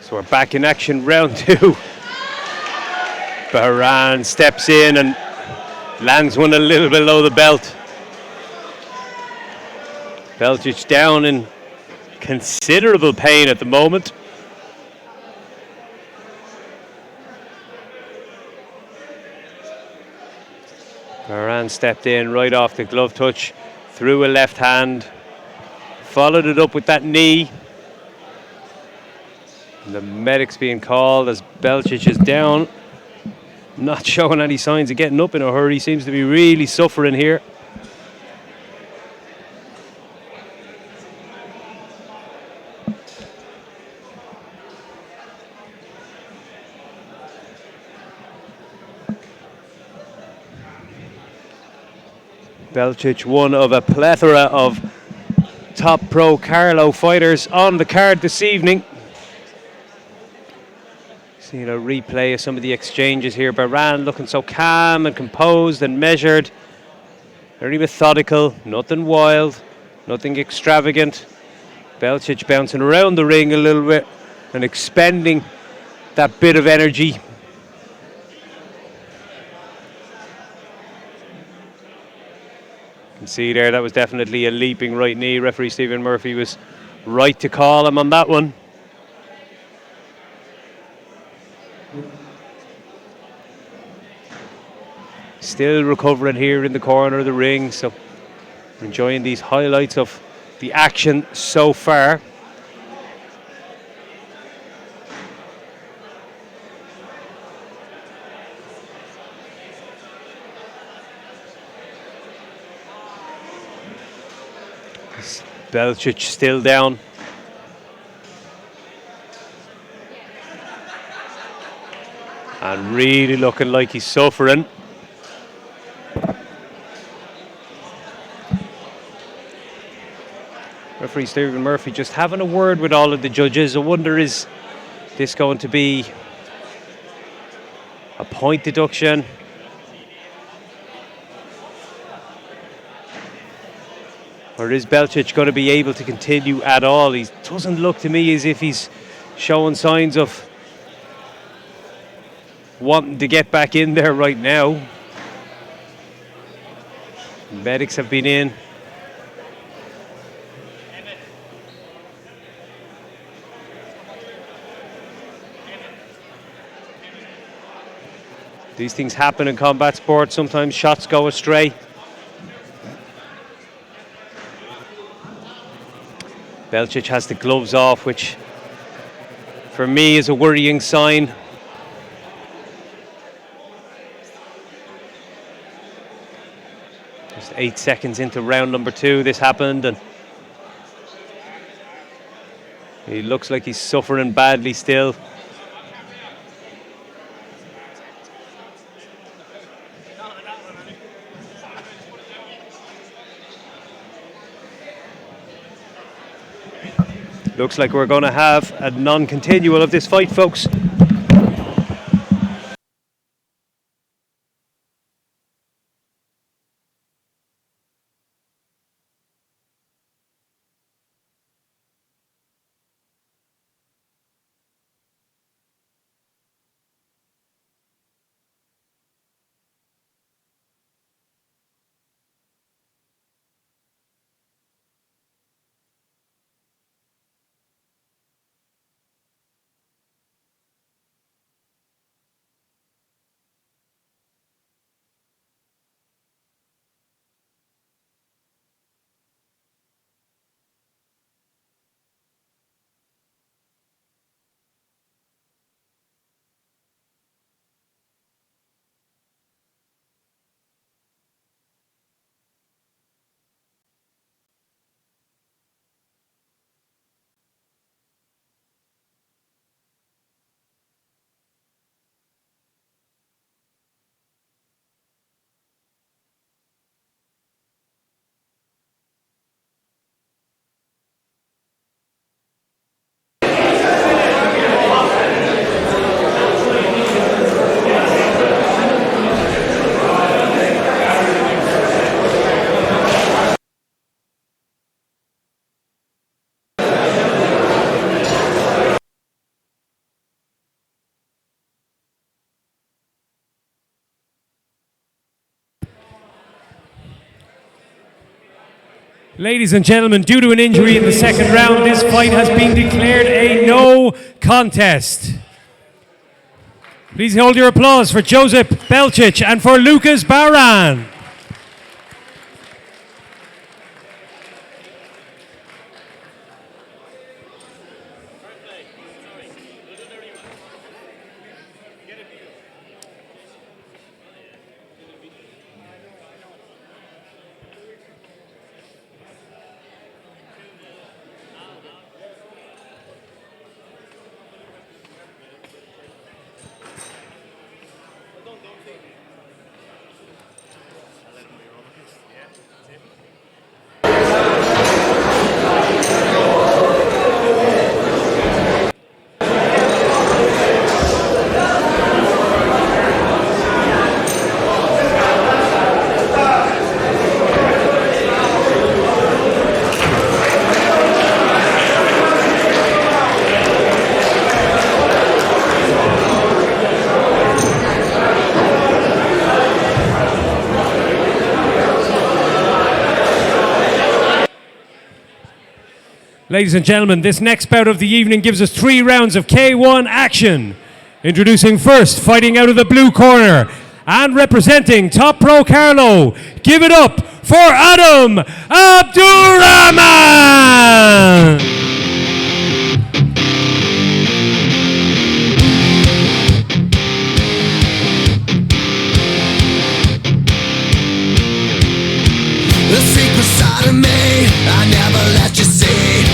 So we're back in action, round two. Baran steps in and lands one a little below the belt. Belcic down in considerable pain at the moment. Baran stepped in right off the glove touch, threw a left hand, followed it up with that knee. And the medic's being called as Belcic is down, not showing any signs of getting up in a hurry. Seems to be really suffering here. Belcic, one of a plethora of top Pro Carlow fighters on the card this evening. Seeing a replay of some of the exchanges here. Baran looking so calm and composed and measured. Very methodical, nothing wild, nothing extravagant. Belcic bouncing around the ring a little bit and expending that bit of energy. You can see there, that was definitely a leaping right knee. Referee Stephen Murphy was right to call him on that one. Still recovering here in the corner of the ring, so enjoying these highlights of the action so far. Belcic still down. And really looking like he's suffering. Referee Stephen Murphy just having a word with all of the judges. I wonder, is this going to be a point deduction? Or is Belcic going to be able to continue at all? He doesn't look to me as if he's showing signs of wanting to get back in there right now. Medics have been in. These things happen in combat sports. Sometimes shots go astray. Belcic has the gloves off, which for me is a worrying sign. Just 8 seconds into round number 2 this happened, and he looks like he's suffering badly still. Looks like we're going to have a non-continual of this fight, folks. Ladies and gentlemen, due to an injury in the second round, this fight has been declared a no contest. Please hold your applause for Josip Belcic and for Lukasz Baran. Ladies and gentlemen, this next bout of the evening gives us 3 rounds of K1 action. Introducing first, fighting out of the blue corner and representing Top Pro Carlow, give it up for Adam Abdurahman! The secret side of me, I never let you see.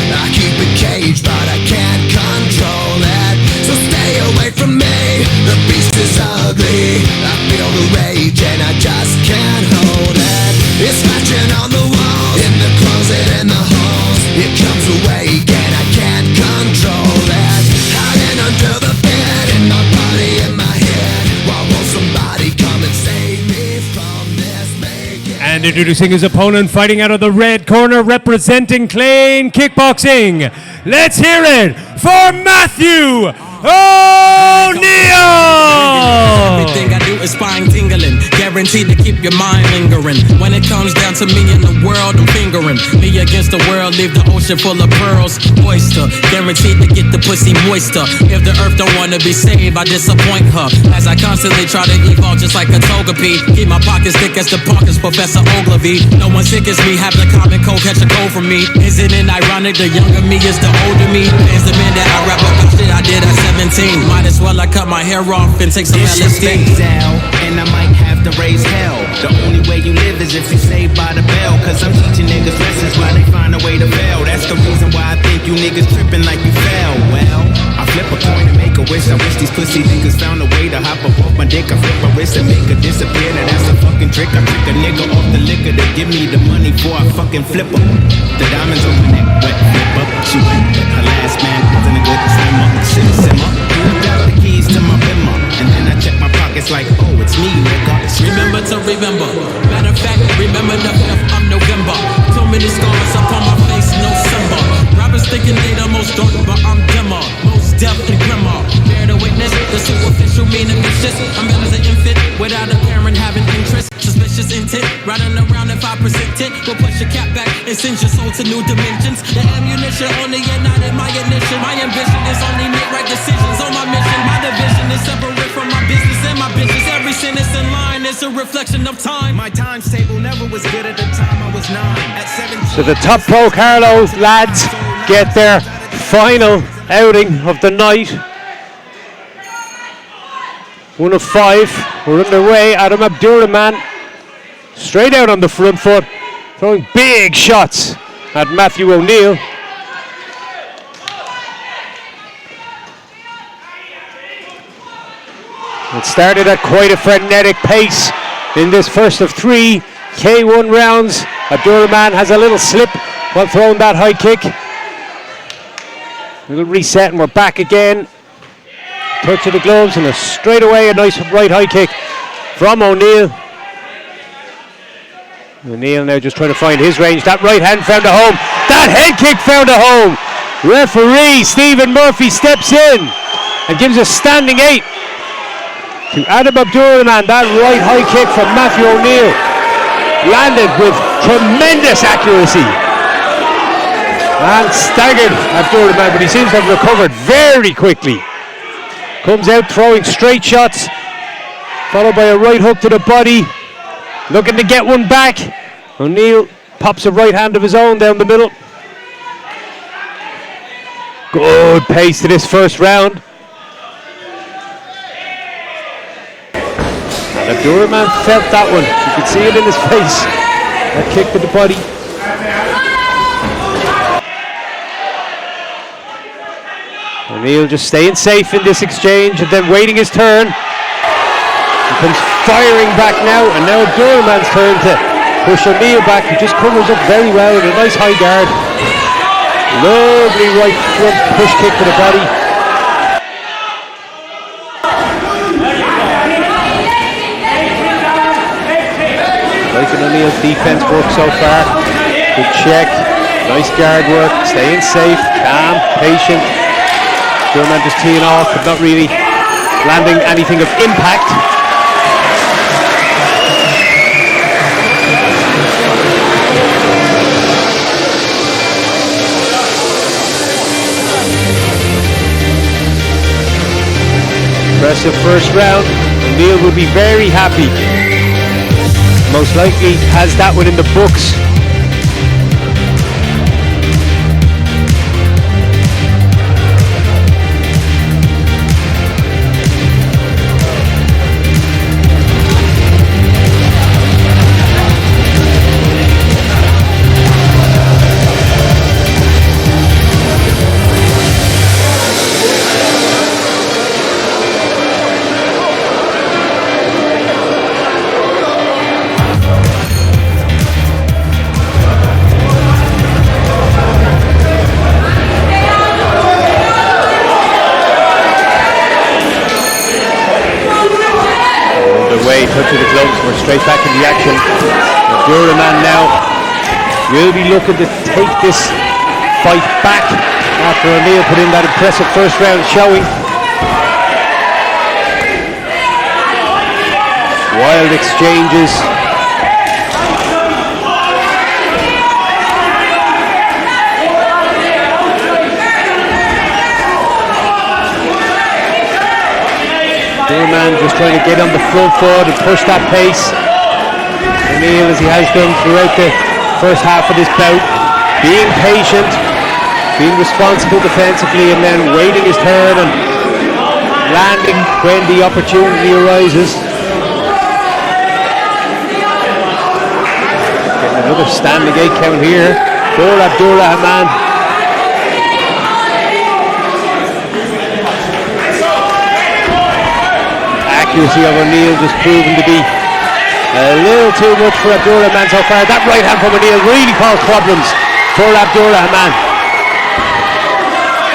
I keep it caged, but I can't control it. So stay away from me, the beast is ugly. I feel the rage and I just can't hold it. It's scratching on the walls, in the closet, in the halls. It comes awake and I can't control it. Hiding under the bed, in my body, in my head. Why won't somebody come and save me from this? And introducing his opponent, fighting out of the red corner, representing Clane Kickboxing. Let's hear it for Mathiew O'Neill! Everything I do is spine tingling, guaranteed to keep your mind lingering. When it comes down to me and the world, I'm fingering. Me against the world, leave the ocean full of pearls. Oyster, guaranteed to get the pussy moister. If the earth don't wanna be saved, I disappoint her. As I constantly try to evolve just like a togepi. Keep my pockets thick as the Parkers, Professor Ogilvy. No one sick as me, have the common cold, catch a cold from me. Isn't it ironic, the younger me is the older me? There's the man that I rap about shit I did at 17. Might as well I cut my hair off and take some LSD. And I might have to raise hell. The only way you live is if you saved by the bell. Cause I'm teaching niggas lessons while they find a way to fail. That's the reason why I think you niggas tripping like you fell. Well, I flip a coin and make a wish. I wish these pussy niggas found a way to hop up off my dick. I flip a wrist and make her disappear. Now that's a fucking trick. I trick a nigga off the liquor to give me the money before I fucking flip her. The diamonds on my neck, wet, flip up, shoot. Her last man wasn't a good swimmer. Simmer. You got the keys to my bimmer. And then I check my pockets like, oh, it's me, nigga. Remember to remember. Matter of fact, remember the 5th of November. Too many scars upon my face, no symbol. Rappers thinking they the most dark, but I'm dimmer. Most deaf and grimmer. Bear to witness the superficial meaning vicious. I'm better as an infant without a parent having interest. Suspicious intent, riding around if I present it. Will push your cap back and send your soul to new dimensions. The ammunition only ignited my ignition. My ambition is only make right decisions on my mission. My division is separate from my business and my business. Every sentence in line is a reflection of time. My times table never was good at the time I was 9. At 17. So the top Pro Carlow lads get their final outing of the night. 1 of 5. We're underway. Adam Abdurahman straight out on the front foot, throwing big shots at Mathiew O'Neill. It started at quite a frenetic pace in this first of 3 K1 rounds. Abdurahman has a little slip while throwing that high kick. Little reset and we're back again. Touch of the gloves and straight away a nice right high kick from O'Neill. O'Neill now just trying to find his range. That right hand found a home. That head kick found a home. Referee Stephen Murphy steps in and gives a standing 8 to Adam Abdurahman. That right high kick from Mathiew O'Neill landed with tremendous accuracy and staggered Abdurahman, but he seems to have recovered very quickly. Comes out throwing straight shots, followed by a right hook to the body, looking to get one back. O'Neill pops a right hand of his own down the middle. Good pace to this first round. Abdurahman felt that one. You could see it in his face. That kick to the body. O'Neill just staying safe in this exchange and then waiting his turn. He comes firing back now, and now Abdurahman's turn to push O'Neill back. He just covers up very well with a nice high guard. Lovely right front push kick to the body. Liking O'Neill's defense work so far. Good check, nice guard work, staying safe, calm, patient. Abdurahman just teeing off, but not really landing anything of impact. Impressive first round. O'Neill will be very happy. Most likely has that one in the books. away, touching the gloves. We're straight back in the action. Abdurahman now will be looking to take this fight back after O'Neill put in that impressive first round showing. Wild exchanges. Abdurahman just trying to get on the front foot and push that pace. O'Neill, as he has done throughout the first half of this bout, being patient, being responsible defensively, and then waiting his turn and landing when the opportunity arises. Getting another standing 8 count here for Abdurahman. Accuracy of O'Neill just proven to be a little too much for Abdurahman so far. That right hand from O'Neill really caused problems for Abdurahman.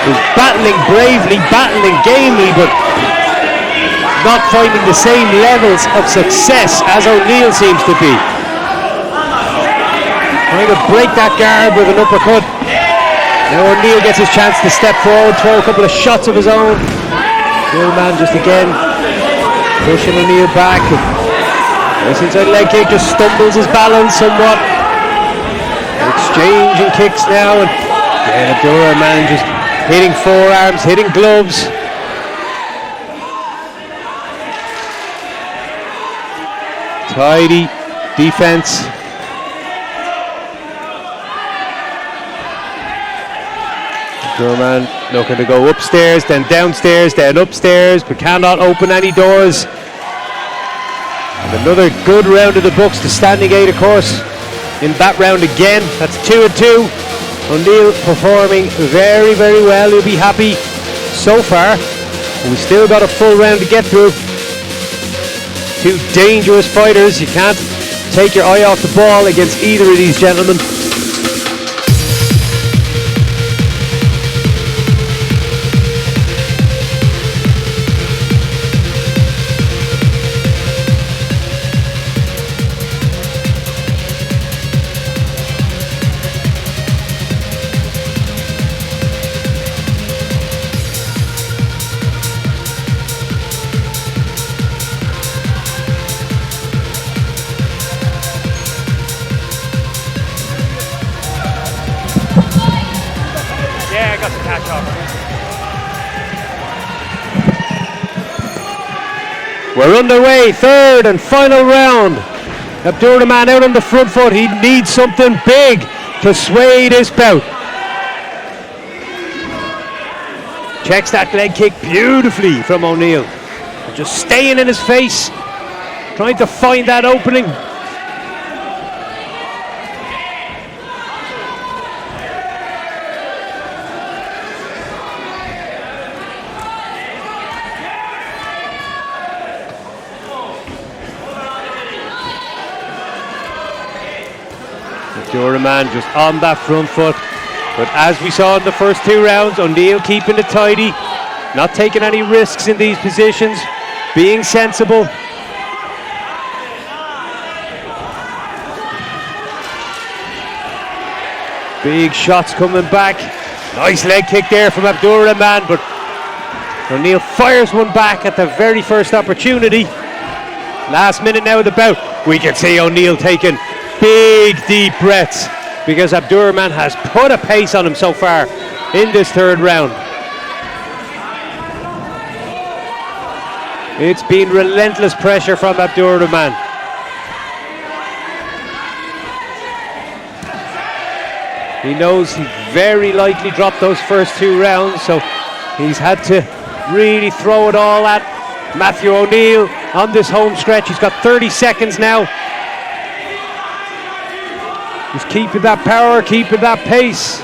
He's battling bravely, battling gamely, but not finding the same levels of success as O'Neill seems to be. Trying to break that guard with an uppercut. Now O'Neill gets his chance to step forward, throw a couple of shots of his own. Abdurahman just again pushing O'Neill back. This inside leg kick just stumbles his balance somewhat. Exchanging kicks now, and Abdurahman just hitting forearms, hitting gloves. Tidy defense. Abdurahman looking to go upstairs, then downstairs, then upstairs, but cannot open any doors. And another good round of the books to standing 8, of course. In that round again, that's 2-2. O'Neill performing very, very well. He'll be happy so far. We still got a full round to get through. Two dangerous fighters. You can't take your eye off the ball against either of these gentlemen. We're underway, third and final round. Abdurahman out on the front foot. He needs something big to sway this bout. Checks that leg kick beautifully from O'Neill. Just staying in his face, trying to find that opening. Abdurahman just on that front foot, but as we saw in the first 2 rounds, O'Neill keeping it tidy, not taking any risks in these positions, being sensible. Big shots coming back. Nice leg kick there from Abdurahman, but O'Neill fires one back at the very first opportunity. Last minute now of the bout. We can see O'Neill taking big deep breaths because Abdurahman has put a pace on him so far in this 3rd round. It's been relentless pressure from Abdurahman. He knows he very likely dropped those first 2 rounds, so he's had to really throw it all at Mathiew O'Neill on this home stretch. He's got 30 seconds now. Just keeping that power, keeping that pace.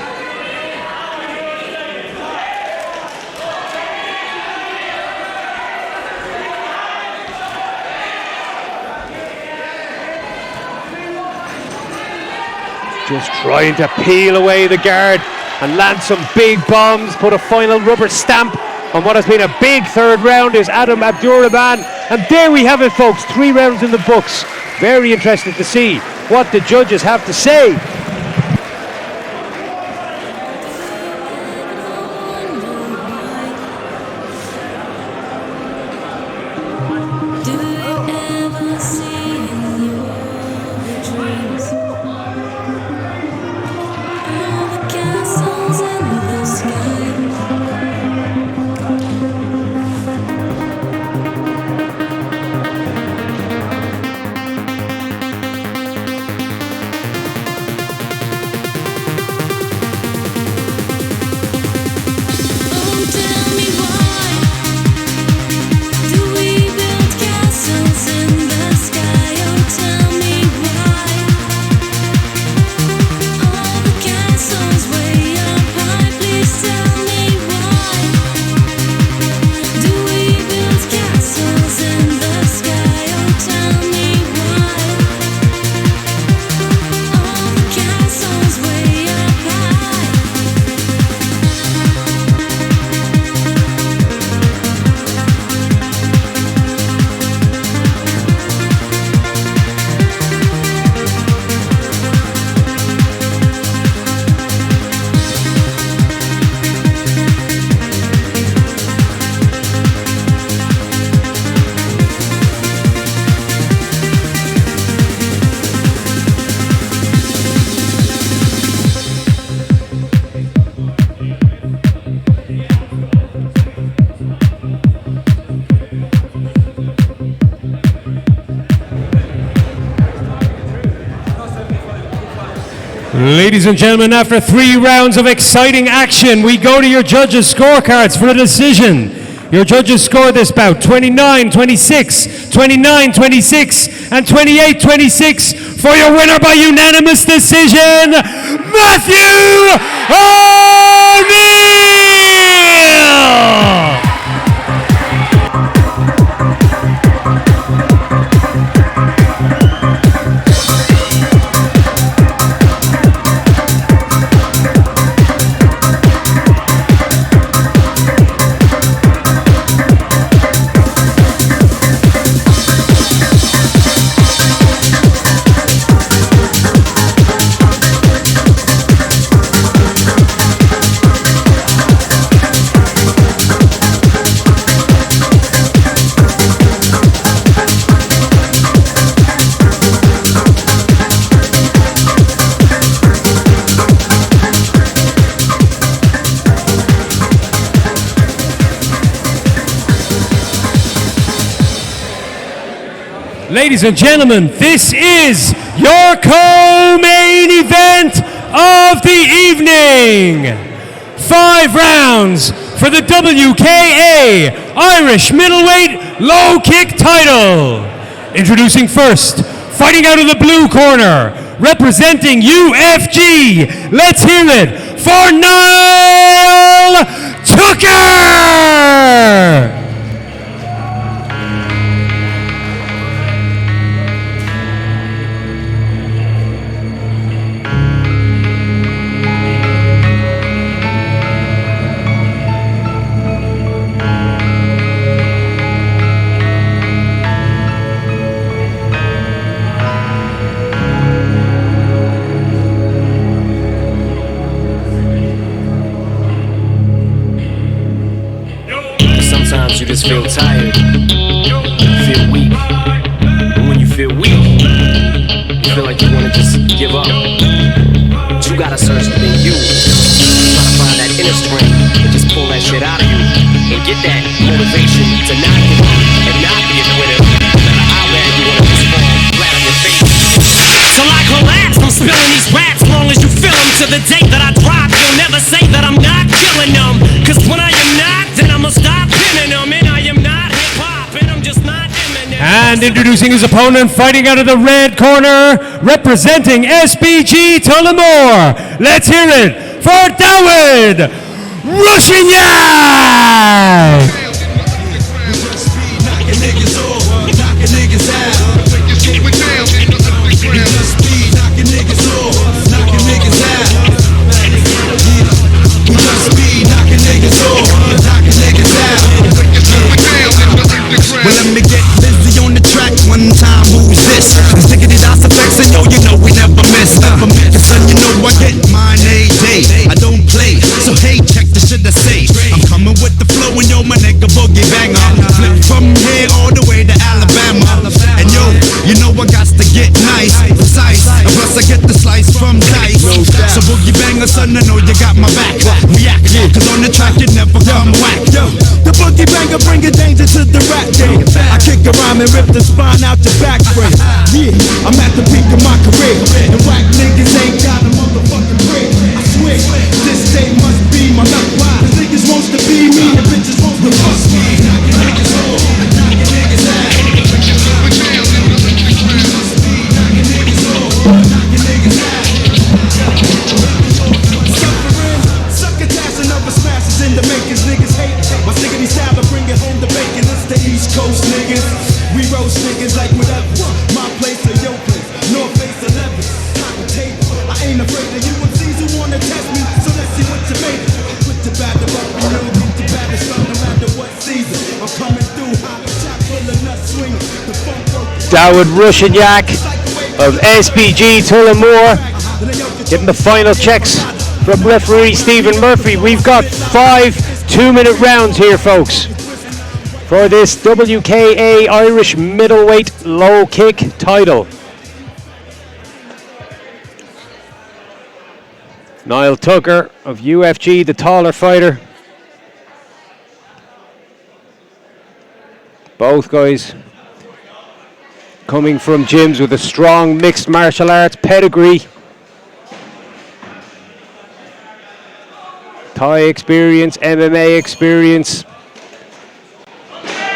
Just trying to peel away the guard and land some big bombs, put a final rubber stamp on what has been a big third round is Adam Abdurahman. And there we have it, folks. 3 rounds in the books. Very interested to see what the judges have to say. Ladies and gentlemen, after 3 rounds of exciting action, we go to your judges' scorecards for a decision. Your judges scored this bout 29-26, 29-26, and 28-26 for your winner by unanimous decision, Mathiew O'Neill! Ladies and gentlemen, this is your co-main event of the evening. 5 rounds for the WKA Irish middleweight low kick title. Introducing first, fighting out of the blue corner, representing UFG. Let's hear it for Niall Tucker! You just feel tired, feel weak. And when you feel weak, you feel like you want to just give up. But you gotta search within you, try to find that inner strength and just pull that shit out of you and get that motivation to not give up and not be a quitter. No matter how bad you want to just fall flat on your face. Till I collapse, I'm spilling these raps long as you feel them. To the day that I drop, you'll never say that I'm not killing them. Cause when I am not, then I'ma stop pinning them. And I am not hip-hop, and I'm just not Eminem. And introducing his opponent, fighting out of the red corner, representing SBG Tullamore. Let's hear it for Dawid Rushinyak! the sage. I'm coming with the flow and yo, my nigga boogie banger. Flip from here all the way to Alabama. And yo, you know I got to get nice, precise. And plus I get the slice from dice. So boogie banger, son, I know you got my back. React, cause on the track you never come whack. Yo, the boogie banger bringing danger to the rap game. I kick a rhyme and rip the spine out your back frame. Yeah, I'm at the peak of my career. And whack niggas ain't got a motherfucking break. I swear, this day must be my luck. The niggas wants to be me, the bitches wants to bust me. Knockin' niggas off, knockin' niggas out. Succotash and other smashes in the makers, niggas hate. My stickity style to bring it home to bacon. It's the East Coast niggas. We roast niggas like whatever. My place or your place. North face 11. Cotton table. I ain't afraid of you and C's who wanna test me. So let's see what you made. Put your batter up, you know, get your batter strong no matter what season. I'm coming through hot, shot full of nuts swinging. The funk work. Dawood Rushenyak of SBG Tullamore getting the final checks from referee Stephen Murphy. We've got 5 2-minute rounds here, folks, for this WKA Irish middleweight low kick title. Niall Tucker of UFG, the taller fighter. Both guys coming from gyms with a strong mixed martial arts pedigree. Thai experience, MMA experience.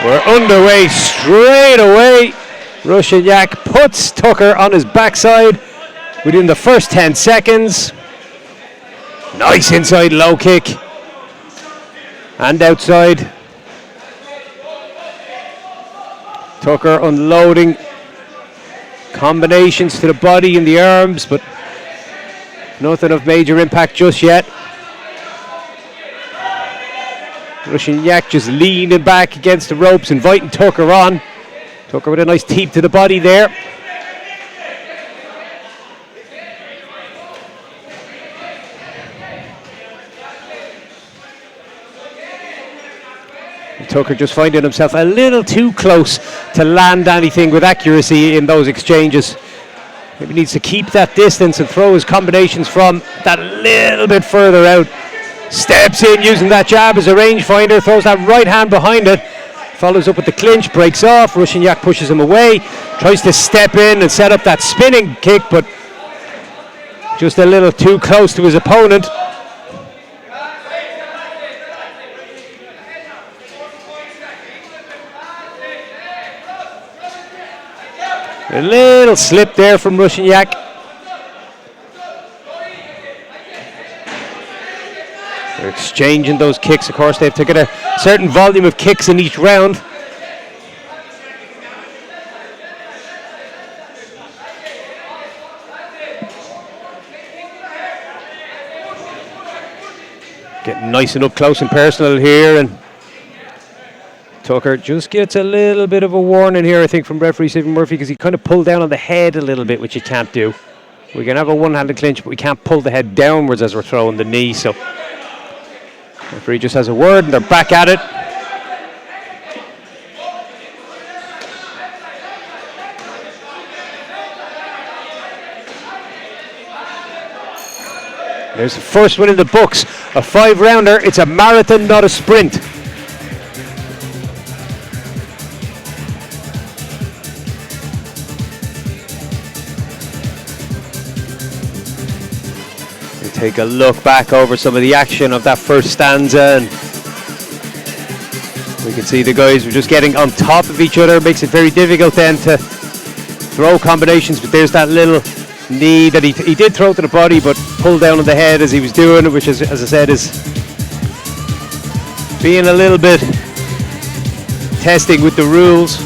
We're underway straight away. Rushenyak puts Tucker on his backside within the first 10 seconds. Nice inside low kick. And outside. Tucker unloading combinations to the body and the arms, but nothing of major impact just yet. Rushenyak just leaning back against the ropes, inviting Tucker on. Tucker with a nice teep to the body there. And Tucker just finding himself a little too close to land anything with accuracy in those exchanges. Maybe needs to keep that distance and throw his combinations from that little bit further out. Steps in using that jab as a rangefinder, throws that right hand behind it, follows up with the clinch, breaks off. Rushenyak pushes him away, tries to step in and set up that spinning kick, but just a little too close to his opponent. A little slip there from Rushenyak. They're exchanging those kicks. Of course, they've taken a certain volume of kicks in each round. Getting nice and up close and personal here, and Tucker just gets a little bit of a warning here, I think, from referee Stephen Murphy, because he kind of pulled down on the head a little bit, which you can't do. We can have a one-handed clinch, but we can't pull the head downwards as we're throwing the knee, so referee just has a word, and they're back at it. There's the first one in the books, a 5-rounder. It's a marathon, not a sprint. We take a look back over some of the action of that first stanza, and we can see the guys were just getting on top of each other. It makes it very difficult then to throw combinations, but there's that little knee that he did throw to the body, but pulled down on the head as he was doing it, which is, as I said, is being a little bit testing with the rules.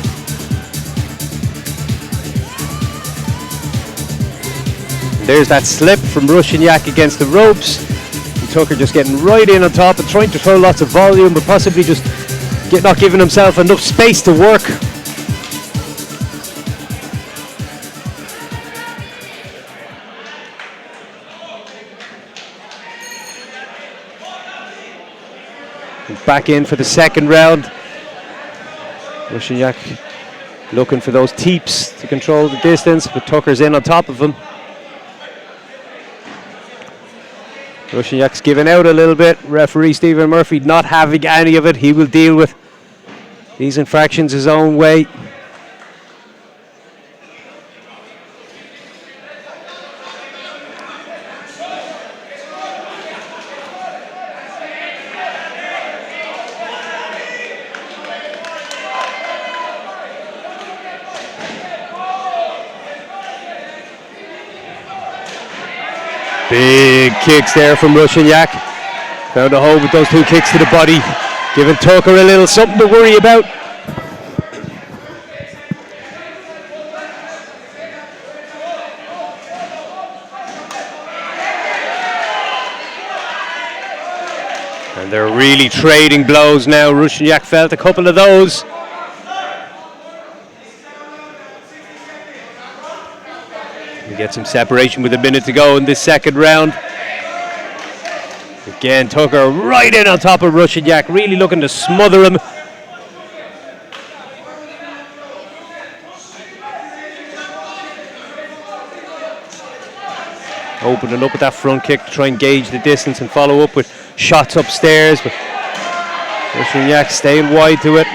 There's that slip from Rushenyak against the ropes. And Tucker just getting right in on top and trying to throw lots of volume, but possibly just not giving himself enough space to work. back in for the second round. Rushenyak looking for those teeps to control the distance, but Tucker's in on top of him. Rushenyak's giving out a little bit. Referee Stephen Murphy not having any of it. He will deal with these infractions his own way. Big kicks there from Rushenyak. Found a hole with those two kicks to the body, giving Tucker a little something to worry about. And they're really trading blows now. Rushenyak felt a couple of those. Get some separation with a minute to go in this second round. Again, Tucker right in on top of Rushenyak, really looking to smother him. Opening up with that front kick to try and gauge the distance and follow up with shots upstairs, but Rushenyak staying wide to it.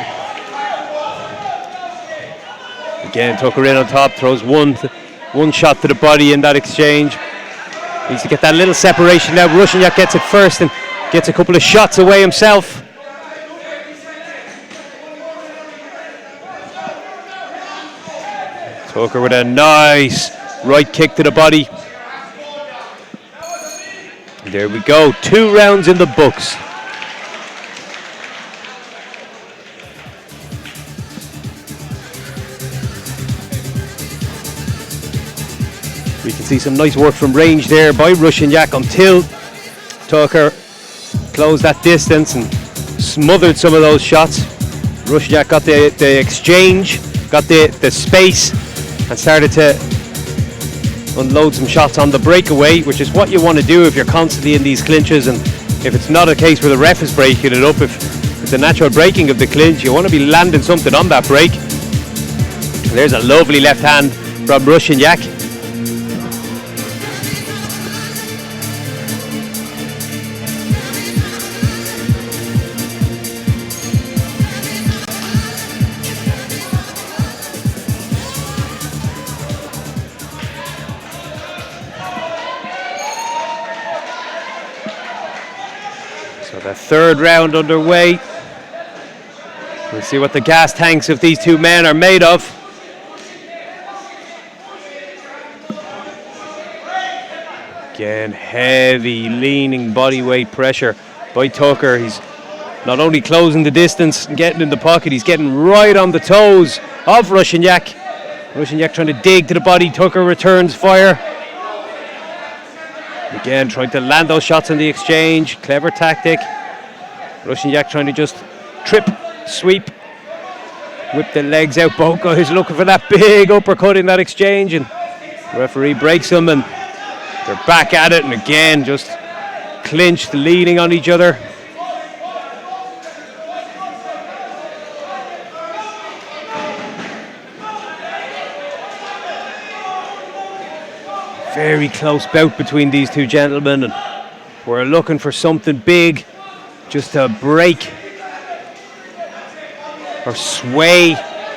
Again, Tucker in on top, throws one shot to the body in that exchange. Needs to get that little separation now. Rushenyak gets it first and gets a couple of shots away himself. Tucker with a nice right kick to the body. There we go, 2 rounds in the books. We can see some nice work from range there by Rushenyak until Tucker closed that distance and smothered some of those shots. Rushenyak got the exchange, got the space, and started to unload some shots on the breakaway, which is what you want to do if you're constantly in these clinches, and if it's not a case where the ref is breaking it up, if it's a natural breaking of the clinch, you want to be landing something on that break. And there's a lovely left hand from Rushenyak. The third round underway. We'll see what the gas tanks of these two men are made of. Again, heavy leaning body weight pressure by Tucker. He's not only closing the distance and getting in the pocket, he's getting right on the toes of Rushenyak. Rushenyak trying to dig to the body. Tucker returns fire. Again, trying to land those shots in the exchange. Clever tactic. Rushenyak trying to just trip, sweep, whip the legs out. Both guys looking for that big uppercut in that exchange, and the referee breaks them, and they're back at it, and again, just clinched, leaning on each other. Very close bout between these two gentlemen, and we're looking for something big just to break or sway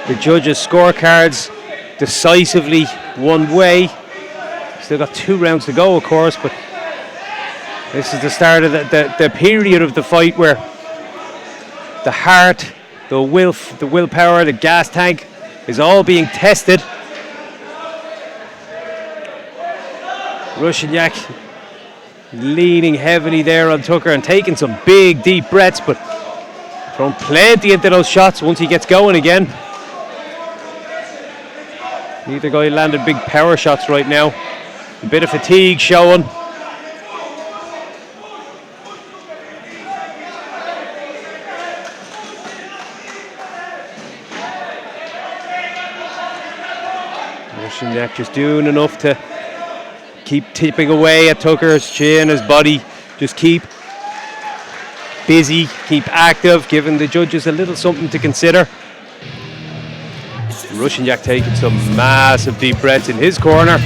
the judges' scorecards decisively one way. Still got 2 rounds to go, of course, but this is the start of the period of the fight where the heart, the willpower, the gas tank is all being tested. Rushenyak leaning heavily there on Tucker and taking some big deep breaths, but throwing plenty into those shots once he gets going again. Neither guy landed big power shots right now. A bit of fatigue showing. Rushenyak just doing enough to keep tipping away at Tucker's chin, his body. Just keep busy, keep active, giving the judges a little something to consider. Rushenyak taking some massive deep breaths in his corner.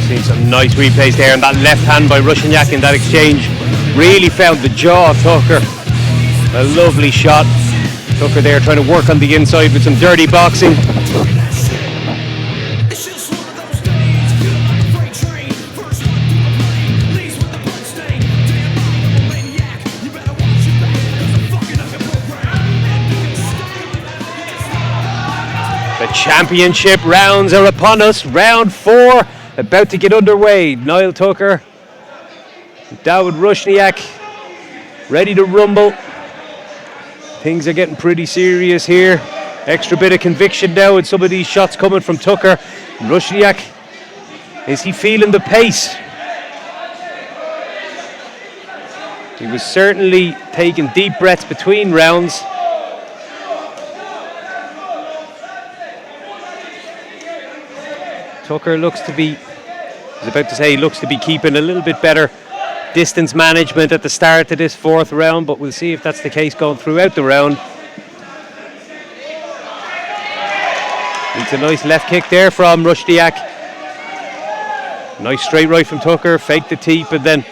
Seen some nice replays there, and that left hand by Rushenyak in that exchange really found the jaw of Tucker. A lovely shot. Tucker there trying to work on the inside with some dirty boxing. The championship rounds are upon us. Round 4 about to get underway. Niall Tucker, David Rushenyak ready to rumble. Things are getting pretty serious here. Extra bit of conviction now with some of these shots coming from Tucker. Rushenyak, is he feeling the pace? He was certainly taking deep breaths between rounds. Tucker looks to be, I was about to say, looks to be keeping a little bit better distance management at the start of this 4th round, but we'll see if that's the case going throughout the round. It's a nice left kick there from Rushenyak. Nice straight right from Tucker, faked the teep and then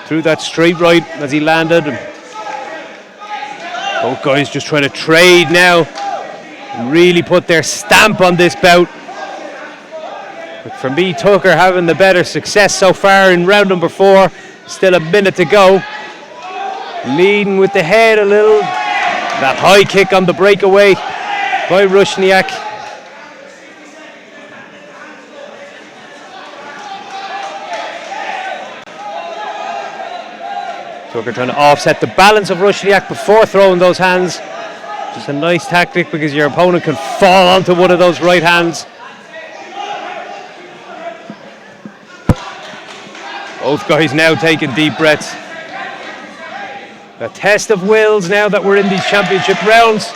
threw that straight right as he landed. Both guys just trying to trade now and really put their stamp on this bout. But for me, Tucker having the better success so far in round number 4. Still a minute to go. Leading with the head a little. That high kick on the breakaway by Rushenyak. Tucker trying to offset the balance of Rushenyak before throwing those hands. Just a nice tactic because your opponent can fall onto one of those right hands. Both guys now taking deep breaths. A test of wills now that we're in these championship rounds.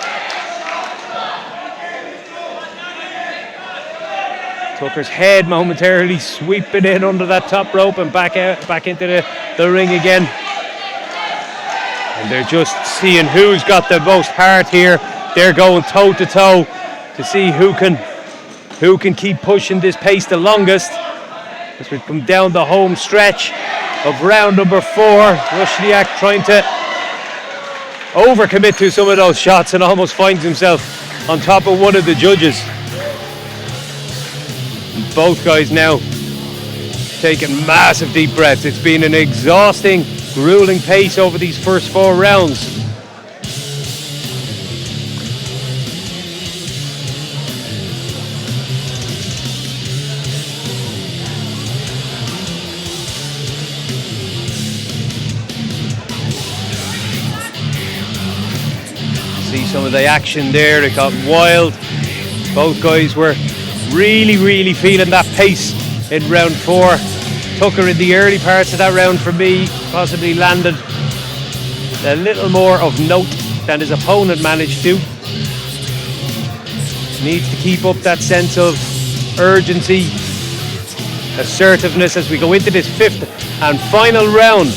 Tucker's head momentarily sweeping in under that top rope and back into the ring again. And they're just seeing who's got the most heart here. They're going toe to toe to see who can keep pushing this pace the longest. As we come down the home stretch of round number 4, Rushenyak trying to overcommit to some of those shots and almost finds himself on top of one of the judges. And both guys now taking massive deep breaths. It's been an exhausting, grueling pace over these first 4 rounds. Some of the action there, it got wild. Both guys were really feeling that pace in round 4. Tucker in the early parts of that round for me possibly landed a little more of note than his opponent managed to. Needs to keep up that sense of urgency, assertiveness as we go into this 5th and final round.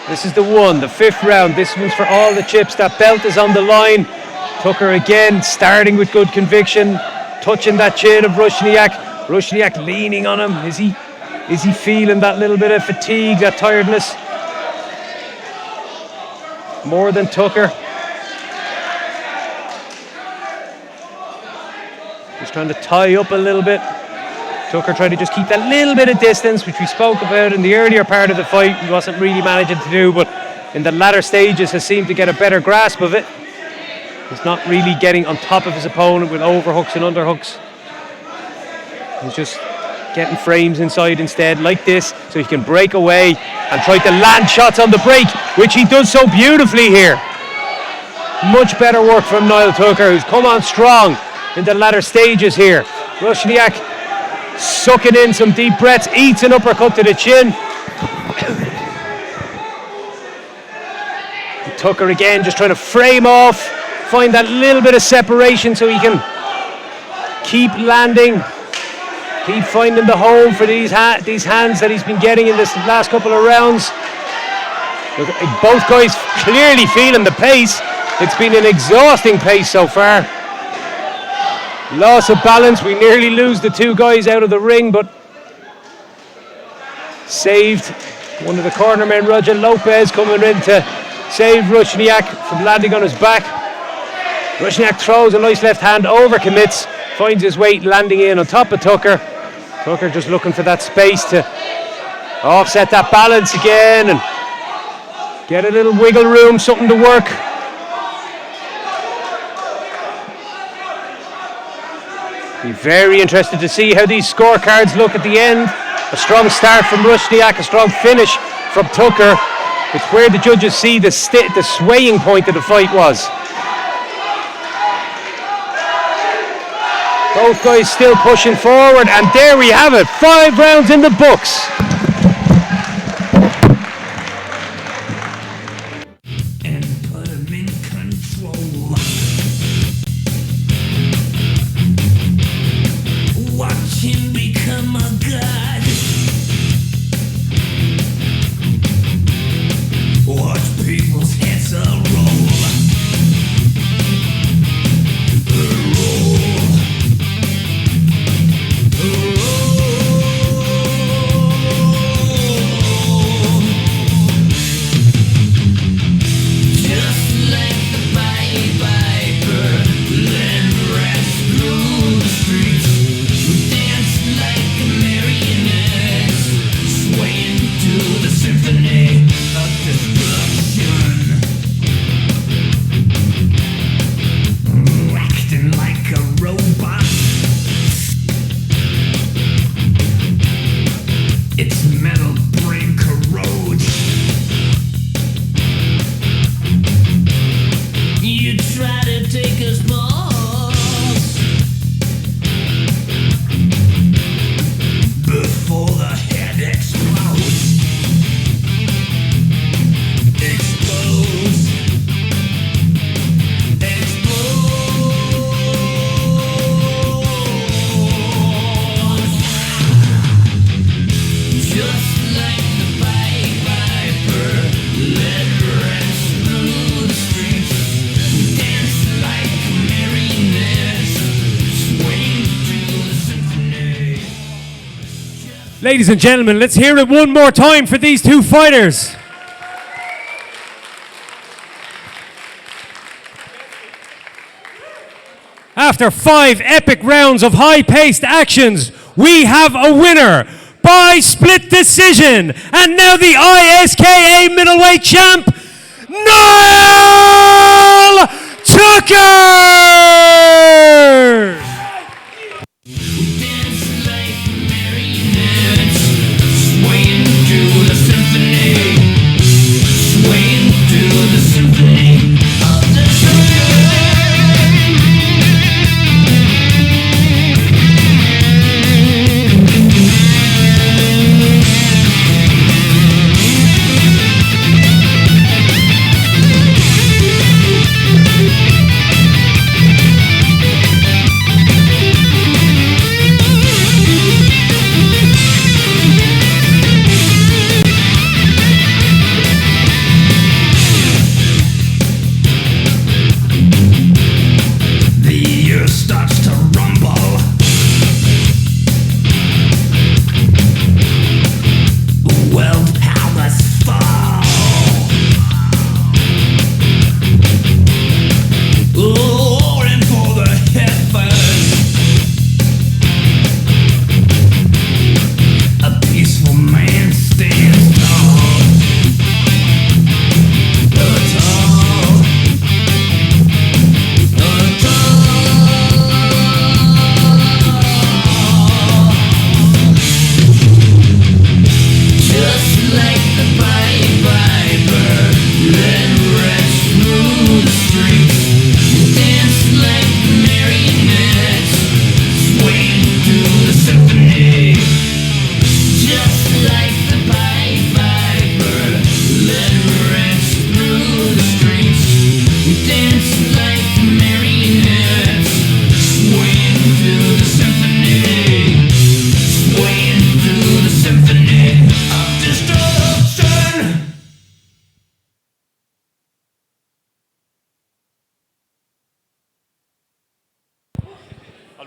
This is the 5th round. This one's for all the chips. That belt is on the line. Tucker again starting with good conviction, touching that chin of Rushenyak. Rushenyak leaning on him. Is he feeling that little bit of fatigue, that tiredness? More than Tucker. Just trying to tie up a little bit. Tucker trying to just keep that little bit of distance, which we spoke about in the earlier part of the fight. He wasn't really managing to do, but in the latter stages has seemed to get a better grasp of it. He's not really getting on top of his opponent with overhooks and underhooks. He's just getting frames inside instead, like this, so he can break away and try to land shots on the break, which he does so beautifully here. Much better work from Niall Tucker, who's come on strong in the latter stages here. Rushenyak sucking in some deep breaths, eats an uppercut to the chin. Tucker again just trying to frame off, find that little bit of separation so he can keep landing, keep finding the home for these hands that he's been getting in this last couple of rounds. Look, both guys clearly feeling the pace. It's been an exhausting pace so far. Loss of balance. We nearly lose the two guys out of the ring, but saved. One of the corner men, Roger Lopez, coming in to save Rusniak from landing on his back. Rusniak throws a nice left hand, overcommits, finds his weight landing in on top of Tucker. Tucker just looking for that space to offset that balance again and get a little wiggle room, something to work. Be very interested to see how these scorecards look at the end. A strong start from Rusniak, a strong finish from Tucker. It's where the judges see the swaying point of the fight was. Both guys still pushing forward, and there we have it. 5 rounds in the books. Ladies and gentlemen, let's hear it one more time for these two fighters. After 5 epic rounds of high-paced actions, we have a winner by split decision. And now the ISKA middleweight champ, Niall Tucker!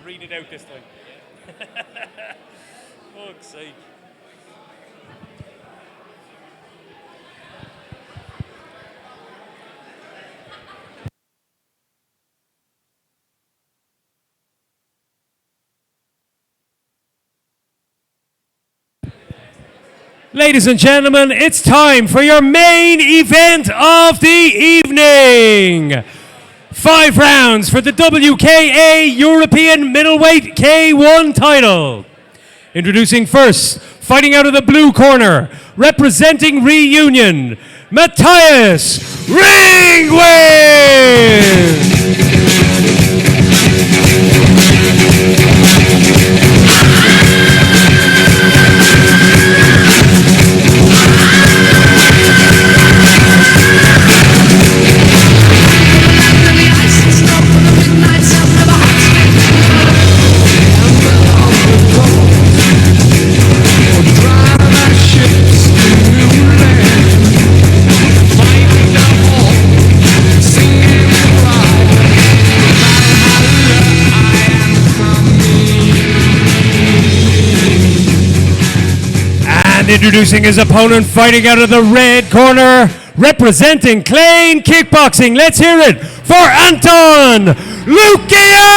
I'll read it out this time. Fuck's sake. Ladies and gentlemen, it's time for your main event of the evening. 5 rounds for the WKA European Middleweight K1 title. Introducing first, fighting out of the blue corner, representing Reunion, Matthias Ringwin. Introducing his opponent, fighting out of the red corner, representing Clane Kickboxing. Let's hear it for Anton Lukiachenko!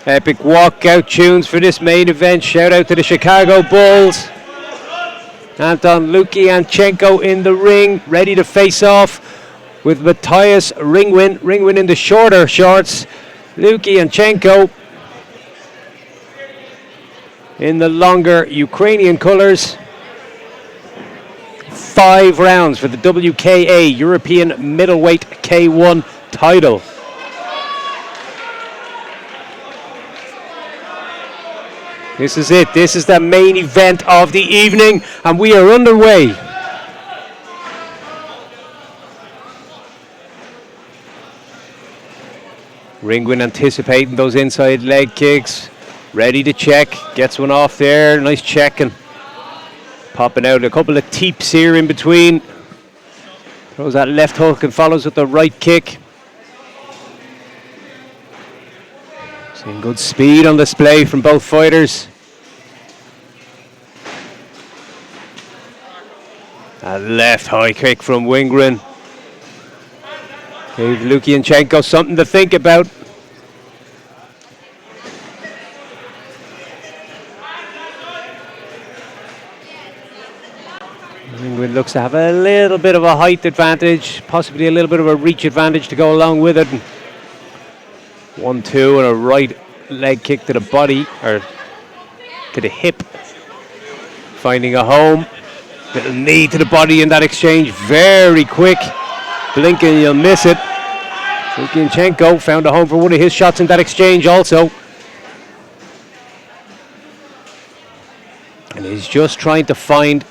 Epic walkout tunes for this main event. Shout out to the Chicago Bulls. Anton Lukiachenko in the ring, ready to face off with Matthias Ringwin. Ringwin in the shorter shorts. Lukiachenko in the longer Ukrainian colors. 5 rounds for the WKA European Middleweight K1 title. This is it. This is the main event of the evening, and we are underway. Ringwin anticipating those inside leg kicks. Ready to check. Gets one off there. Nice check and popping out a couple of teeps here in between. Throws that left hook and follows with the right kick. Seeing good speed on display from both fighters. A left high kick from Wingren. Gave Lukiachenko something to think about. Wingren looks to have a little bit of a height advantage, possibly a little bit of a reach advantage to go along with it. 1-2 and a right leg kick to the body, or to the hip. Finding a home. Little knee to the body in that exchange. Very quick. Blink and you'll miss it. Lukiachenko found a home for one of his shots in that exchange also. He's just trying to find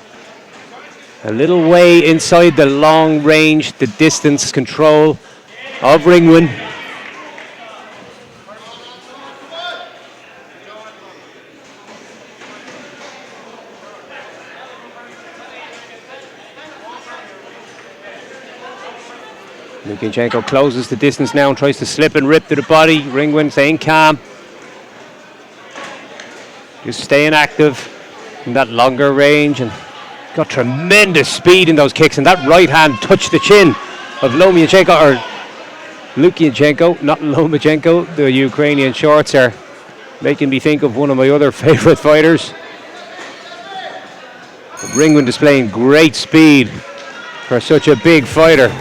a little way inside the long range, the distance control of Ringwin. Lukianchenko closes the distance now and tries to slip and rip to the body. Ringwin staying calm. Just staying active in that longer range, and got tremendous speed in those kicks, and that right hand touched the chin of Lukianchenko, not Lomachenko. The Ukrainian shorts are making me think of one of my other favorite fighters. Ringwin displaying great speed for such a big fighter.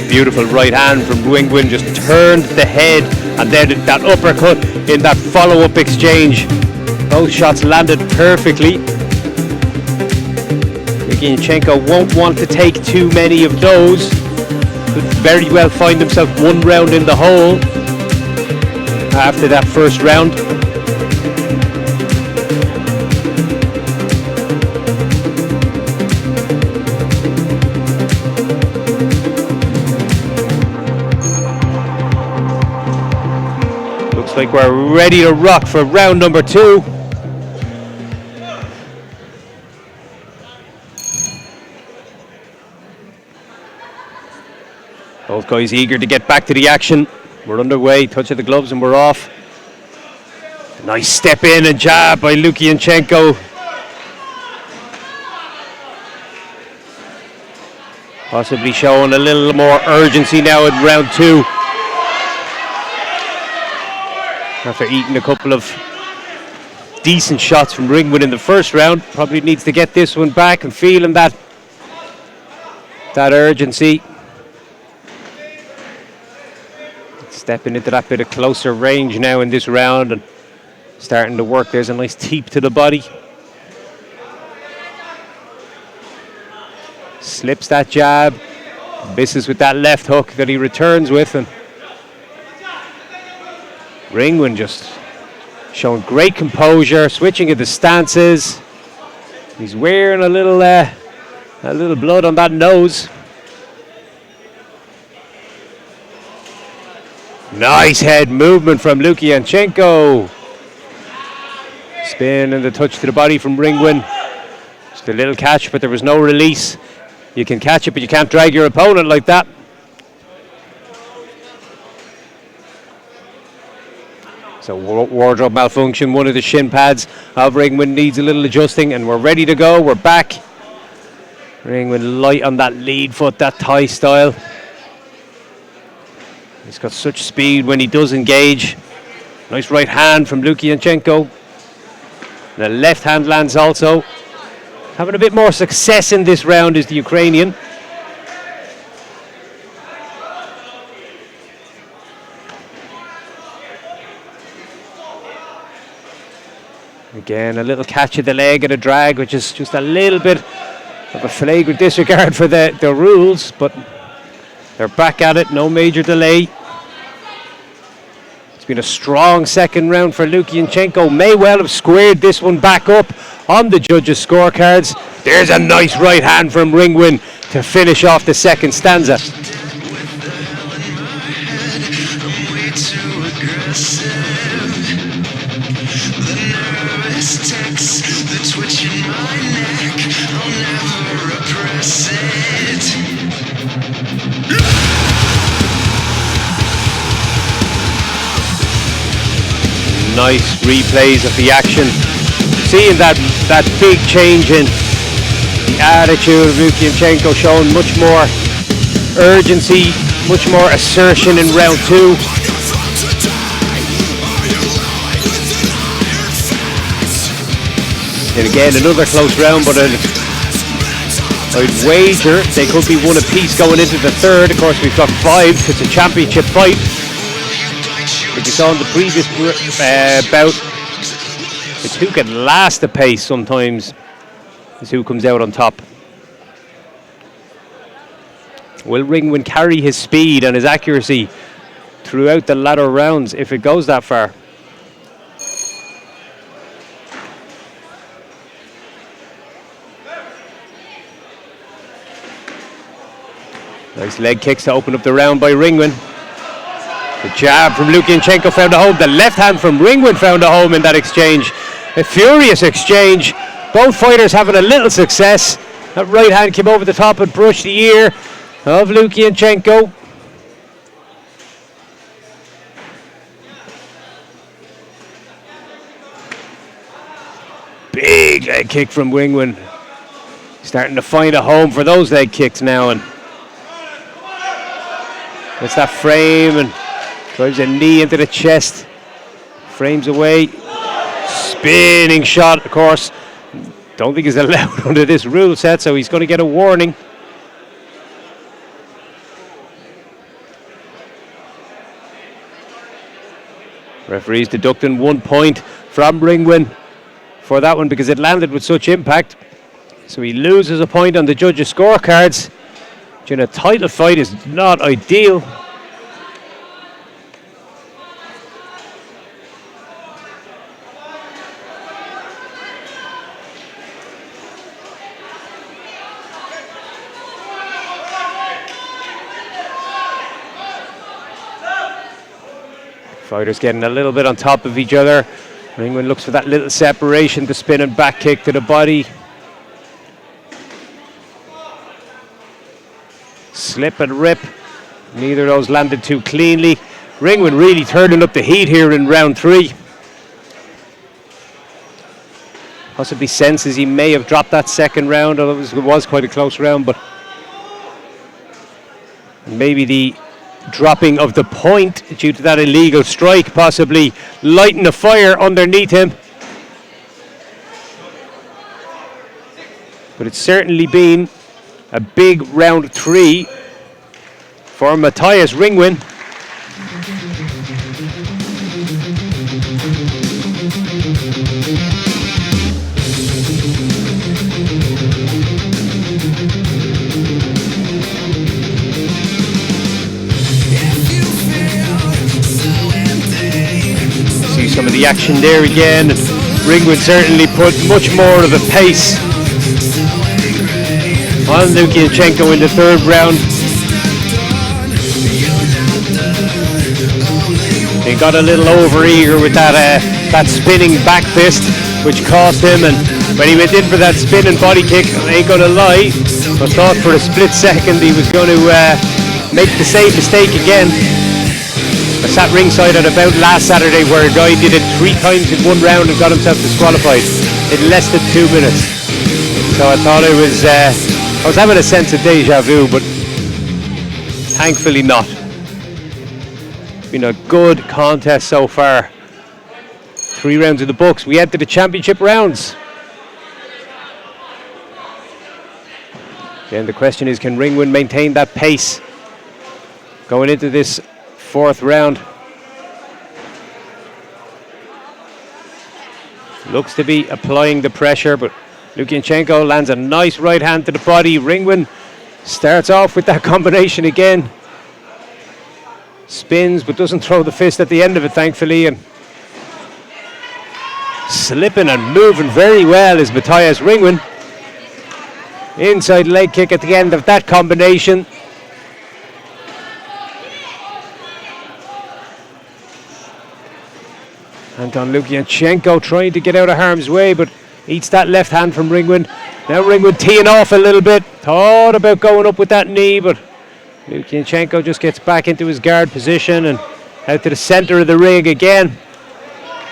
Beautiful right hand from Ringwin, just turned the head, and then that uppercut in that follow-up exchange. Both shots landed perfectly. Lukianchenko won't want to take too many of those. Could very well find himself one round in the hole after that first round. Like we're ready to rock for round number 2. Both guys eager to get back to the action. We're underway, touch of the gloves and we're off. Nice step in and jab by Lukianchenko. Possibly showing a little more urgency now in round 2. After eating a couple of decent shots from Ringwin in the first round, probably needs to get this one back and feeling that urgency. Stepping into that bit of closer range now in this round and starting to work. There's a nice teep to the body. Slips that jab, misses with that left hook that he returns with, and Ringwin just showing great composure, switching of the stances. He's wearing a little blood on that nose. Nice head movement from Lukianchenko. Spin and the touch to the body from Ringwin. Just a little catch, but there was no release. You can catch it, but you can't drag your opponent like that. So wardrobe malfunction, one of the shin pads of Ringwin needs a little adjusting, and we're ready to go. We're back. Ringwin light on that lead foot, that Thai style. He's got such speed when he does engage. Nice right hand from Lukianchenko. The left hand lands also. Having a bit more success in this round is the Ukrainian. Again, a little catch of the leg and a drag, which is just a little bit of a flagrant disregard for the rules, but they're back at it, no major delay. It's been a strong second round for Lukianchenko. May well have squared this one back up on the judges' scorecards. There's a nice right hand from Ringwin to finish off the second stanza. Nice replays of the action. Seeing that big change in the attitude of Lukianchenko, showing much more urgency, much more assertion in round 2. And again, another close round, but I'd wager they could be one apiece going into the third. Of course, we've got 5 because it's a championship fight. Like you saw in the previous bout, the two can last the pace sometimes is who comes out on top. Will Ringwin carry his speed and his accuracy throughout the latter rounds if it goes that far? Nice leg kicks to open up the round by Ringwin. The jab from Lukyanchenko found a home. The left hand from Ringwin found a home in that exchange. A furious exchange. Both fighters having a little success. That right hand came over the top and brushed the ear of Lukyanchenko. Big leg kick from Ringwin. Starting to find a home for those leg kicks now, and it's that frame and drives a knee into the chest. Frames away. Spinning shot, of course. Don't think he's allowed under this rule set, so he's going to get a warning. Referee's deducting 1 point from Ringwin for that one because it landed with such impact. So he loses a point on the judges' scorecards, which in a title fight is not ideal. Fighters getting a little bit on top of each other. Ringwin looks for that little separation, the spin and back kick to the body. Slip and rip. Neither of those landed too cleanly. Ringwin really turning up the heat here in round 3. Possibly senses he may have dropped that second round, although it was quite a close round, but maybe the dropping of the point due to that illegal strike possibly lighting the fire underneath him. But it's certainly been a big round 3 for Matthias Ringwin. See some of the action there again. Ringwin certainly put much more of a pace on Lukyanchenko in the third round. He got a little over-eager with that spinning back fist, which cost him, and when he went in for that spin and body kick, I ain't gonna lie, I thought for a split second he was going to make the same mistake again. I sat ringside at about last Saturday where a guy did it 3 times in 1 round and got himself disqualified in less than 2 minutes. So I thought I was having a sense of deja vu, but thankfully not. Been a good contest so far. 3 rounds in the books. We enter the championship rounds. Then the question is, can Ringwin maintain that pace going into this 4th round? Looks to be applying the pressure, but Lukyanchenko lands a nice right hand to the body. Ringwin starts off with that combination again. Spins, but doesn't throw the fist at the end of it, thankfully. And slipping and moving very well is Matthias Ringwin. Inside leg kick at the end of that combination. Anton Lukyanchenko trying to get out of harm's way, but eats that left hand from Ringwin. Now Ringwin teeing off a little bit. Thought about going up with that knee, but Lukyanchenko just gets back into his guard position and out to the center of the ring again.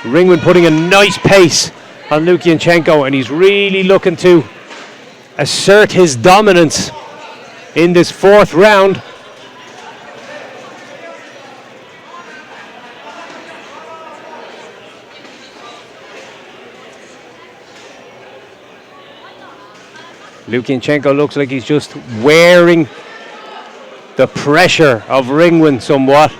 Ringwin putting a nice pace on Lukyanchenko, and he's really looking to assert his dominance in this 4th round. Lukyanchenko looks like he's just wearing the pressure of Ringwin somewhat.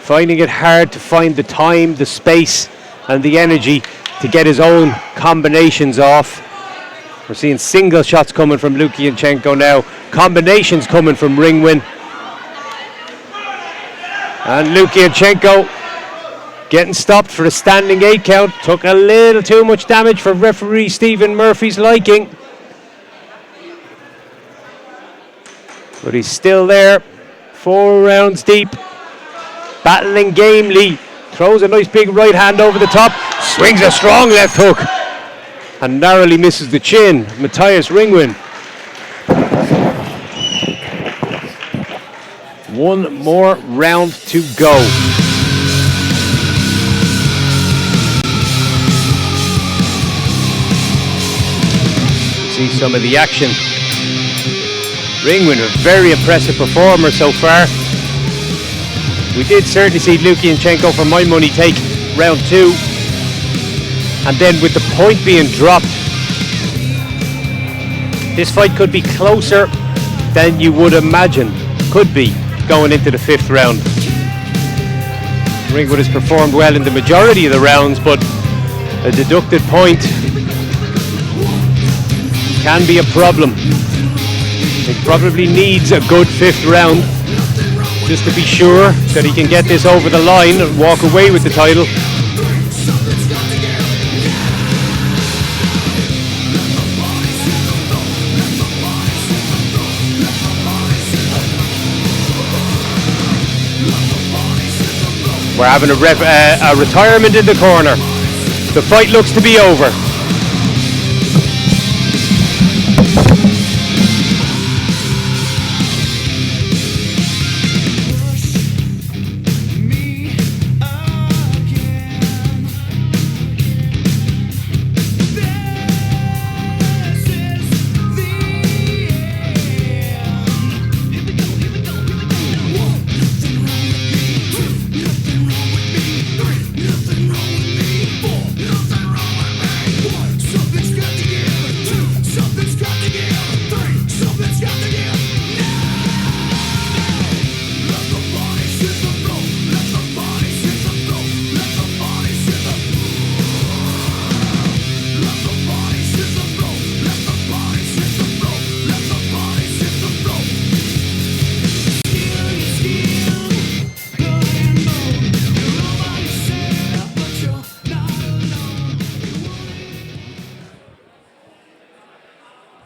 Finding it hard to find the time, the space and the energy to get his own combinations off. We're seeing single shots coming from Lukianchenko now, combinations coming from Ringwin. And Lukianchenko getting stopped for a standing 8 count. Took a little too much damage for referee Stephen Murphy's liking. But he's still there, 4 rounds deep, battling gamely. Throws a nice big right hand over the top, swings a strong left hook, and narrowly misses the chin. Matthias Ringwin. One more round to go. See some of the action. Ringwin, a very impressive performer so far. We did certainly see Lukianchenko, for my money, take round 2. And then with the point being dropped, this fight could be closer than you would imagine. Could be going into the 5th round. Ringwin has performed well in the majority of the rounds, but a deducted point can be a problem. He probably needs a good 5th round just to be sure that he can get this over the line and walk away with the title. We're having a retirement in the corner. The fight looks to be over.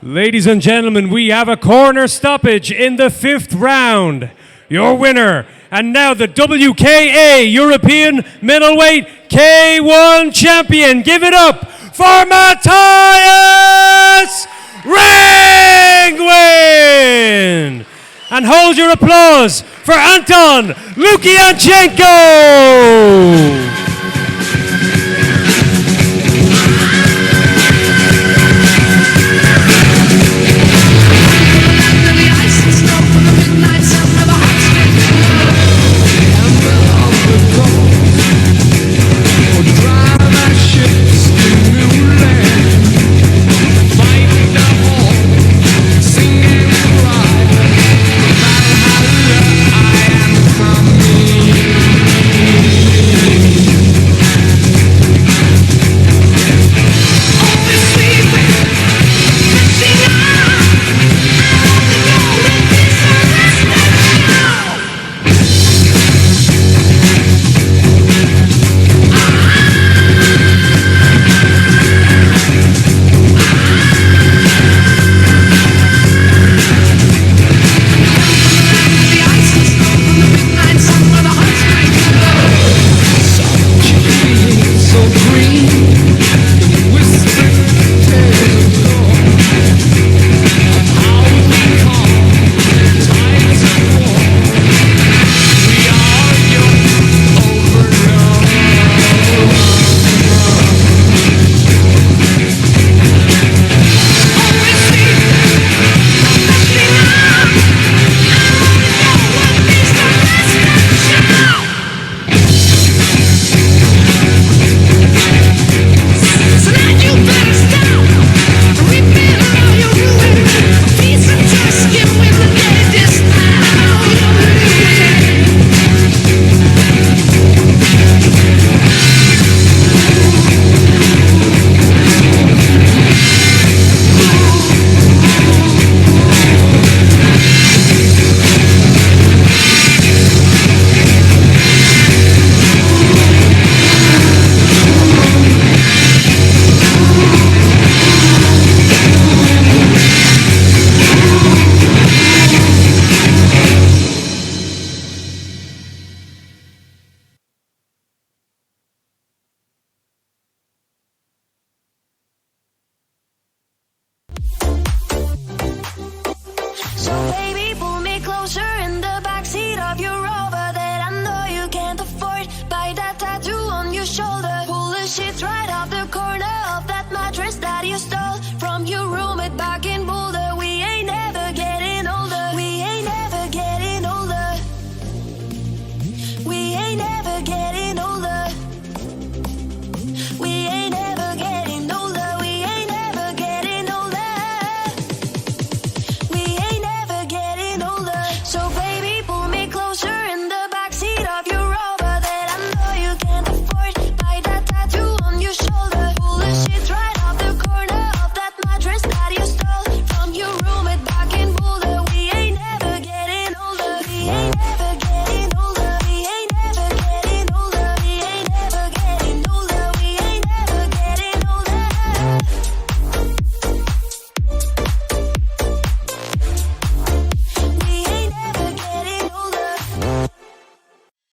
Ladies and gentlemen, we have a corner stoppage in the 5th round. Your winner, and now the WKA European Middleweight K1 Champion. Give it up for Matthias Ringwin! And hold your applause for Anton Lukianchenko!